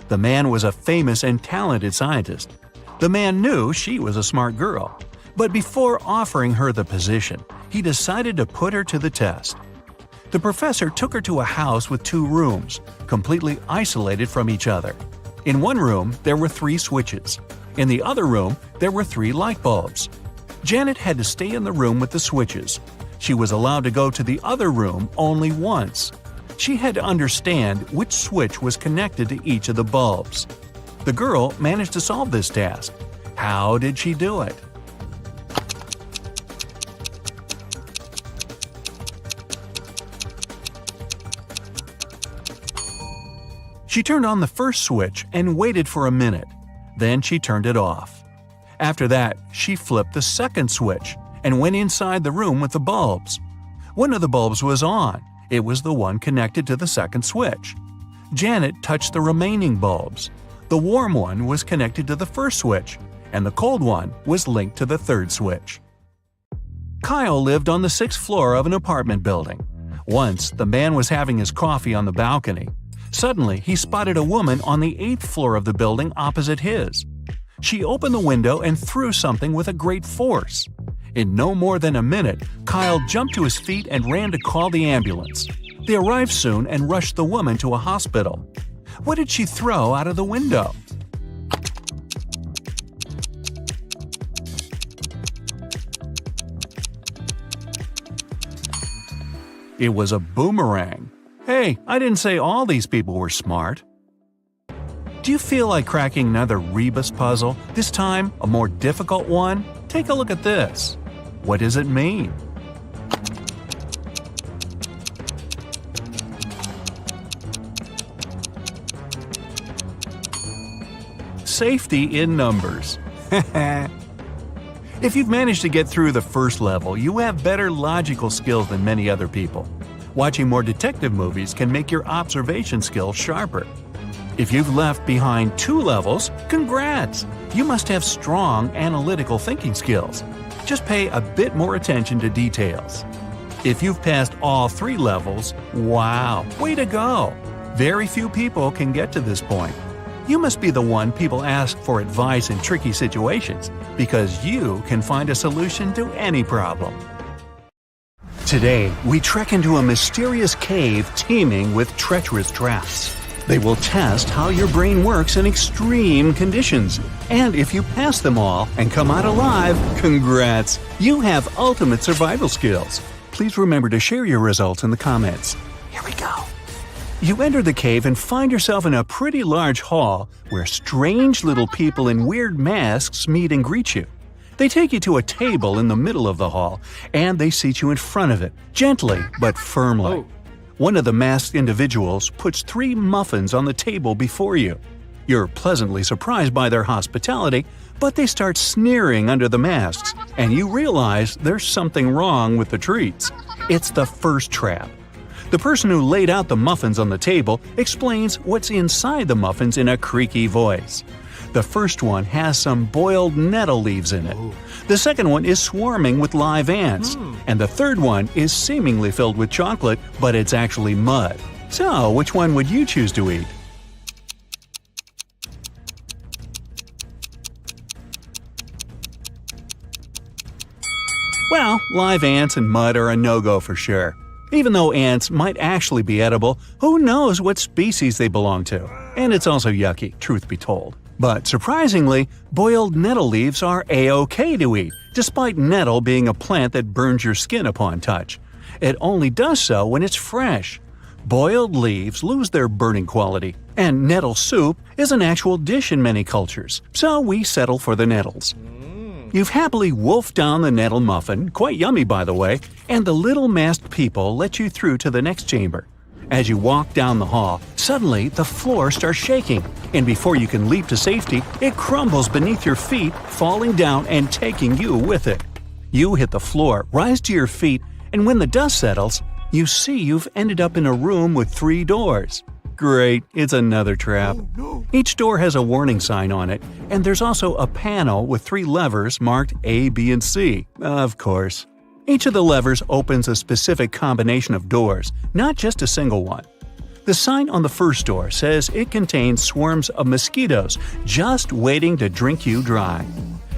The man was a famous and talented scientist. The man knew she was a smart girl. But before offering her the position, he decided to put her to the test. The professor took her to a house with 2 rooms, completely isolated from each other. In one room, there were 3 switches. In the other room, there were 3 light bulbs. Janet had to stay in the room with the switches. She was allowed to go to the other room only once. She had to understand which switch was connected to each of the bulbs. The girl managed to solve this task. How did she do it? She turned on the first switch and waited for a minute. Then she turned it off. After that, she flipped the second switch and went inside the room with the bulbs. One of the bulbs was on. It was the one connected to the second switch. Janet touched the remaining bulbs. The warm one was connected to the first switch, and the cold one was linked to the third switch. Kyle lived on the 6th floor of an apartment building. Once, the man was having his coffee on the balcony. Suddenly, he spotted a woman on the 8th floor of the building opposite his. She opened the window and threw something with a great force. In no more than a minute, Kyle jumped to his feet and ran to call the ambulance. They arrived soon and rushed the woman to a hospital. What did she throw out of the window? It was a boomerang. Hey, I didn't say all these people were smart. Do you feel like cracking another rebus puzzle? This time, a more difficult one? Take a look at this. What does it mean? Safety in numbers. If you've managed to get through the first level, you have better logical skills than many other people. Watching more detective movies can make your observation skills sharper. If you've left behind 2 levels, congrats! You must have strong analytical thinking skills. Just pay a bit more attention to details. If you've passed all 3 levels, wow, way to go! Very few people can get to this point. You must be the one people ask for advice in tricky situations, because you can find a solution to any problem. Today, we trek into a mysterious cave teeming with treacherous traps. They will test how your brain works in extreme conditions. And if you pass them all and come out alive, congrats! You have ultimate survival skills. Please remember to share your results in the comments. Here we go. You enter the cave and find yourself in a pretty large hall where strange little people in weird masks meet and greet you. They take you to a table in the middle of the hall, and they seat you in front of it, gently but firmly. One of the masked individuals puts 3 muffins on the table before you. You're pleasantly surprised by their hospitality, but they start sneering under the masks, and you realize there's something wrong with the treats. It's the first trap. The person who laid out the muffins on the table explains what's inside the muffins in a creaky voice. The first one has some boiled nettle leaves in it. The second one is swarming with live ants. And the third one is seemingly filled with chocolate, but it's actually mud. So, which one would you choose to eat? Well, live ants and mud are a no-go for sure. Even though ants might actually be edible, who knows what species they belong to? And it's also yucky, truth be told. But surprisingly, boiled nettle leaves are a-okay to eat, despite nettle being a plant that burns your skin upon touch. It only does so when it's fresh. Boiled leaves lose their burning quality, and nettle soup is an actual dish in many cultures, so we settle for the nettles. You've happily wolfed down the nettle muffin, quite yummy by the way, and the little masked people let you through to the next chamber. As you walk down the hall, suddenly the floor starts shaking, and before you can leap to safety, it crumbles beneath your feet, falling down and taking you with it. You hit the floor, rise to your feet, and when the dust settles, you see you've ended up in a room with 3 doors. Great, it's another trap. Each door has a warning sign on it, and there's also a panel with 3 levers marked A, B, and C, of course. Each of the levers opens a specific combination of doors, not just a single one. The sign on the first door says it contains swarms of mosquitoes just waiting to drink you dry.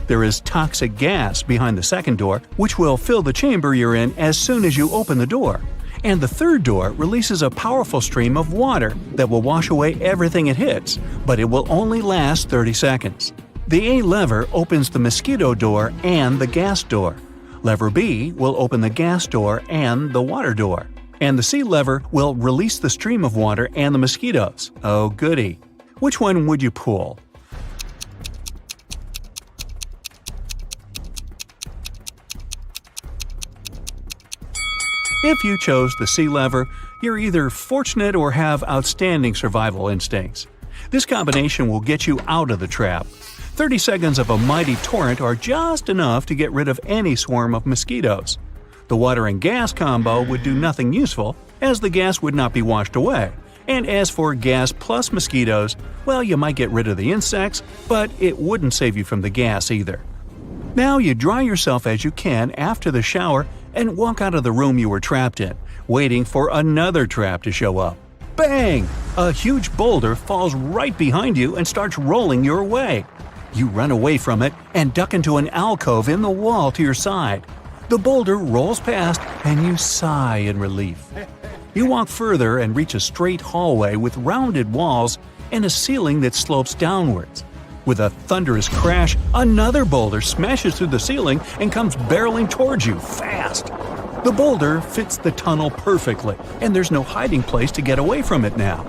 There is toxic gas behind the second door, which will fill the chamber you're in as soon as you open the door. And the third door releases a powerful stream of water that will wash away everything it hits, but it will only last 30 seconds. The A lever opens the mosquito door and the gas door. Lever B will open the gas door and the water door. And the C lever will release the stream of water and the mosquitoes. Oh goody. Which one would you pull? If you chose the C lever, you're either fortunate or have outstanding survival instincts. This combination will get you out of the trap. 30 seconds of a mighty torrent are just enough to get rid of any swarm of mosquitoes. The water and gas combo would do nothing useful, as the gas would not be washed away. And as for gas plus mosquitoes, well, you might get rid of the insects, but it wouldn't save you from the gas either. Now you dry yourself as you can after the shower and walk out of the room you were trapped in, waiting for another trap to show up. Bang! A huge boulder falls right behind you and starts rolling your way. You run away from it and duck into an alcove in the wall to your side. The boulder rolls past and you sigh in relief. You walk further and reach a straight hallway with rounded walls and a ceiling that slopes downwards. With a thunderous crash, another boulder smashes through the ceiling and comes barreling towards you fast. The boulder fits the tunnel perfectly, and there's no hiding place to get away from it now.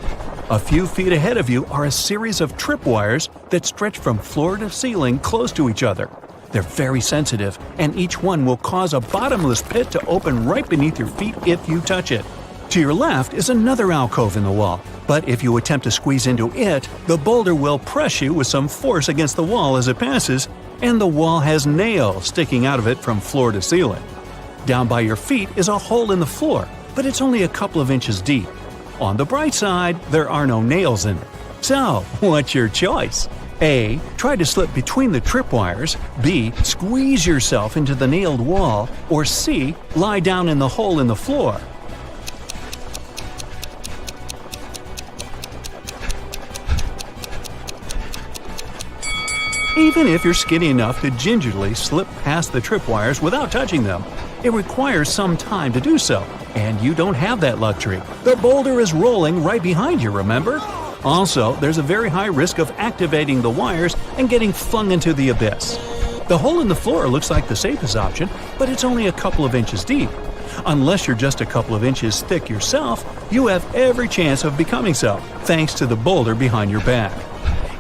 A few feet ahead of you are a series of tripwires that stretch from floor to ceiling close to each other. They're very sensitive, and each one will cause a bottomless pit to open right beneath your feet if you touch it. To your left is another alcove in the wall, but if you attempt to squeeze into it, the boulder will press you with some force against the wall as it passes, and the wall has nails sticking out of it from floor to ceiling. Down by your feet is a hole in the floor, but it's only a couple of inches deep. On the bright side, there are no nails in it. So, what's your choice? A. Try to slip between the tripwires. B. Squeeze yourself into the nailed wall. Or C. Lie down in the hole in the floor. Even if you're skinny enough to gingerly slip past the tripwires without touching them, it requires some time to do so, and you don't have that luxury. The boulder is rolling right behind you, remember? Also, there's a very high risk of activating the wires and getting flung into the abyss. The hole in the floor looks like the safest option, but it's only a couple of inches deep. Unless you're just a couple of inches thick yourself, you have every chance of becoming so, thanks to the boulder behind your back.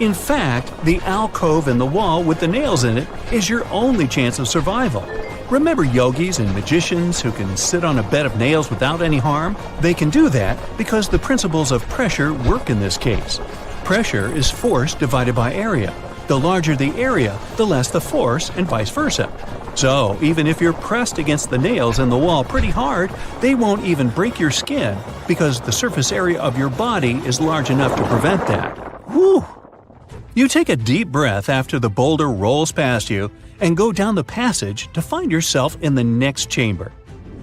In fact, the alcove in the wall with the nails in it is your only chance of survival. Remember yogis and magicians who can sit on a bed of nails without any harm? They can do that because the principles of pressure work in this case. Pressure is force divided by area. The larger the area, the less the force, and vice versa. So, even if you're pressed against the nails in the wall pretty hard, they won't even break your skin because the surface area of your body is large enough to prevent that. Whew! You take a deep breath after the boulder rolls past you and go down the passage to find yourself in the next chamber.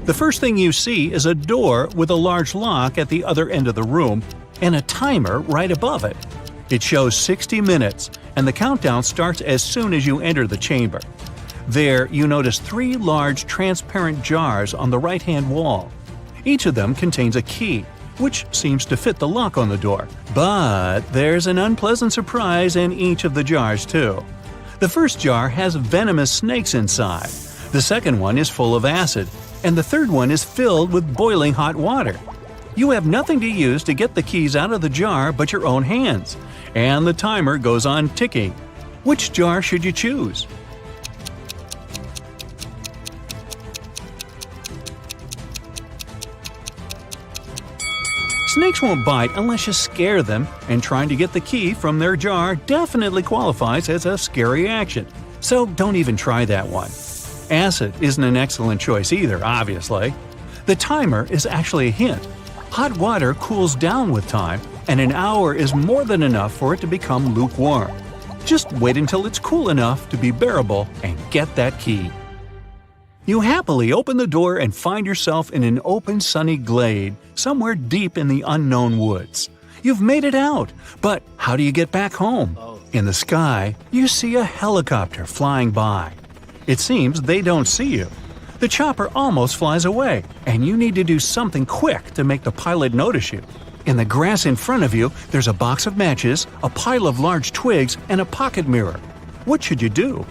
The first thing you see is a door with a large lock at the other end of the room and a timer right above it. It shows 60 minutes, and the countdown starts as soon as you enter the chamber. There, you notice 3 large transparent jars on the right-hand wall. Each of them contains a key, which seems to fit the lock on the door. But there's an unpleasant surprise in each of the jars, too. The first jar has venomous snakes inside, the second one is full of acid, and the third one is filled with boiling hot water. You have nothing to use to get the keys out of the jar but your own hands, and the timer goes on ticking. Which jar should you choose? Snakes won't bite unless you scare them, and trying to get the key from their jar definitely qualifies as a scary action, so don't even try that one. Acid isn't an excellent choice either, obviously. The timer is actually a hint. Hot water cools down with time, and an hour is more than enough for it to become lukewarm. Just wait until it's cool enough to be bearable and get that key. You happily open the door and find yourself in an open, sunny glade somewhere deep in the unknown woods. You've made it out, but how do you get back home? In the sky, you see a helicopter flying by. It seems they don't see you. The chopper almost flies away, and you need to do something quick to make the pilot notice you. In the grass in front of you, there's a box of matches, a pile of large twigs, and a pocket mirror. What should you do?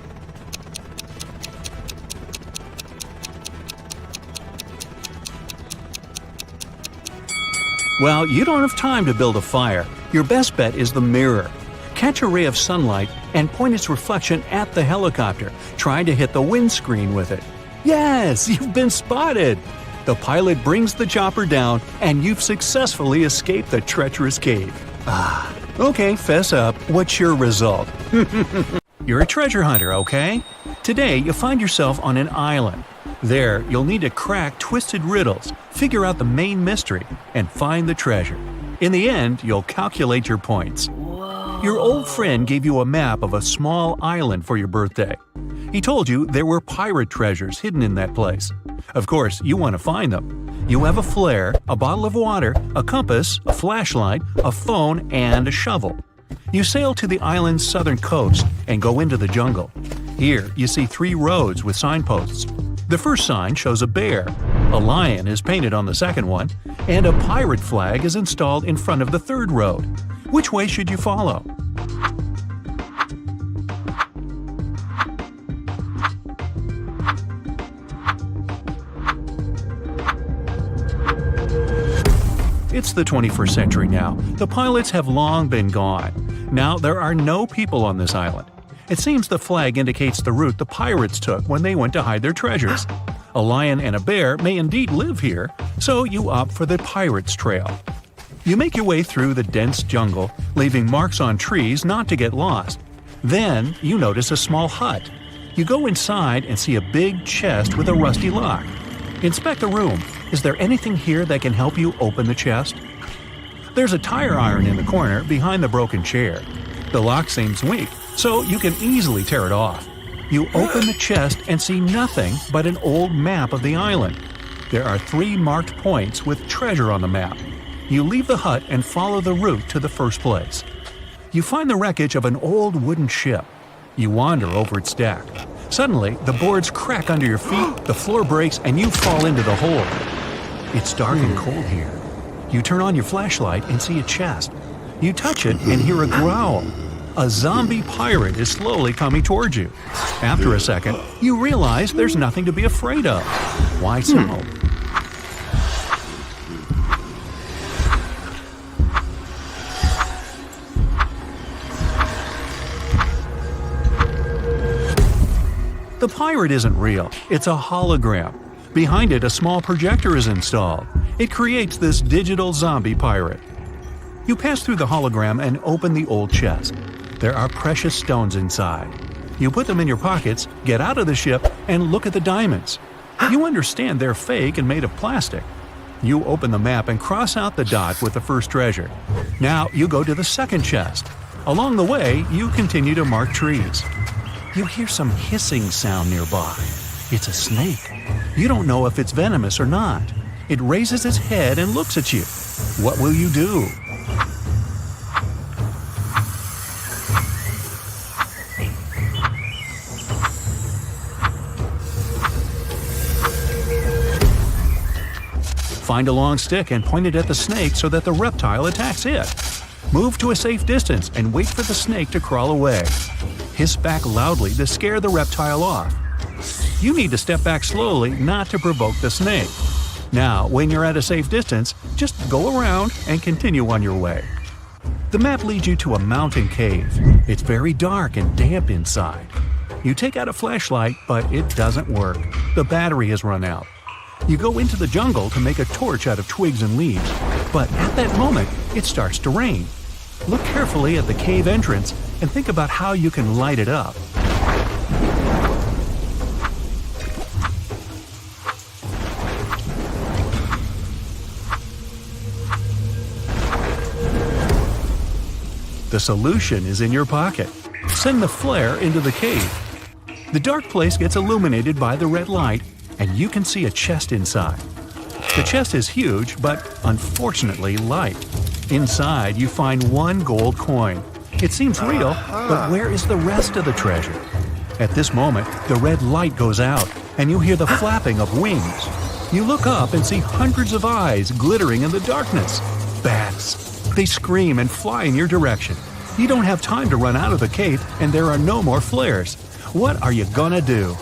Well, you don't have time to build a fire. Your best bet is the mirror. Catch a ray of sunlight and point its reflection at the helicopter, trying to hit the windscreen with it. Yes, you've been spotted! The pilot brings the chopper down, and you've successfully escaped the treacherous cave. Okay, fess up. What's your result? You're a treasure hunter, okay? Today, you find yourself on an island. There, you'll need to crack twisted riddles, figure out the main mystery, and find the treasure. In the end, you'll calculate your points. Your old friend gave you a map of a small island for your birthday. He told you there were pirate treasures hidden in that place. Of course, you want to find them. You have a flare, a bottle of water, a compass, a flashlight, a phone, and a shovel. You sail to the island's southern coast and go into the jungle. Here, you see 3 roads with signposts. The first sign shows a bear, a lion is painted on the second one, and a pirate flag is installed in front of the third road. Which way should you follow? It's the 21st century now. The pilots have long been gone. Now there are no people on this island. It seems the flag indicates the route the pirates took when they went to hide their treasures. A lion and a bear may indeed live here, so you opt for the pirates' trail. You make your way through the dense jungle, leaving marks on trees not to get lost. Then you notice a small hut. You go inside and see a big chest with a rusty lock. Inspect the room. Is there anything here that can help you open the chest? There's a tire iron in the corner behind the broken chair. The lock seems weak, so you can easily tear it off. You open the chest and see nothing but an old map of the island. There are 3 marked points with treasure on the map. You leave the hut and follow the route to the first place. You find the wreckage of an old wooden ship. You wander over its deck. Suddenly, the boards crack under your feet, the floor breaks, and you fall into the hole. It's dark and cold here. You turn on your flashlight and see a chest. You touch it and hear a growl. A zombie pirate is slowly coming towards you. After a second, you realize there's nothing to be afraid of. Why so? The pirate isn't real. It's a hologram. Behind it, a small projector is installed. It creates this digital zombie pirate. You pass through the hologram and open the old chest. There are precious stones inside. You put them in your pockets, get out of the ship, and look at the diamonds. You understand they're fake and made of plastic. You open the map and cross out the dot with the first treasure. Now you go to the second chest. Along the way, you continue to mark trees. You hear some hissing sound nearby. It's a snake. You don't know if it's venomous or not. It raises its head and looks at you. What will you do? Find a long stick and point it at the snake so that the reptile attacks it. Move to a safe distance and wait for the snake to crawl away. Hiss back loudly to scare the reptile off. You need to step back slowly not to provoke the snake. Now, when you're at a safe distance, just go around and continue on your way. The map leads you to a mountain cave. It's very dark and damp inside. You take out a flashlight, but it doesn't work. The battery has run out. You go into the jungle to make a torch out of twigs and leaves, but at that moment, it starts to rain. Look carefully at the cave entrance and think about how you can light it up. The solution is in your pocket. Send the flare into the cave. The dark place gets illuminated by the red light, and you can see a chest inside. The chest is huge, but unfortunately light. Inside, you find one gold coin. It seems real, but where is the rest of the treasure? At this moment, the red light goes out, and you hear the flapping of wings. You look up and see hundreds of eyes glittering in the darkness. Bats. They scream and fly in your direction. You don't have time to run out of the cave, and there are no more flares. What are you gonna do?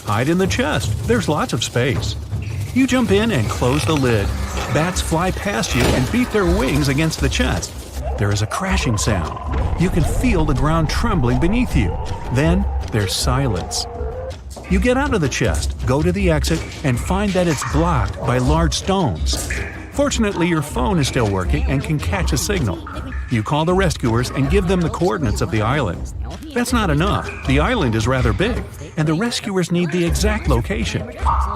Hide in the chest. There's lots of space. You jump in and close the lid. Bats fly past you and beat their wings against the chest. There is a crashing sound. You can feel the ground trembling beneath you. Then there's silence. You get out of the chest, go to the exit, and find that it's blocked by large stones. Fortunately, your phone is still working and can catch a signal. You call the rescuers and give them the coordinates of the island. That's not enough. The island is rather big, and the rescuers need the exact location.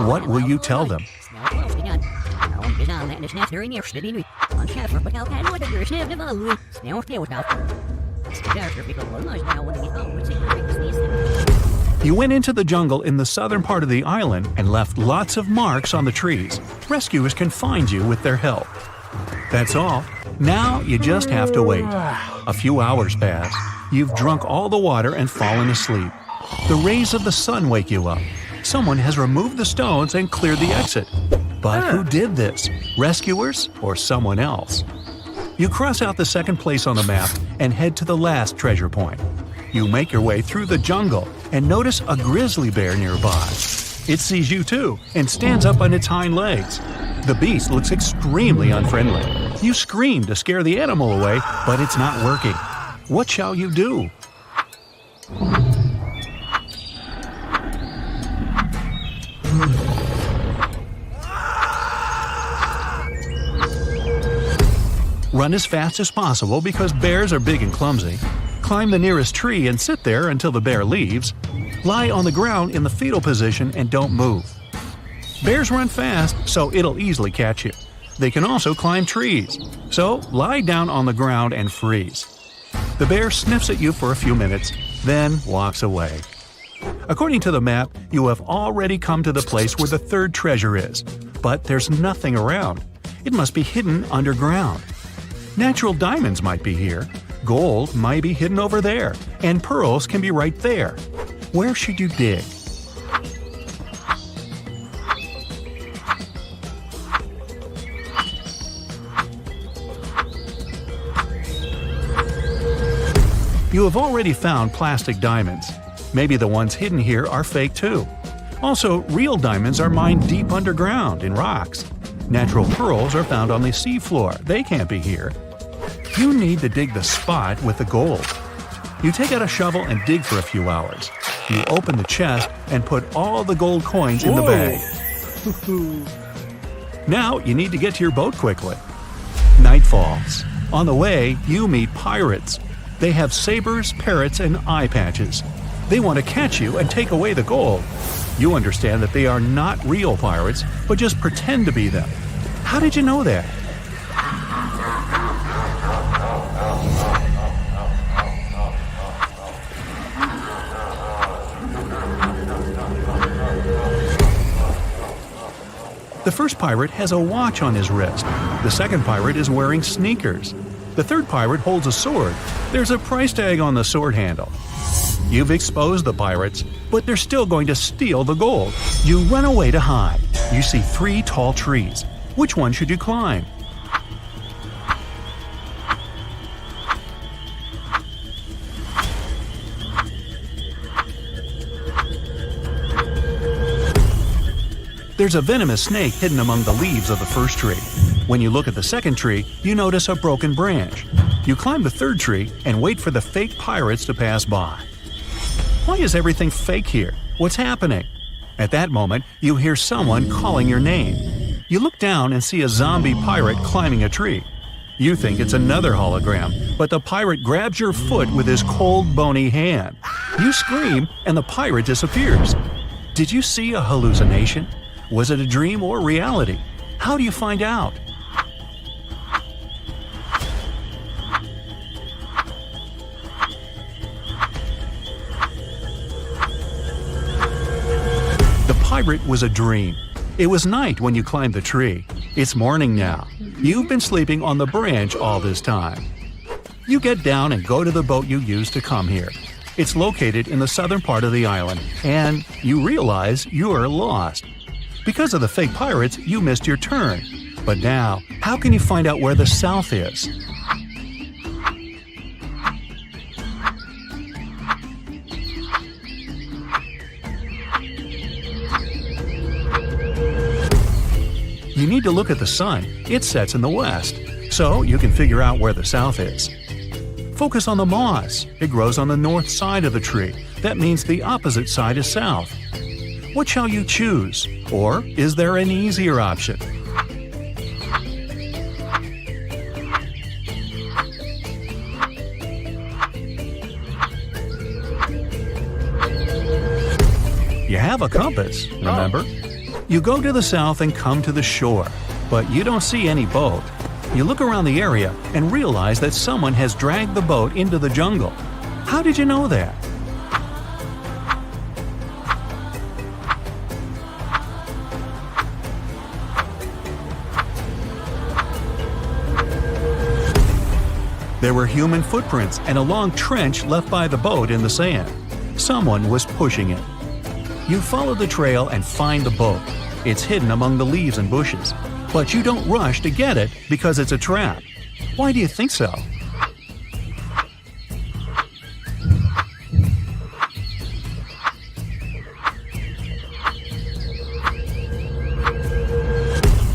What will you tell them? You went into the jungle in the southern part of the island and left lots of marks on the trees. Rescuers can find you with their help. That's all. Now you just have to wait. A few hours pass. You've drunk all the water and fallen asleep. The rays of the sun wake you up. Someone has removed the stones and cleared the exit. But who did this? Rescuers or someone else? You cross out the second place on the map and head to the last treasure point. You make your way through the jungle and notice a grizzly bear nearby. It sees you too and stands up on its hind legs. The beast looks extremely unfriendly. You scream to scare the animal away, but it's not working. What shall you do? Run as fast as possible because bears are big and clumsy. Climb the nearest tree and sit there until the bear leaves. Lie on the ground in the fetal position and don't move. Bears run fast, so it'll easily catch you. They can also climb trees. So lie down on the ground and freeze. The bear sniffs at you for a few minutes, then walks away. According to the map, you have already come to the place where the third treasure is, but there's nothing around. It must be hidden underground. Natural diamonds might be here, gold might be hidden over there, and pearls can be right there. Where should you dig? You have already found plastic diamonds. Maybe the ones hidden here are fake too. Also, real diamonds are mined deep underground in rocks. Natural pearls are found on the seafloor. They can't be here. You need to dig the spot with the gold. You take out a shovel and dig for a few hours. You open the chest and put all the gold coins in the bag. Now you need to get to your boat quickly. Night falls. On the way, you meet pirates. They have sabers, parrots, and eye patches. They want to catch you and take away the gold. You understand that they are not real pirates, but just pretend to be them. How did you know that? The first pirate has a watch on his wrist. The second pirate is wearing sneakers. The third pirate holds a sword. There's a price tag on the sword handle. You've exposed the pirates, but they're still going to steal the gold. You run away to hide. You see 3 tall trees. Which one should you climb? There's a venomous snake hidden among the leaves of the first tree. When you look at the second tree, you notice a broken branch. You climb the third tree and wait for the fake pirates to pass by. Why is everything fake here? What's happening? At that moment, you hear someone calling your name. You look down and see a zombie pirate climbing a tree. You think it's another hologram, but the pirate grabs your foot with his cold, bony hand. You scream, and the pirate disappears. Did you see a hallucination? Was it a dream or reality? How do you find out? The pirate was a dream. It was night when you climbed the tree. It's morning now. You've been sleeping on the branch all this time. You get down and go to the boat you used to come here. It's located in the southern part of the island, and you realize you're lost. Because of the fake pirates, you missed your turn. But now, how can you find out where the south is? You need to look at the sun. It sets in the west, so you can figure out where the south is. Focus on the moss. It grows on the north side of the tree. That means the opposite side is south. What shall you choose? Or is there an easier option? You have a compass, remember? You go to the south and come to the shore, but you don't see any boat. You look around the area and realize that someone has dragged the boat into the jungle. How did you know that? There were human footprints and a long trench left by the boat in the sand. Someone was pushing it. You follow the trail and find the boat. It's hidden among the leaves and bushes. But you don't rush to get it because it's a trap. Why do you think so?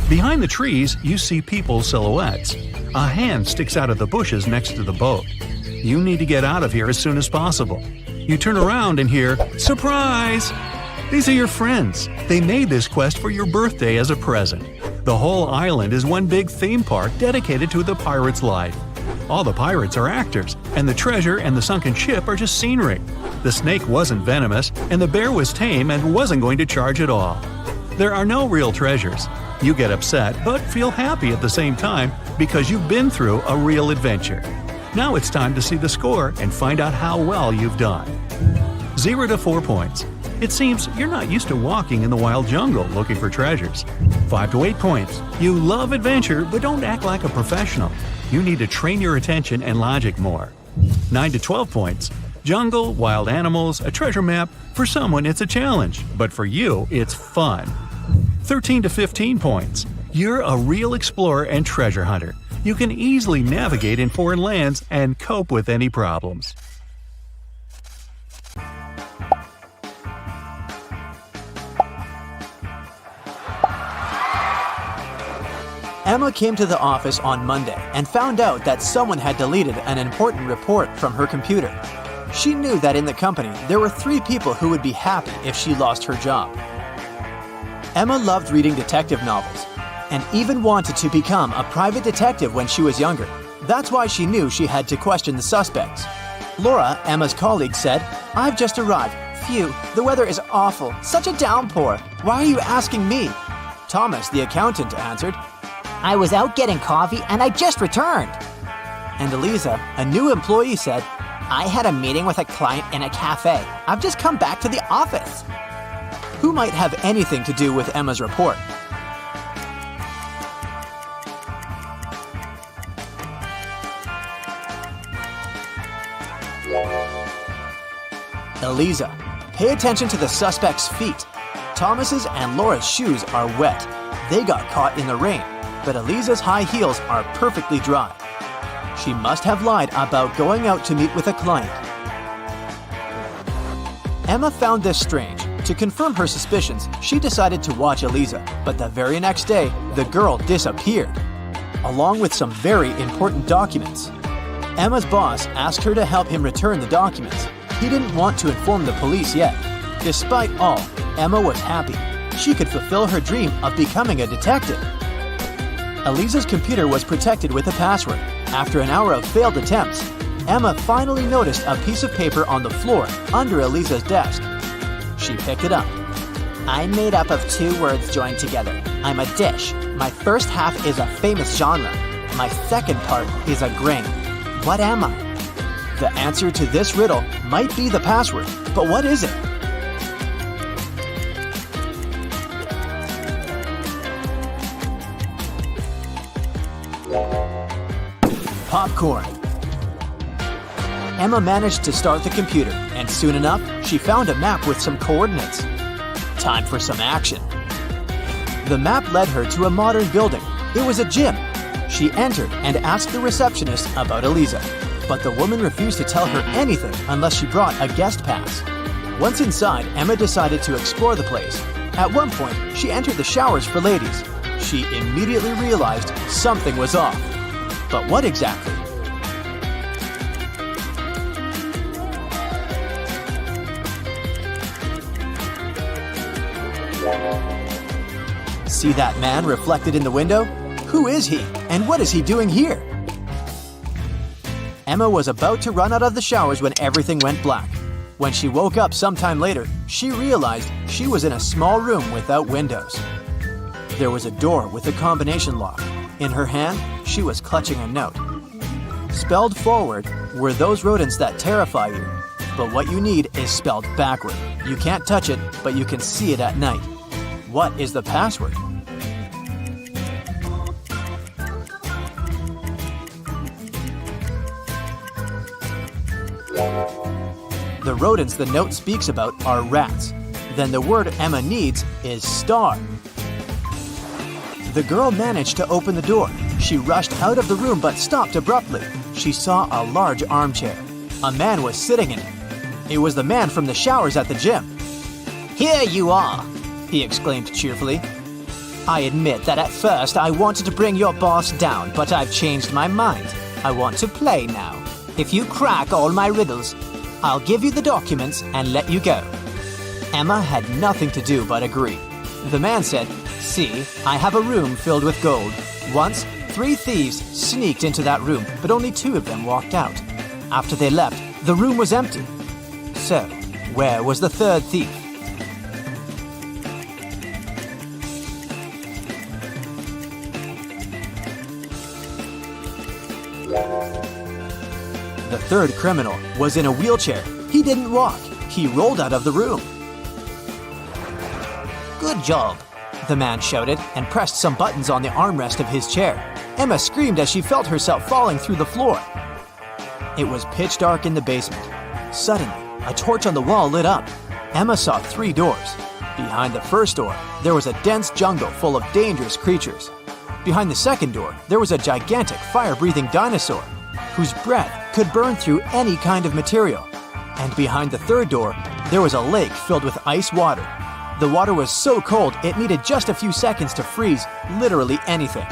Behind the trees, you see people's silhouettes. A hand sticks out of the bushes next to the boat. You need to get out of here as soon as possible. You turn around and hear, "Surprise!" These are your friends. They made this quest for your birthday as a present. The whole island is one big theme park dedicated to the pirate's life. All the pirates are actors, and the treasure and the sunken ship are just scenery. The snake wasn't venomous, and the bear was tame and wasn't going to charge at all. There are no real treasures. You get upset, but feel happy at the same time because you've been through a real adventure. Now it's time to see the score and find out how well you've done. 0 to 4 points. It seems you're not used to walking in the wild jungle looking for treasures. 5 to 8 points. You love adventure, but don't act like a professional. You need to train your attention and logic more. 9 to 12 points. Jungle, wild animals, a treasure map. For someone, it's a challenge, but for you, it's fun. 13 to 15 points. You're a real explorer and treasure hunter. You can easily navigate in foreign lands and cope with any problems. Emma came to the office on Monday and found out that someone had deleted an important report from her computer. She knew that in the company there were 3 people who would be happy if she lost her job. Emma loved reading detective novels and even wanted to become a private detective when she was younger. That's why she knew she had to question the suspects. Laura, Emma's colleague, said, "I've just arrived. Phew, the weather is awful. Such a downpour. Why are you asking me?" Thomas, the accountant, answered. I was out getting coffee and I just returned. And Eliza, a new employee, said, I had a meeting with a client in a cafe. I've just come back to the office. Who might have anything to do with Emma's report? Eliza. Pay attention to the suspect's feet. Thomas's and Laura's shoes are wet. They got caught in the rain, but Eliza's high heels are perfectly dry. She must have lied about going out to meet with a client. Emma found this strange. To confirm her suspicions, she decided to watch Eliza, but the very next day, the girl disappeared, along with some very important documents. Emma's boss asked her to help him return the documents. He didn't want to inform the police yet. Despite all, Emma was happy. She could fulfill her dream of becoming a detective. Eliza's computer was protected with a password. After an hour of failed attempts, Emma finally noticed a piece of paper on the floor under Eliza's desk. She picked it up. I'm made up of two words joined together. I'm a dish. My first half is a famous genre. My second part is a grain. What am I? The answer to this riddle might be the password, but what is it? Popcorn. Emma managed to start the computer, and soon enough, she found a map with some coordinates. Time for some action. The map led her to a modern building. It was a gym. She entered and asked the receptionist about Eliza, but the woman refused to tell her anything unless she brought a guest pass. Once inside, Emma decided to explore the place. At one point, she entered the showers for ladies. She immediately realized something was off. But what exactly? See that man reflected in the window? Who is he, and what is he doing here? Emma was about to run out of the showers when everything went black. When she woke up sometime later, she realized she was in a small room without windows. There was a door with a combination lock. In her hand, she was clutching a note. Spelled forward were those rodents that terrify you. But what you need is spelled backward. You can't touch it, but you can see it at night. What is the password? The rodents the note speaks about are rats. Then the word Emma needs is star. The girl managed to open the door. She rushed out of the room but stopped abruptly. She saw a large armchair. A man was sitting in it. It was the man from the showers at the gym. Here you are, he exclaimed cheerfully. I admit that at first I wanted to bring your boss down, but I've changed my mind. I want to play now. If you crack all my riddles, I'll give you the documents and let you go. Emma had nothing to do but agree. The man said, "See, I have a room filled with gold. Once, 3 thieves sneaked into that room, but only 2 of them walked out. After they left, the room was empty. So, where was the 3rd thief?" The 3rd criminal was in a wheelchair. He didn't walk. He rolled out of the room. Good job, the man shouted and pressed some buttons on the armrest of his chair. Emma screamed as she felt herself falling through the floor. It was pitch dark in the basement. Suddenly, a torch on the wall lit up. Emma saw 3 doors. Behind the first door, there was a dense jungle full of dangerous creatures. Behind the second door, there was a gigantic fire-breathing dinosaur whose breath could burn through any kind of material. And behind the third door, there was a lake filled with ice water. The water was so cold it needed just a few seconds to freeze literally anything.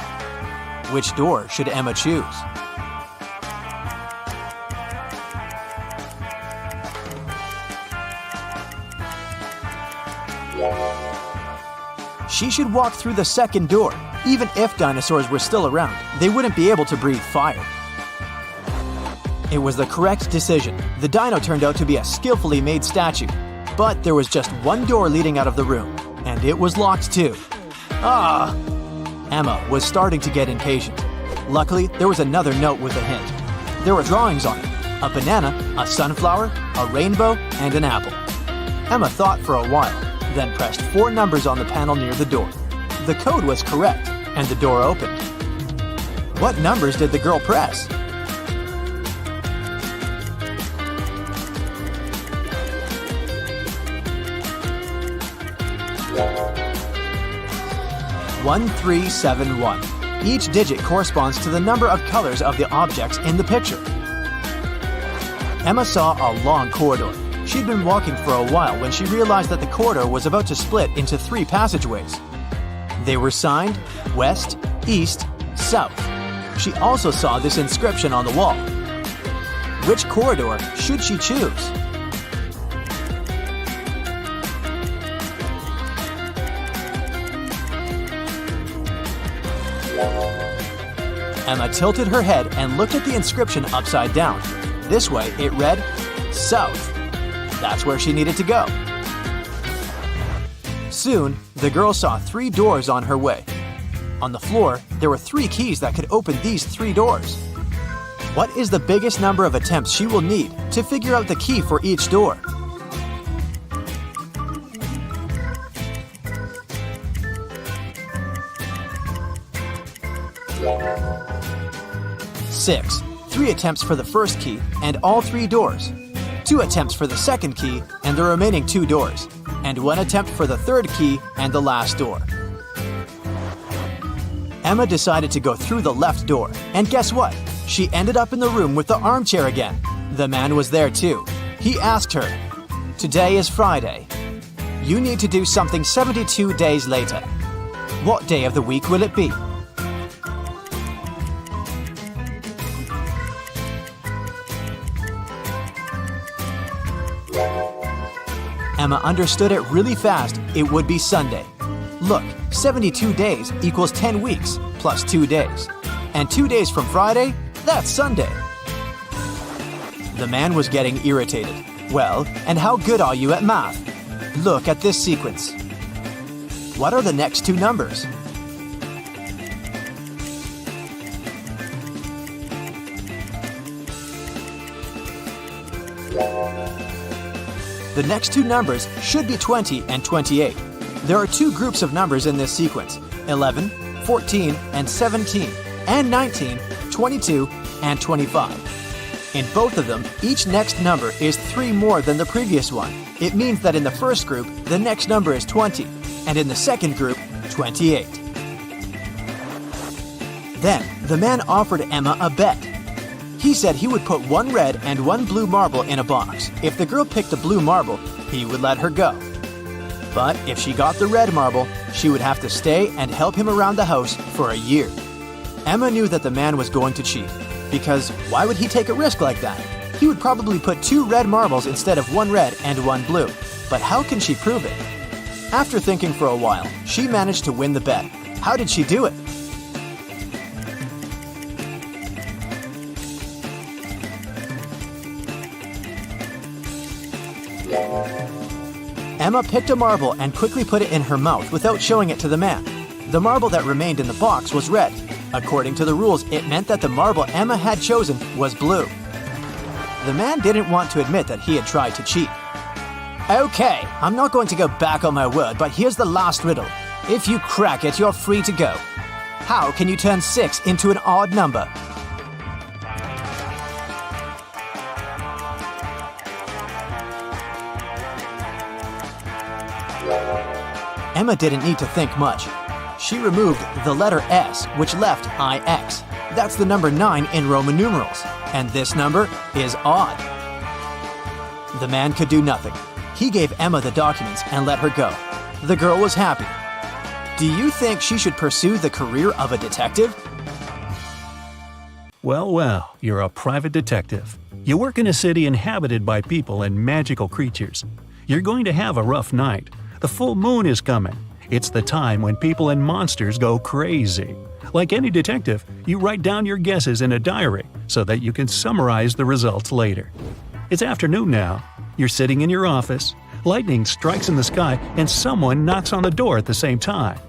Which door should Emma choose? She should walk through the second door. Even if dinosaurs were still around, they wouldn't be able to breathe fire. It was the correct decision. The dino turned out to be a skillfully made statue. But there was just one door leading out of the room, and it was locked too. Ah! Emma was starting to get impatient. Luckily, there was another note with a hint. There were drawings on it: a banana, a sunflower, a rainbow, and an apple. Emma thought for a while, then pressed 4 numbers on the panel near the door. The code was correct, and the door opened. What numbers did the girl press? One, 3, 7, 1. Each digit corresponds to the number of colors of the objects in the picture. Emma saw a long corridor. She'd been walking for a while when she realized that the corridor was about to split into 3 passageways. They were signed West, East, South. She also saw this inscription on the wall. Which corridor should she choose? Emma tilted her head and looked at the inscription upside down. This way, it read, South. That's where she needed to go. Soon, the girl saw 3 doors on her way. On the floor, there were 3 keys that could open these 3 doors. What is the biggest number of attempts she will need to figure out the key for each door? Six. 3 attempts for the first key and all 3 doors. 2 attempps for the second key and the remaining 2 doors. And 1 attempt for the third key and the last door. Emma decided to go through the left door, and guess what? She ended up in the room with the armchair again. The man was there too. He asked her, "Today is Friday. You need to do something 72 days later. What day of the week will it be?" Emma understood it really fast. It would be Sunday. Look, 72 days equals 10 weeks plus 2 days. And 2 days from Friday, that's Sunday. The man was getting irritated. "Well, and how good are you at math? Look at this sequence. What are the next 2 numbers?" The next 2 numbers should be 20 and 28. There are 2 groups of numbers in this sequence: 11, 14, and 17, and 19, 22, and 25. In both of them, each next number is 3 more than the previous one. It means that in the first group, the next number is 20, and in the second group, 28. Then, the man offered Emma a bet. He said he would put 1 red and 1 blue marble in a box. If the girl picked the blue marble, he would let her go. But if she got the red marble, she would have to stay and help him around the house for a year. Emma knew that the man was going to cheat, because why would he take a risk like that? He would probably put 2 red marbles instead of 1 red and 1 blue. But how can she prove it? After thinking for a while, she managed to win the bet. How did she do it? Emma picked a marble and quickly put it in her mouth without showing it to the man. The marble that remained in the box was red. According to the rules, it meant that the marble Emma had chosen was blue. The man didn't want to admit that he had tried to cheat. "Okay, I'm not going to go back on my word, but here's the last riddle. If you crack it, you're free to go. How can you turn 6 into an odd number?" Emma didn't need to think much. She removed the letter S, which left IX. That's the number 9 in Roman numerals, and this number is odd. The man could do nothing. He gave Emma the documents and let her go. The girl was happy. Do you think she should pursue the career of a detective? Well, you're a private detective. You work in a city inhabited by people and magical creatures. You're going to have a rough night. The full moon is coming. It's the time when people and monsters go crazy. Like any detective, you write down your guesses in a diary so that you can summarize the results later. It's afternoon now. You're sitting in your office. Lightning strikes in the sky and someone knocks on the door at the same time.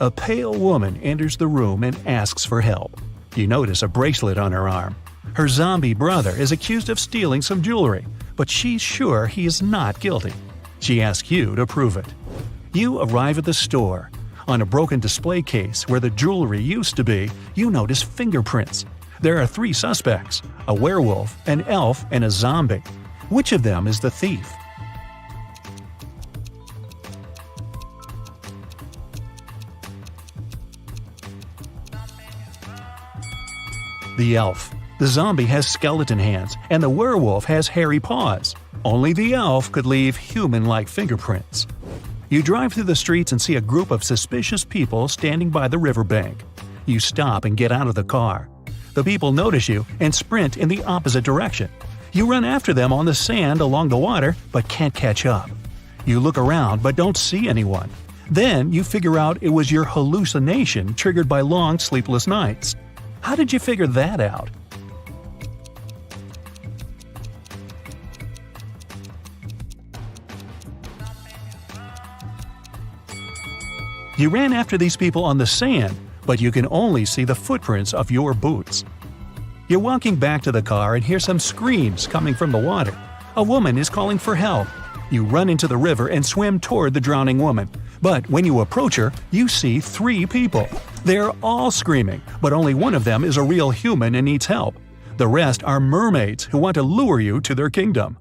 A pale woman enters the room and asks for help. You notice a bracelet on her arm. Her zombie brother is accused of stealing some jewelry, but she's sure he is not guilty. She asks you to prove it. You arrive at the store. On a broken display case where the jewelry used to be, you notice fingerprints. There are 3 suspects: a werewolf, an elf, and a zombie. Which of them is the thief? The elf. The zombie has skeleton hands, and the werewolf has hairy paws. Only the elf could leave human-like fingerprints. You drive through the streets and see a group of suspicious people standing by the riverbank. You stop and get out of the car. The people notice you and sprint in the opposite direction. You run after them on the sand along the water, but can't catch up. You look around but don't see anyone. Then you figure out it was your hallucination triggered by long sleepless nights. How did you figure that out? You ran after these people on the sand, but you can only see the footprints of your boots. You're walking back to the car and hear some screams coming from the water. A woman is calling for help. You run into the river and swim toward the drowning woman. But when you approach her, you see 3 people. They're all screaming, but only one of them is a real human and needs help. The rest are mermaids who want to lure you to their kingdom.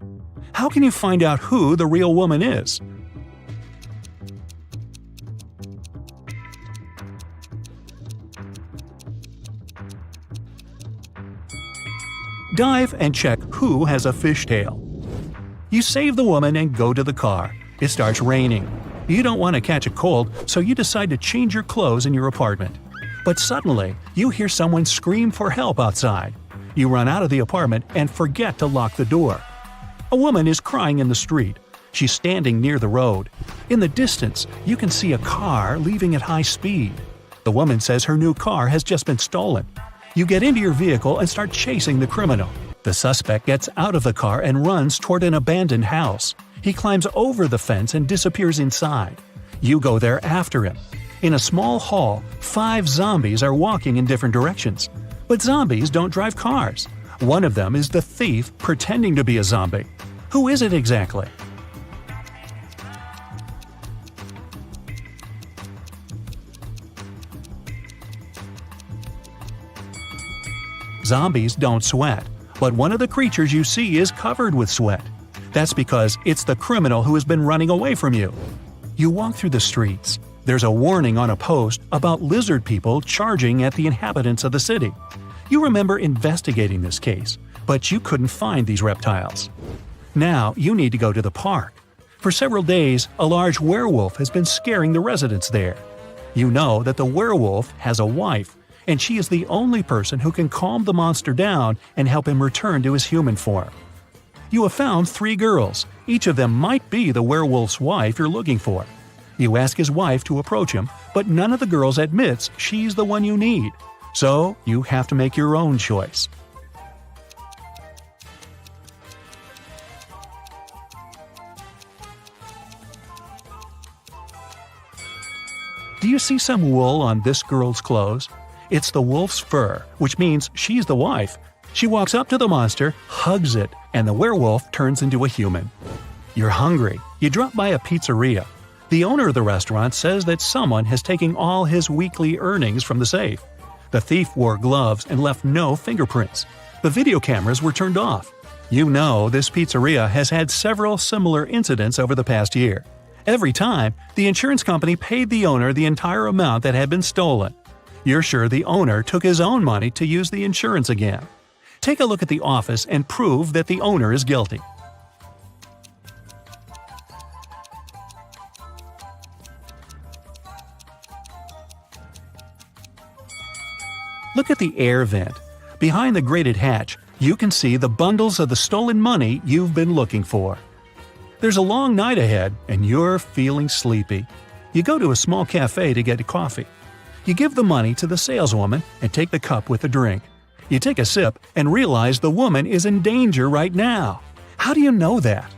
How can you find out who the real woman is? Dive and check who has a fishtail. You save the woman and go to the car. It starts raining. You don't want to catch a cold, so you decide to change your clothes in your apartment. But suddenly, you hear someone scream for help outside. You run out of the apartment and forget to lock the door. A woman is crying in the street. She's standing near the road. In the distance, you can see a car leaving at high speed. The woman says her new car has just been stolen. You get into your vehicle and start chasing the criminal. The suspect gets out of the car and runs toward an abandoned house. He climbs over the fence and disappears inside. You go there after him. In a small hall, 5 zombies are walking in different directions. But zombies don't drive cars. One of them is the thief pretending to be a zombie. Who is it exactly? Zombies don't sweat, but one of the creatures you see is covered with sweat. That's because it's the criminal who has been running away from you. You walk through the streets. There's a warning on a post about lizard people charging at the inhabitants of the city. You remember investigating this case, but you couldn't find these reptiles. Now you need to go to the park. For several days, a large werewolf has been scaring the residents there. You know that the werewolf has a wife, and she is the only person who can calm the monster down and help him return to his human form. You have found 3 girls. Each of them might be the werewolf's wife you're looking for. You ask his wife to approach him, but none of the girls admits she's the one you need. So you have to make your own choice. Do you see some wool on this girl's clothes? It's the wolf's fur, which means she's the wife. She walks up to the monster, hugs it, and the werewolf turns into a human. You're hungry. You drop by a pizzeria. The owner of the restaurant says that someone has taken all his weekly earnings from the safe. The thief wore gloves and left no fingerprints. The video cameras were turned off. You know this pizzeria has had several similar incidents over the past year. Every time, the insurance company paid the owner the entire amount that had been stolen. You're sure the owner took his own money to use the insurance again. Take a look at the office and prove that the owner is guilty. Look at the air vent. Behind the grated hatch, you can see the bundles of the stolen money you've been looking for. There's a long night ahead, and you're feeling sleepy. You go to a small cafe to get coffee. You give the money to the saleswoman and take the cup with the drink. You take a sip and realize the woman is in danger right now. How do you know that?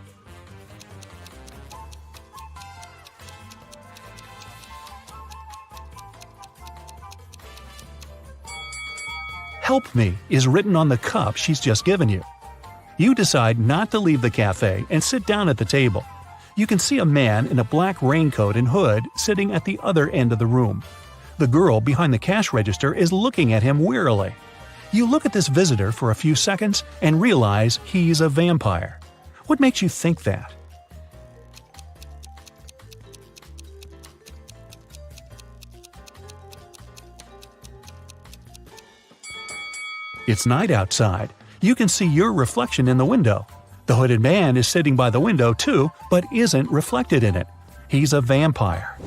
"Help me" is written on the cup she's just given you. You decide not to leave the cafe and sit down at the table. You can see a man in a black raincoat and hood sitting at the other end of the room. The girl behind the cash register is looking at him wearily. You look at this visitor for a few seconds and realize he's a vampire. What makes you think that? It's night outside. You can see your reflection in the window. The hooded man is sitting by the window too, but isn't reflected in it. He's a vampire.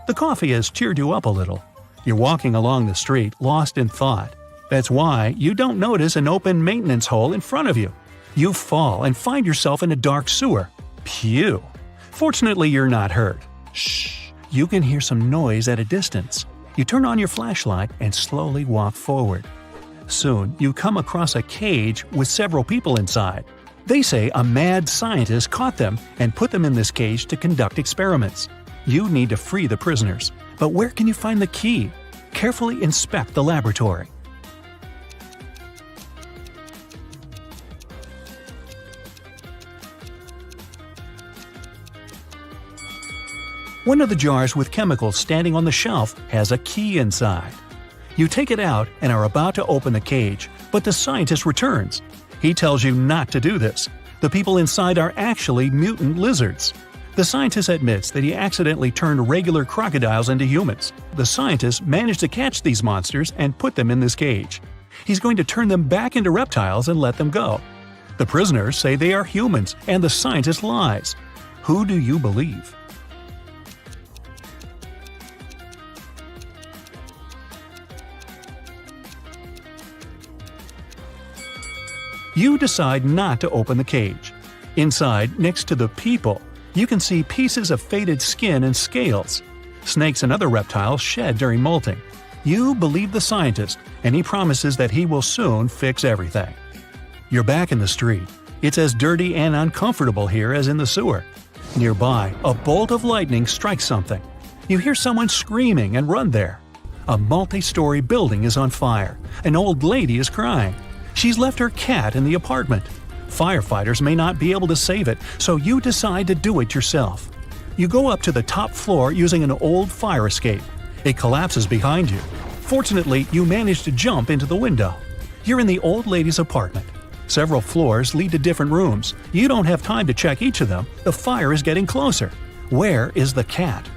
The coffee has cheered you up a little. You're walking along the street, lost in thought. That's why you don't notice an open maintenance hole in front of you. You fall and find yourself in a dark sewer. Phew! Fortunately, you're not hurt. Shh! You can hear some noise at a distance. You turn on your flashlight and slowly walk forward. Soon, you come across a cage with several people inside. They say a mad scientist caught them and put them in this cage to conduct experiments. You need to free the prisoners. But where can you find the key? Carefully inspect the laboratory. One of the jars with chemicals standing on the shelf has a key inside. You take it out and are about to open the cage, but the scientist returns. He tells you not to do this. The people inside are actually mutant lizards. The scientist admits that he accidentally turned regular crocodiles into humans. The scientist managed to catch these monsters and put them in this cage. He's going to turn them back into reptiles and let them go. The prisoners say they are humans, and the scientist lies. Who do you believe? You decide not to open the cage. Inside, next to the people, you can see pieces of faded skin and scales. Snakes and other reptiles shed during molting. You believe the scientist, and he promises that he will soon fix everything. You're back in the street. It's as dirty and uncomfortable here as in the sewer. Nearby, a bolt of lightning strikes something. You hear someone screaming and run there. A multi-story building is on fire. An old lady is crying. She's left her cat in the apartment. Firefighters may not be able to save it, so you decide to do it yourself. You go up to the top floor using an old fire escape. It collapses behind you. Fortunately, you manage to jump into the window. You're in the old lady's apartment. Several floors lead to different rooms. You don't have time to check each of them. The fire is getting closer. Where is the cat?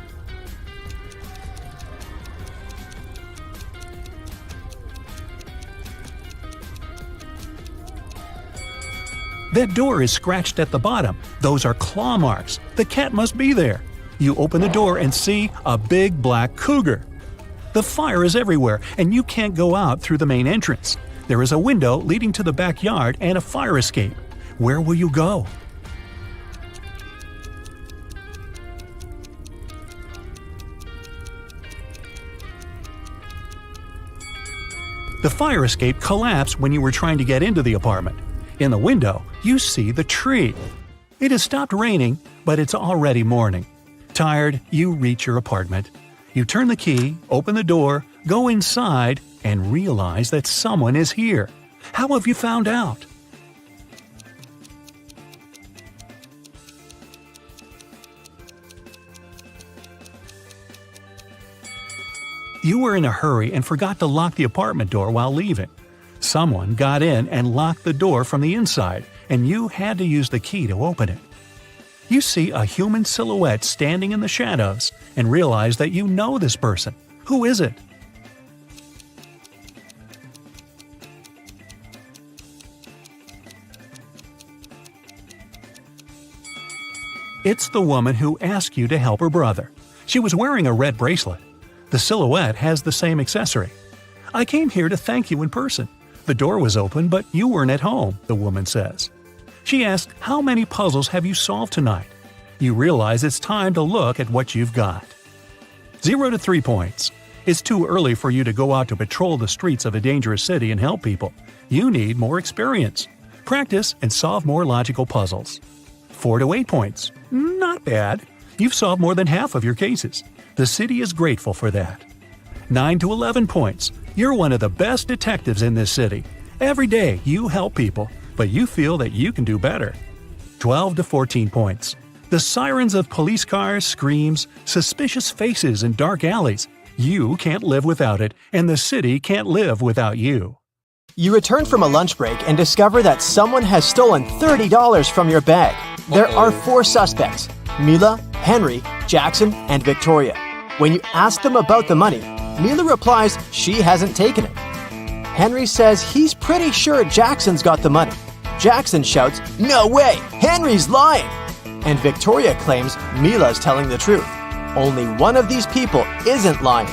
That door is scratched at the bottom. Those are claw marks. The cat must be there. You open the door and see a big black cougar. The fire is everywhere, and you can't go out through the main entrance. There is a window leading to the backyard and a fire escape. Where will you go? The fire escape collapsed when you were trying to get into the apartment. In the window, you see the tree. It has stopped raining, but it's already morning. Tired, you reach your apartment. You turn the key, open the door, go inside, and realize that someone is here. How have you found out? You were in a hurry and forgot to lock the apartment door while leaving. Someone got in and locked the door from the inside, and you had to use the key to open it. You see a human silhouette standing in the shadows and realize that you know this person. Who is it? It's the woman who asked you to help her brother. She was wearing a red bracelet. The silhouette has the same accessory. "I came here to thank you in person. The door was open, but you weren't at home," the woman says. She asks, "How many puzzles have you solved tonight?" You realize it's time to look at what you've got. 0 to 3 points. It's too early for you to go out to patrol the streets of a dangerous city and help people. You need more experience. Practice and solve more logical puzzles. 4 to 8 points. Not bad. You've solved more than half of your cases. The city is grateful for that. 9 to 11 points. You're one of the best detectives in this city. Every day you help people, but you feel that you can do better. 12 to 14 points. The sirens of police cars, screams, suspicious faces in dark alleys. You can't live without it, and the city can't live without you. You return from a lunch break and discover that someone has stolen $30 from your bag. There are 4 suspects: Mila, Henry, Jackson, and Victoria. When you ask them about the money, Mila replies she hasn't taken it. Henry says he's pretty sure Jackson's got the money. Jackson shouts, "No way! Henry's lying!" And Victoria claims Mila's telling the truth. Only one of these people isn't lying.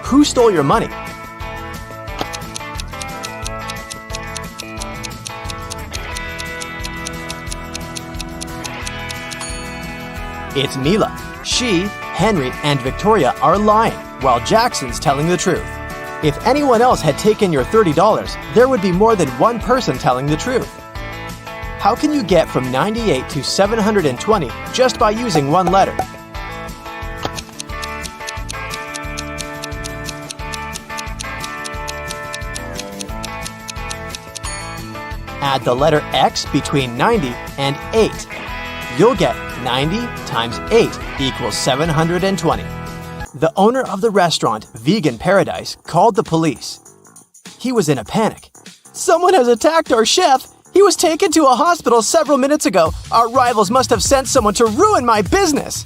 Who stole your money? It's Mila. She, Henry, and Victoria are lying, while Jackson's telling the truth. If anyone else had taken your $30, there would be more than one person telling the truth. How can you get from 98 to 720 just by using one letter? Add the letter X between 90 and 8. You'll get 90 times 8 equals 720. The owner of the restaurant, Vegan Paradise, called the police. He was in a panic. "Someone has attacked our chef! He was taken to a hospital several minutes ago. Our rivals must have sent someone to ruin my business!"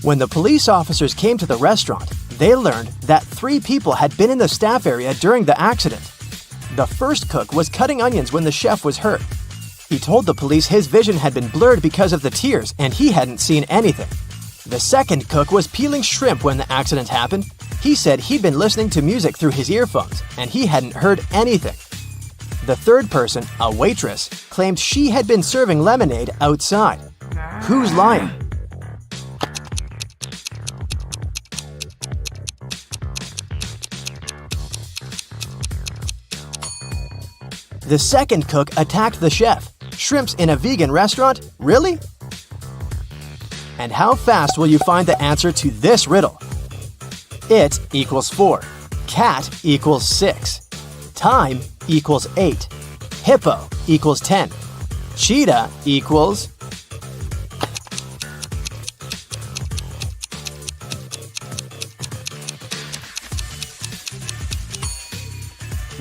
When the police officers came to the restaurant, they learned that 3 people had been in the staff area during the accident. The first cook was cutting onions when the chef was hurt. He told the police his vision had been blurred because of the tears and he hadn't seen anything. The second cook was peeling shrimp when the accident happened. He said he'd been listening to music through his earphones and he hadn't heard anything. The third person, a waitress, claimed she had been serving lemonade outside. Who's lying? The second cook attacked the chef. Shrimps in a vegan restaurant? Really? And how fast will you find the answer to this riddle? It equals 4. Cat equals 6. Time equals 8. Hippo equals 10. Cheetah equals...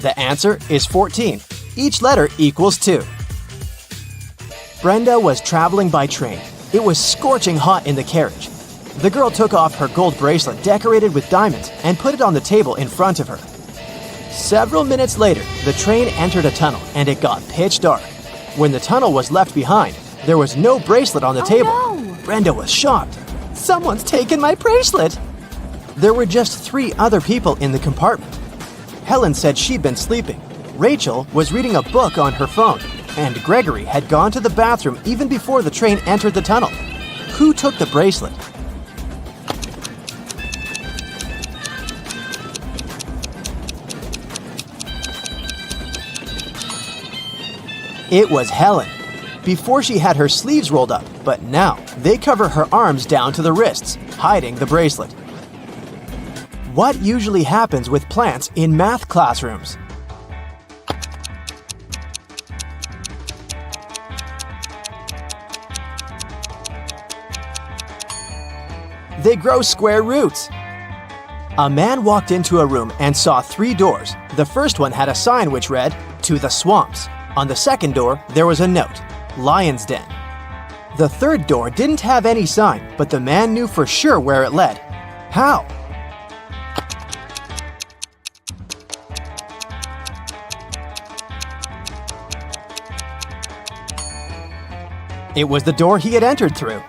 The answer is 14. Each letter equals 2. Brenda was traveling by train. It was scorching hot in the carriage. The girl took off her gold bracelet decorated with diamonds and put it on the table in front of her. Several minutes later, the train entered a tunnel and it got pitch dark. When the tunnel was left behind, there was no bracelet on the table. No. Brenda was shocked. "Someone's taken my bracelet!" There were just 3 other people in the compartment. Helen said she'd been sleeping. Rachel was reading a book on her phone. And Gregory had gone to the bathroom even before the train entered the tunnel. Who took the bracelet? It was Helen. Before she had her sleeves rolled up, but now they cover her arms down to the wrists, hiding the bracelet. What usually happens with plants in math classrooms? They grow square roots. A man walked into a room and saw 3 doors. The first one had a sign which read, "To the swamps." On the second door, there was a note, "Lion's Den." The third door didn't have any sign, but the man knew for sure where it led. How? It was the door he had entered through.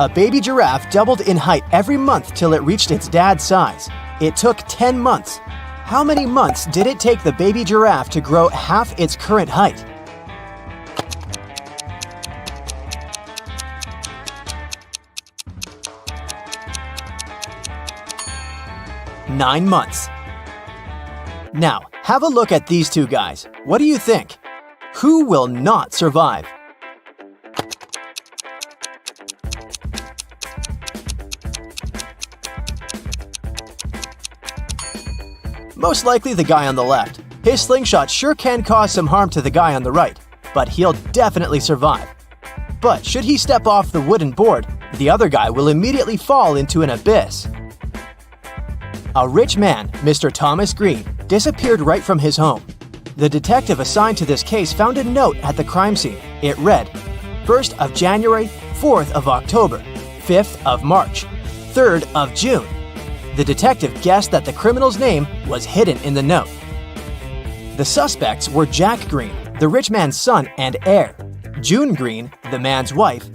A baby giraffe doubled in height every month till it reached its dad's size. It took 10 months. How many months did it take the baby giraffe to grow half its current height? 9 months. Now, have a look at these two guys. What do you think? Who will not survive? Most likely the guy on the left. His slingshot sure can cause some harm to the guy on the right, but he'll definitely survive. But should he step off the wooden board, the other guy will immediately fall into an abyss. A rich man, Mr. Thomas Green, disappeared right from his home. The detective assigned to this case found a note at the crime scene. It read, 1st of January, 4th of October, 5th of March, 3rd of June. The detective guessed that the criminal's name was hidden in the note. The suspects were Jack Green, the rich man's son and heir, June Green, the man's wife,